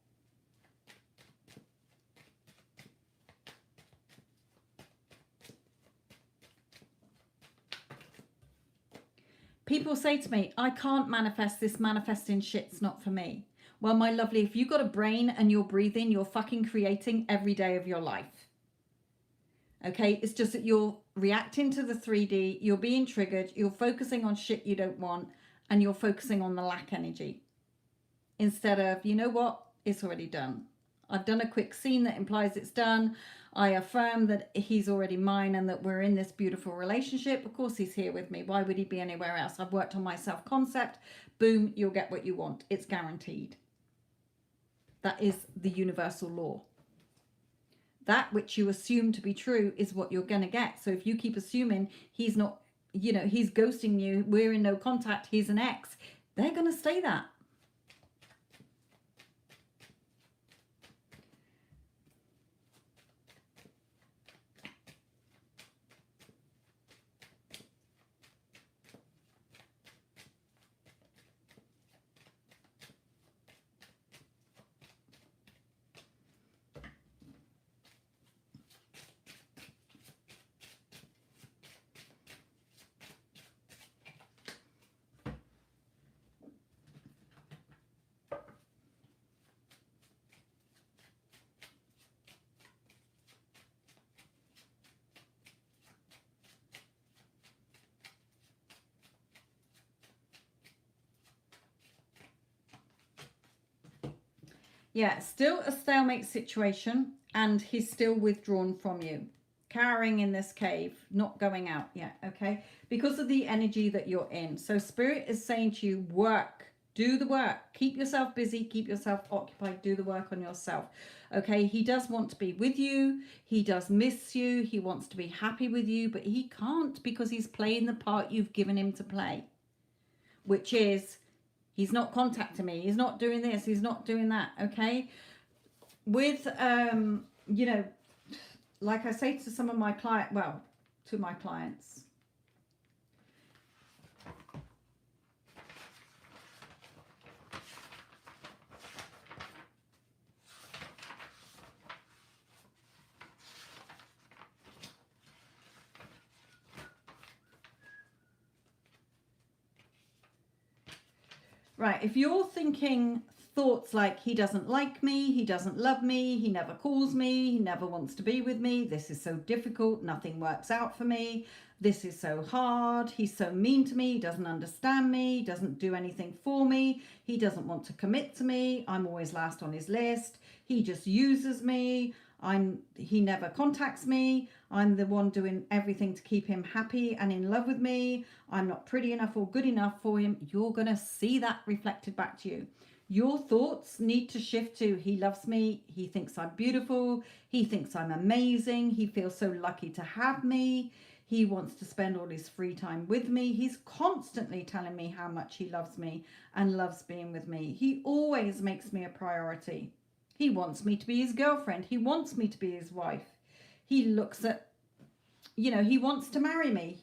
People say to me, I can't manifest this, manifesting shit's not for me. Well, my lovely, if you've got a brain and you're breathing, you're fucking creating every day of your life. Okay, it's just that you're reacting to the 3D, you're being triggered, you're focusing on shit you don't want, and you're focusing on the lack energy. Instead of, you know what, it's already done. I've done a quick scene that implies it's done. I affirm that he's already mine and that we're in this beautiful relationship. Of course he's here with me. Why would he be anywhere else? I've worked on my self-concept. Boom, you'll get what you want. It's guaranteed. That is the universal law. That which you assume to be true is what you're going to get. So if you keep assuming he's not, you know, he's ghosting you, we're in no contact, he's an ex, they're going to stay that. Yeah, still a stalemate situation, and he's still withdrawn from you, cowering in this cave, not going out yet, okay? Because of the energy that you're in. So Spirit is saying to you, work, do the work, keep yourself busy, keep yourself occupied, do the work on yourself, okay? He does want to be with you, he does miss you, he wants to be happy with you, but he can't because he's playing the part you've given him to play, which is he's not contacting me, he's not doing this, he's not doing that, okay? With you know, like I say to some of my to my clients, right, if you're thinking thoughts like he doesn't like me, he doesn't love me, he never calls me, he never wants to be with me, this is so difficult, nothing works out for me, this is so hard, he's so mean to me, he doesn't understand me, doesn't do anything for me, he doesn't want to commit to me, I'm always last on his list, he just uses me, he never contacts me, I'm the one doing everything to keep him happy and in love with me, I'm not pretty enough or good enough for him. You're going to see that reflected back to you. Your thoughts need to shift to he loves me, he thinks I'm beautiful, he thinks I'm amazing, he feels so lucky to have me, he wants to spend all his free time with me, he's constantly telling me how much he loves me and loves being with me, he always makes me a priority, he wants me to be his girlfriend, he wants me to be his wife, he looks at, you know, he wants to marry me,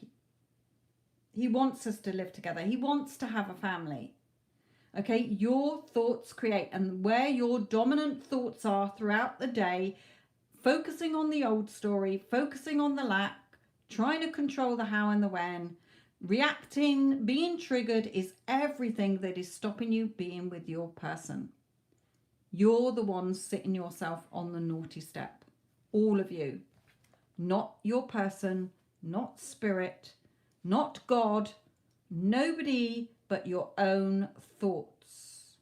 he wants us to live together, he wants to have a family. Okay, your thoughts create, and where your dominant thoughts are throughout the day, focusing on the old story, focusing on the lack, trying to control the how and the when, reacting, being triggered is everything that is stopping you being with your person. You're the ones sitting yourself on the naughty step. All of you. Not your person, not spirit, not God, nobody but your own thoughts.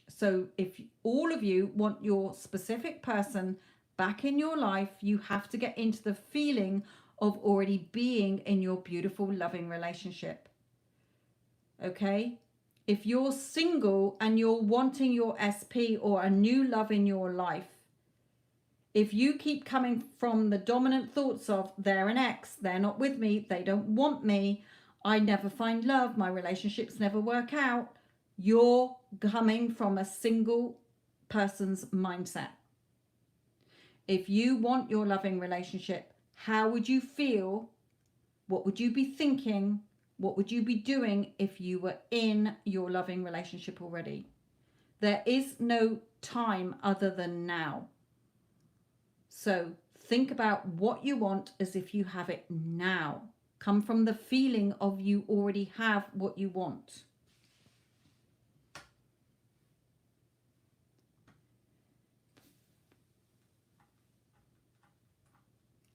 So if all of you want your specific person back in your life, you have to get into the feeling of already being in your beautiful, loving relationship. Okay? If you're single and you're wanting your SP or a new love in your life, if you keep coming from the dominant thoughts of they're an ex, they're not with me, they don't want me, I never find love, my relationships never work out, you're coming from a single person's mindset. If you want your loving relationship, how would you feel? What would you be thinking? What would you be doing if you were in your loving relationship already? There is no time other than now. So think about what you want as if you have it now. Come from the feeling of you already have what you want.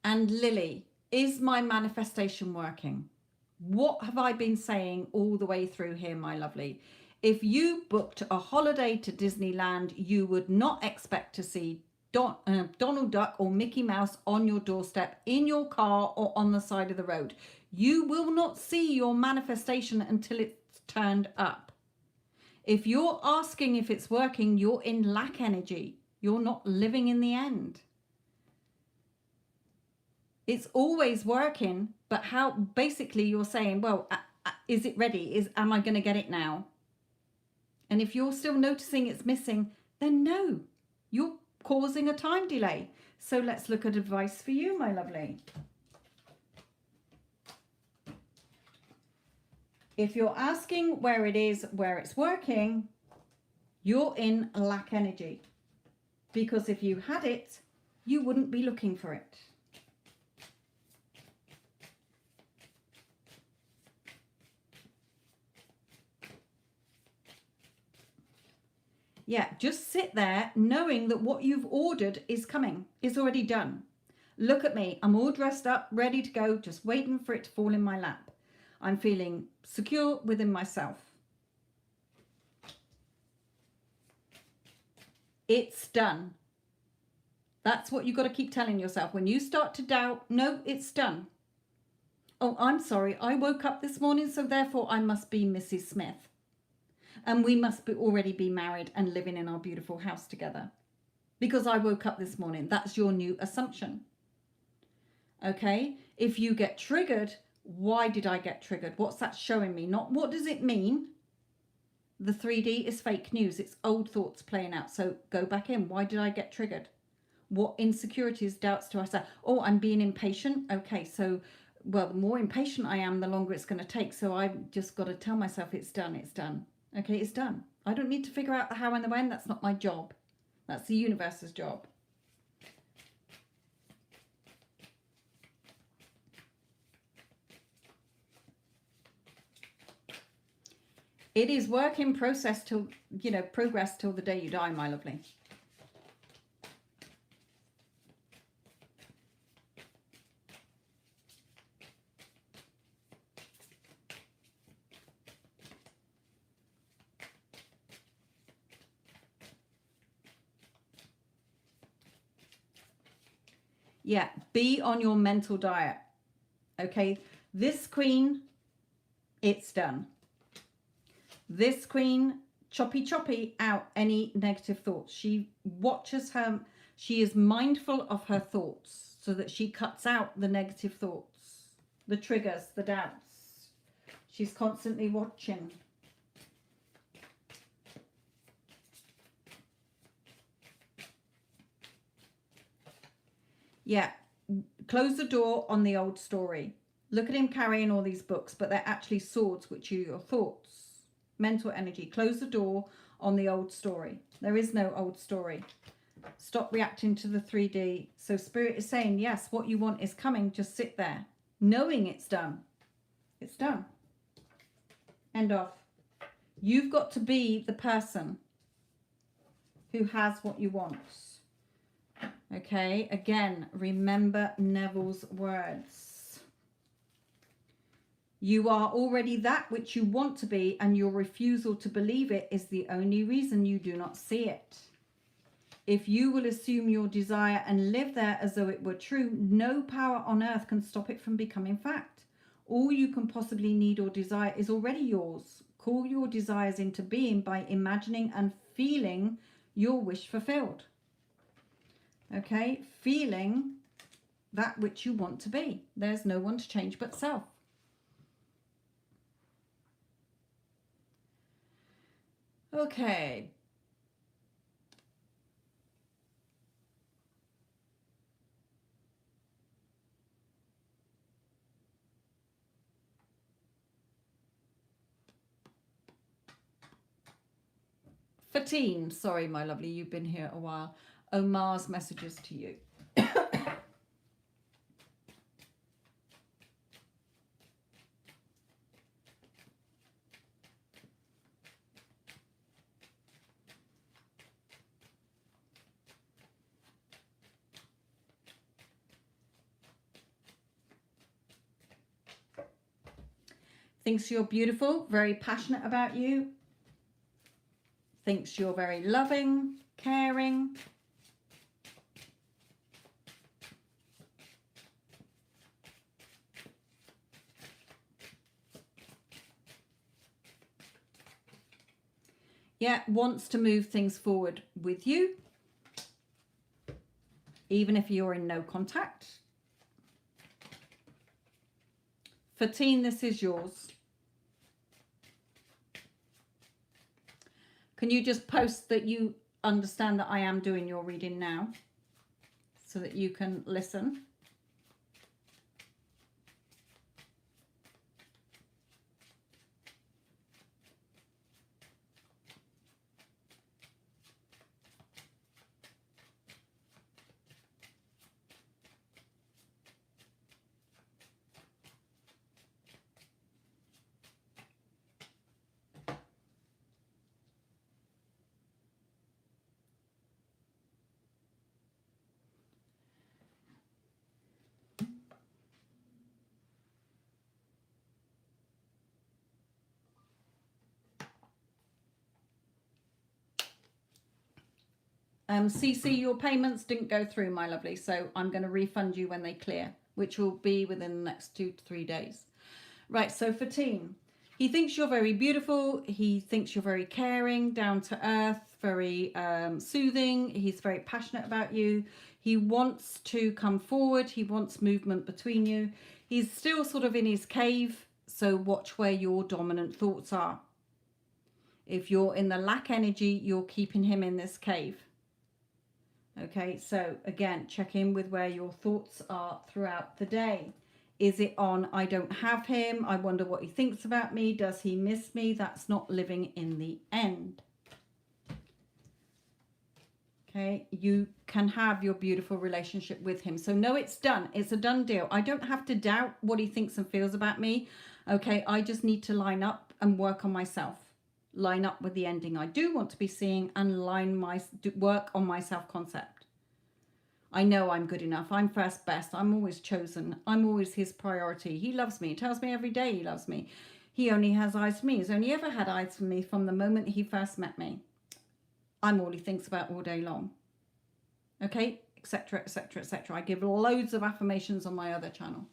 And Lily, is my manifestation working? What have I been saying all the way through here, my lovely? If you booked a holiday to Disneyland, you would not expect to see Donald Duck or Mickey Mouse on your doorstep, in your car, or on the side of the road. You will not see your manifestation until it's turned up. If you're asking if it's working, you're in lack energy. You're not living in the end. It's always working, but how basically you're saying, well, is it ready? Am I going to get it now? And if you're still noticing it's missing, then no, you're causing a time delay. So let's look at advice for you, my lovely. If you're asking where it is, where it's working, you're in lack energy. Because if you had it, you wouldn't be looking for it. Yeah, just sit there knowing that what you've ordered is coming, is already done. Look at me, I'm all dressed up, ready to go, just waiting for it to fall in my lap. I'm feeling secure within myself. It's done. That's what you've got to keep telling yourself. When you start to doubt, no, it's done. Oh, I'm sorry. I woke up this morning, so therefore I must be Mrs. Smith. And we must already be married and living in our beautiful house together. Because I woke up this morning. That's your new assumption. Okay? If you get triggered, why did I get triggered? What's that showing me? Not what does it mean? The 3D is fake news. It's old thoughts playing out. So go back in. Why did I get triggered? What insecurities, doubts do I say? Oh, I'm being impatient. Okay, so, well, the more impatient I am, the longer it's going to take. So I've just got to tell myself it's done. It's done. Okay, it's done. I don't need to figure out the how and the when. That's not my job. That's the universe's job. It is work in process till, progress till the day you die, my lovely. Yeah, be on your mental diet. Okay, this queen, it's done. This queen, choppy out any negative thoughts. She watches her, she is mindful of her thoughts so that she cuts out the negative thoughts, the triggers, the doubts. She's constantly watching. Yeah, close the door on the old story. Look at him carrying all these books, but they're actually swords, which are your thoughts, mental energy. Close the door on the old story. There is no old story. Stop reacting to the 3D. So Spirit is saying, yes, what you want is coming. Just sit there, knowing it's done. It's done. End of. You've got to be the person who has what you want. Okay, again, remember Neville's words. You are already that which you want to be, and your refusal to believe it is the only reason you do not see it. If you will assume your desire and live there as though it were true, no power on earth can stop it from becoming fact. All you can possibly need or desire is already yours. Call your desires into being by imagining and feeling your wish fulfilled. Okay, feeling that which you want to be. There's no one to change but self. Okay. Fatine, sorry, my lovely, you've been here a while. Omar's messages to you. Thinks you're beautiful, very passionate about you. Thinks you're very loving, caring. Yeah, wants to move things forward with you, even if you're in no contact. Fatine, this is yours. Can you just post that you understand that I am doing your reading now so that you can listen? CC, your payments didn't go through, my lovely, so I'm going to refund you when they clear, which will be within the next 2 to 3 days. Right, so for Teen, he thinks you're very beautiful. He thinks you're very caring, down to earth, very soothing. He's very passionate about you. He wants to come forward. He wants movement between you. He's still sort of in his cave, so watch where your dominant thoughts are. If you're in the lack energy, you're keeping him in this cave. Okay, so again, check in with where your thoughts are throughout the day. Is it on, I don't have him, I wonder what he thinks about me, does he miss me? That's not living in the end. Okay, you can have your beautiful relationship with him. So no, it's done. It's a done deal. I don't have to doubt what he thinks and feels about me. Okay, I just need to line up and work on myself. Line up with the ending I do want to be seeing and work on my self-concept. I know I'm good enough. I'm first best. I'm always chosen. I'm always his priority. He loves me. He tells me every day he loves me. He only has eyes for me. He's only ever had eyes for me from the moment he first met me. I'm all he thinks about all day long. Okay, etc., etc., etc. I give loads of affirmations on my other channel.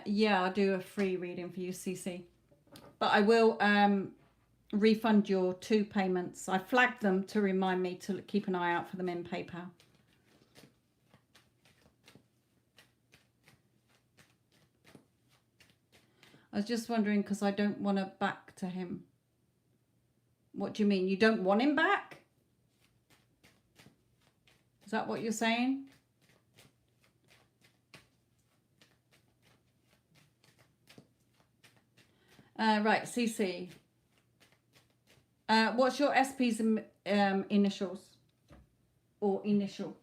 Yeah, I'll do a free reading for you, CC. But I will refund your 2 payments. I flagged them to remind me to keep an eye out for them in PayPal. I was just wondering because I don't want to back to him. What do you mean? You don't want him back? Is that what you're saying? Right, CC. What's your SP's initials? Or initial?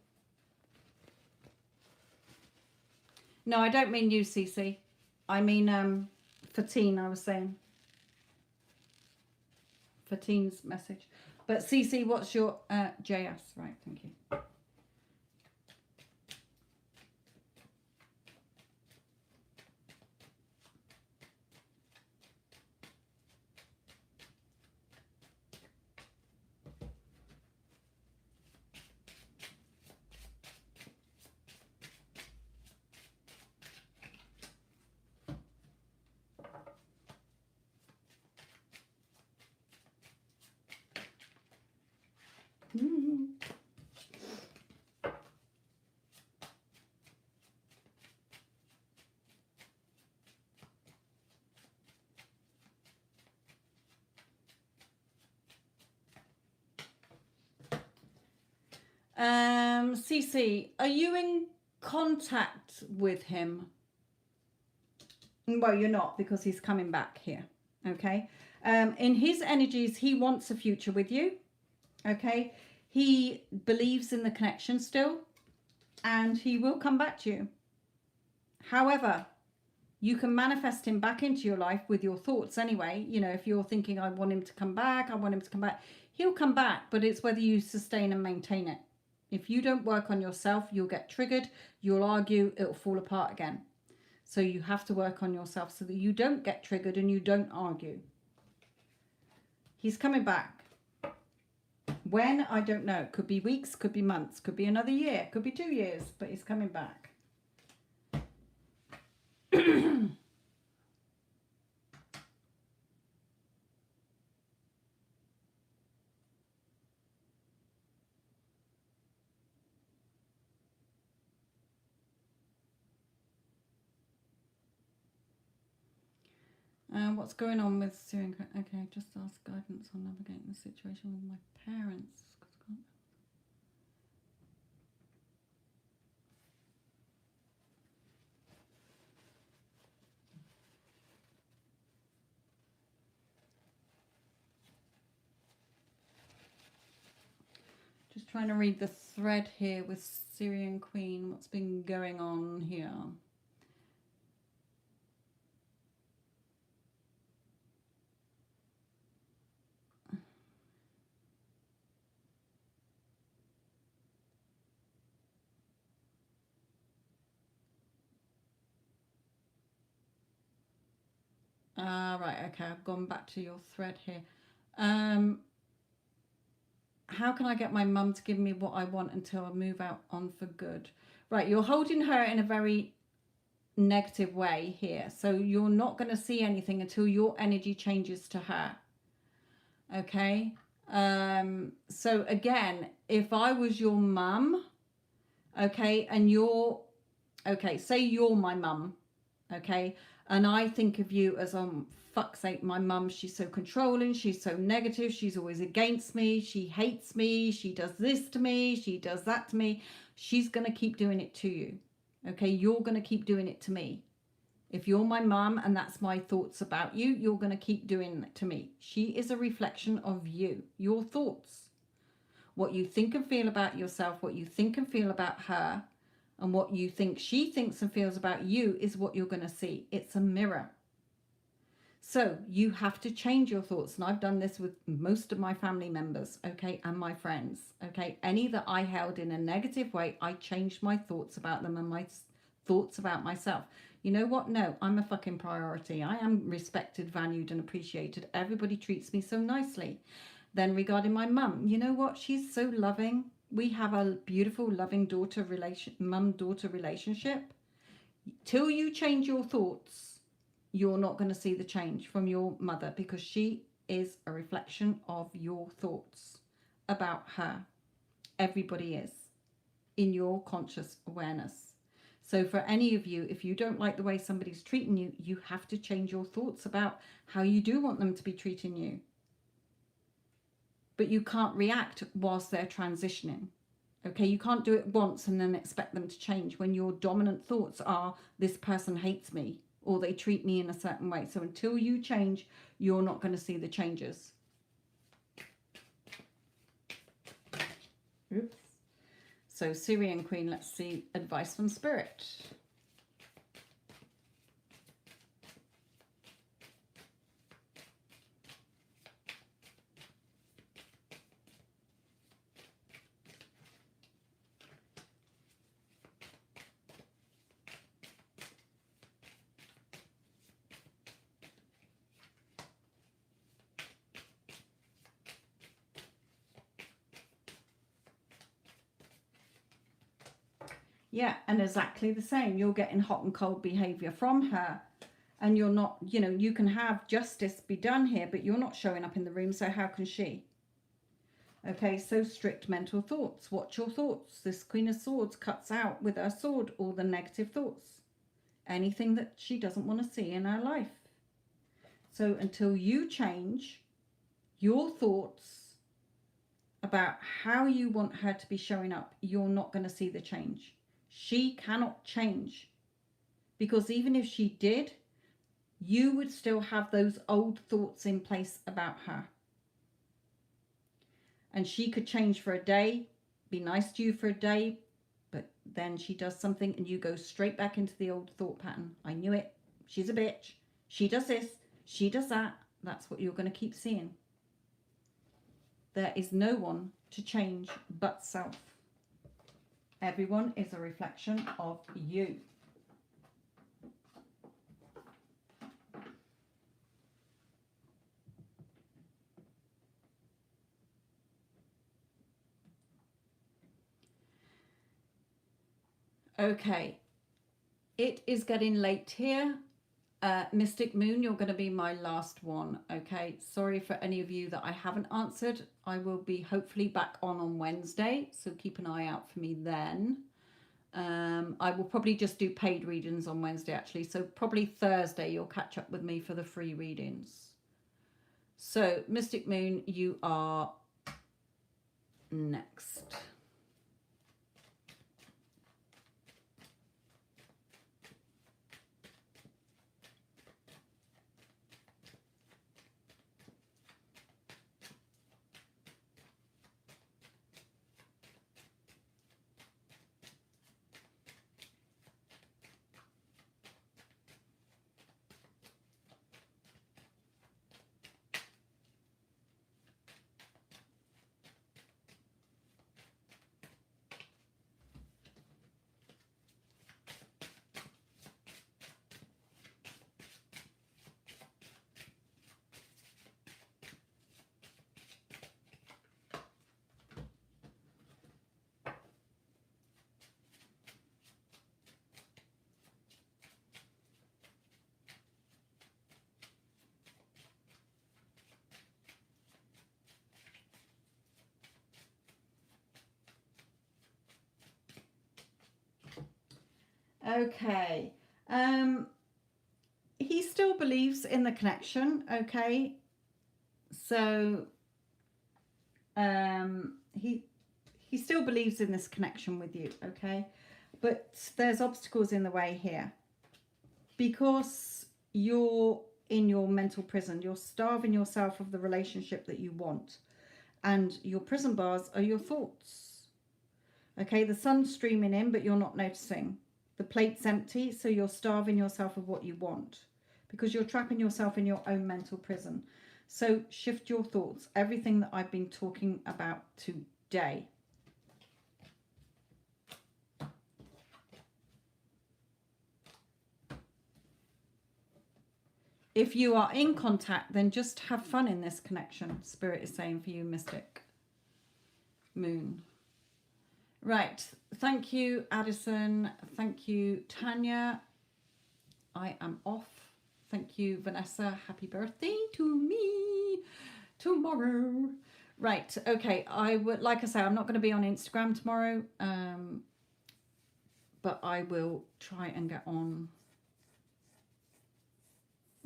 No, I don't mean you, CC. I mean for Teen, I was saying. For Teen's message. But CC, what's your JS? Right, thank you. CC, are you in contact with him? Well, you're not because he's coming back here. Okay. In his energies, he wants a future with you. Okay. He believes in the connection still, and he will come back to you. However, you can manifest him back into your life with your thoughts anyway. You know, if you're thinking, I want him to come back, I want him to come back, he'll come back, but it's whether you sustain and maintain it. If you don't work on yourself, you'll get triggered, you'll argue, it'll fall apart again. So you have to work on yourself so that you don't get triggered and you don't argue. He's coming back. When? I don't know. Could be weeks, could be months, could be another year, could be 2 years, but he's coming back. What's going on with Syrian? Okay, just ask guidance on navigating the situation with my parents. Just Just trying to read the thread here with Syrian Queen. What's been going on here? Right, okay, I've gone back to your thread here. How can I get my mum to give me what I want until I move out on for good? Right, you're holding her in a very negative way here. So you're not going to see anything until your energy changes to her. Okay? So again, if I was your mum, okay, and you're, okay, say you're my mum, okay, and I think of you as, fuck's sake, my mum, she's so controlling, she's so negative, she's always against me, she hates me, she does this to me, she does that to me, she's going to keep doing it to you. Okay, you're going to keep doing it to me. If you're my mum and that's my thoughts about you, you're going to keep doing it to me. She is a reflection of you, your thoughts. What you think and feel about yourself, what you think and feel about her, and what you think she thinks and feels about you is what you're going to see. It's a mirror. So you have to change your thoughts. And I've done this with most of my family members, okay, and my friends, okay. Any that I held in a negative way, I changed my thoughts about them and my thoughts about myself. You know what? No, I'm a fucking priority. I am respected, valued, and appreciated. Everybody treats me so nicely. Then regarding my mum, you know what? She's so loving. We have a beautiful, loving mum-daughter relationship. Till you change your thoughts, you're not going to see the change from your mother, because she is a reflection of your thoughts about her. Everybody is in your conscious awareness. So for any of you, if you don't like the way somebody's treating you, you have to change your thoughts about how you do want them to be treating you. But you can't react whilst they're transitioning. Okay, you can't do it once and then expect them to change when your dominant thoughts are, this person hates me, or they treat me in a certain way. So until you change, you're not going to see the changes. Oops. So Syrian Queen, let's see advice from Spirit. Yeah, and exactly the same. You're getting hot and cold behavior from her, and you're not, you know, you can have justice be done here, but you're not showing up in the room, so how can she? Okay, so strict mental thoughts. Watch your thoughts. This Queen of Swords cuts out with her sword all the negative thoughts. Anything that she doesn't want to see in her life. So until you change your thoughts about how you want her to be showing up, you're not going to see the change. She cannot change, because even if she did, you would still have those old thoughts in place about her. And she could change for a day, be nice to you for a day, but then she does something and you go straight back into the old thought pattern. I knew it. She's a bitch. She does this. She does that. That's what you're going to keep seeing. There is no one to change but self. Everyone is a reflection of you. Okay, it is getting late here. Mystic Moon, you're going to be my last one. Okay, sorry for any of you that I haven't answered. I will be hopefully back on Wednesday, so keep an eye out for me then. I will probably just do paid readings on Wednesday, actually, so probably Thursday you'll catch up with me for the free readings. So Mystic Moon, you are next. Okay. He still believes in the connection. Okay. So he still believes in this connection with you. Okay. But there's obstacles in the way here because you're in your mental prison. You're starving yourself of the relationship that you want, and your prison bars are your thoughts. Okay, the sun's streaming in, but you're not noticing. The plate's empty, so you're starving yourself of what you want because you're trapping yourself in your own mental prison. So shift your thoughts. Everything that I've been talking about today. If you are in contact, then just have fun in this connection. Spirit is saying for you, Mystic Moon. Right. Thank you, Addison. Thank you, Tanya. I am off. Thank you, Vanessa. Happy birthday to me tomorrow. Right. Okay. I would, like I say, I'm not going to be on Instagram tomorrow, but I will try and get on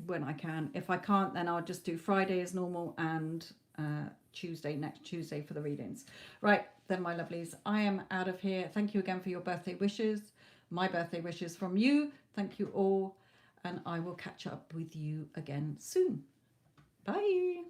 when I can. If I can't, then I'll just do Friday as normal and next Tuesday for the readings. Right, then my lovelies, I am out of here. Thank you again for your birthday wishes, my birthday wishes from you. Thank you all, and I will catch up with you again soon. Bye.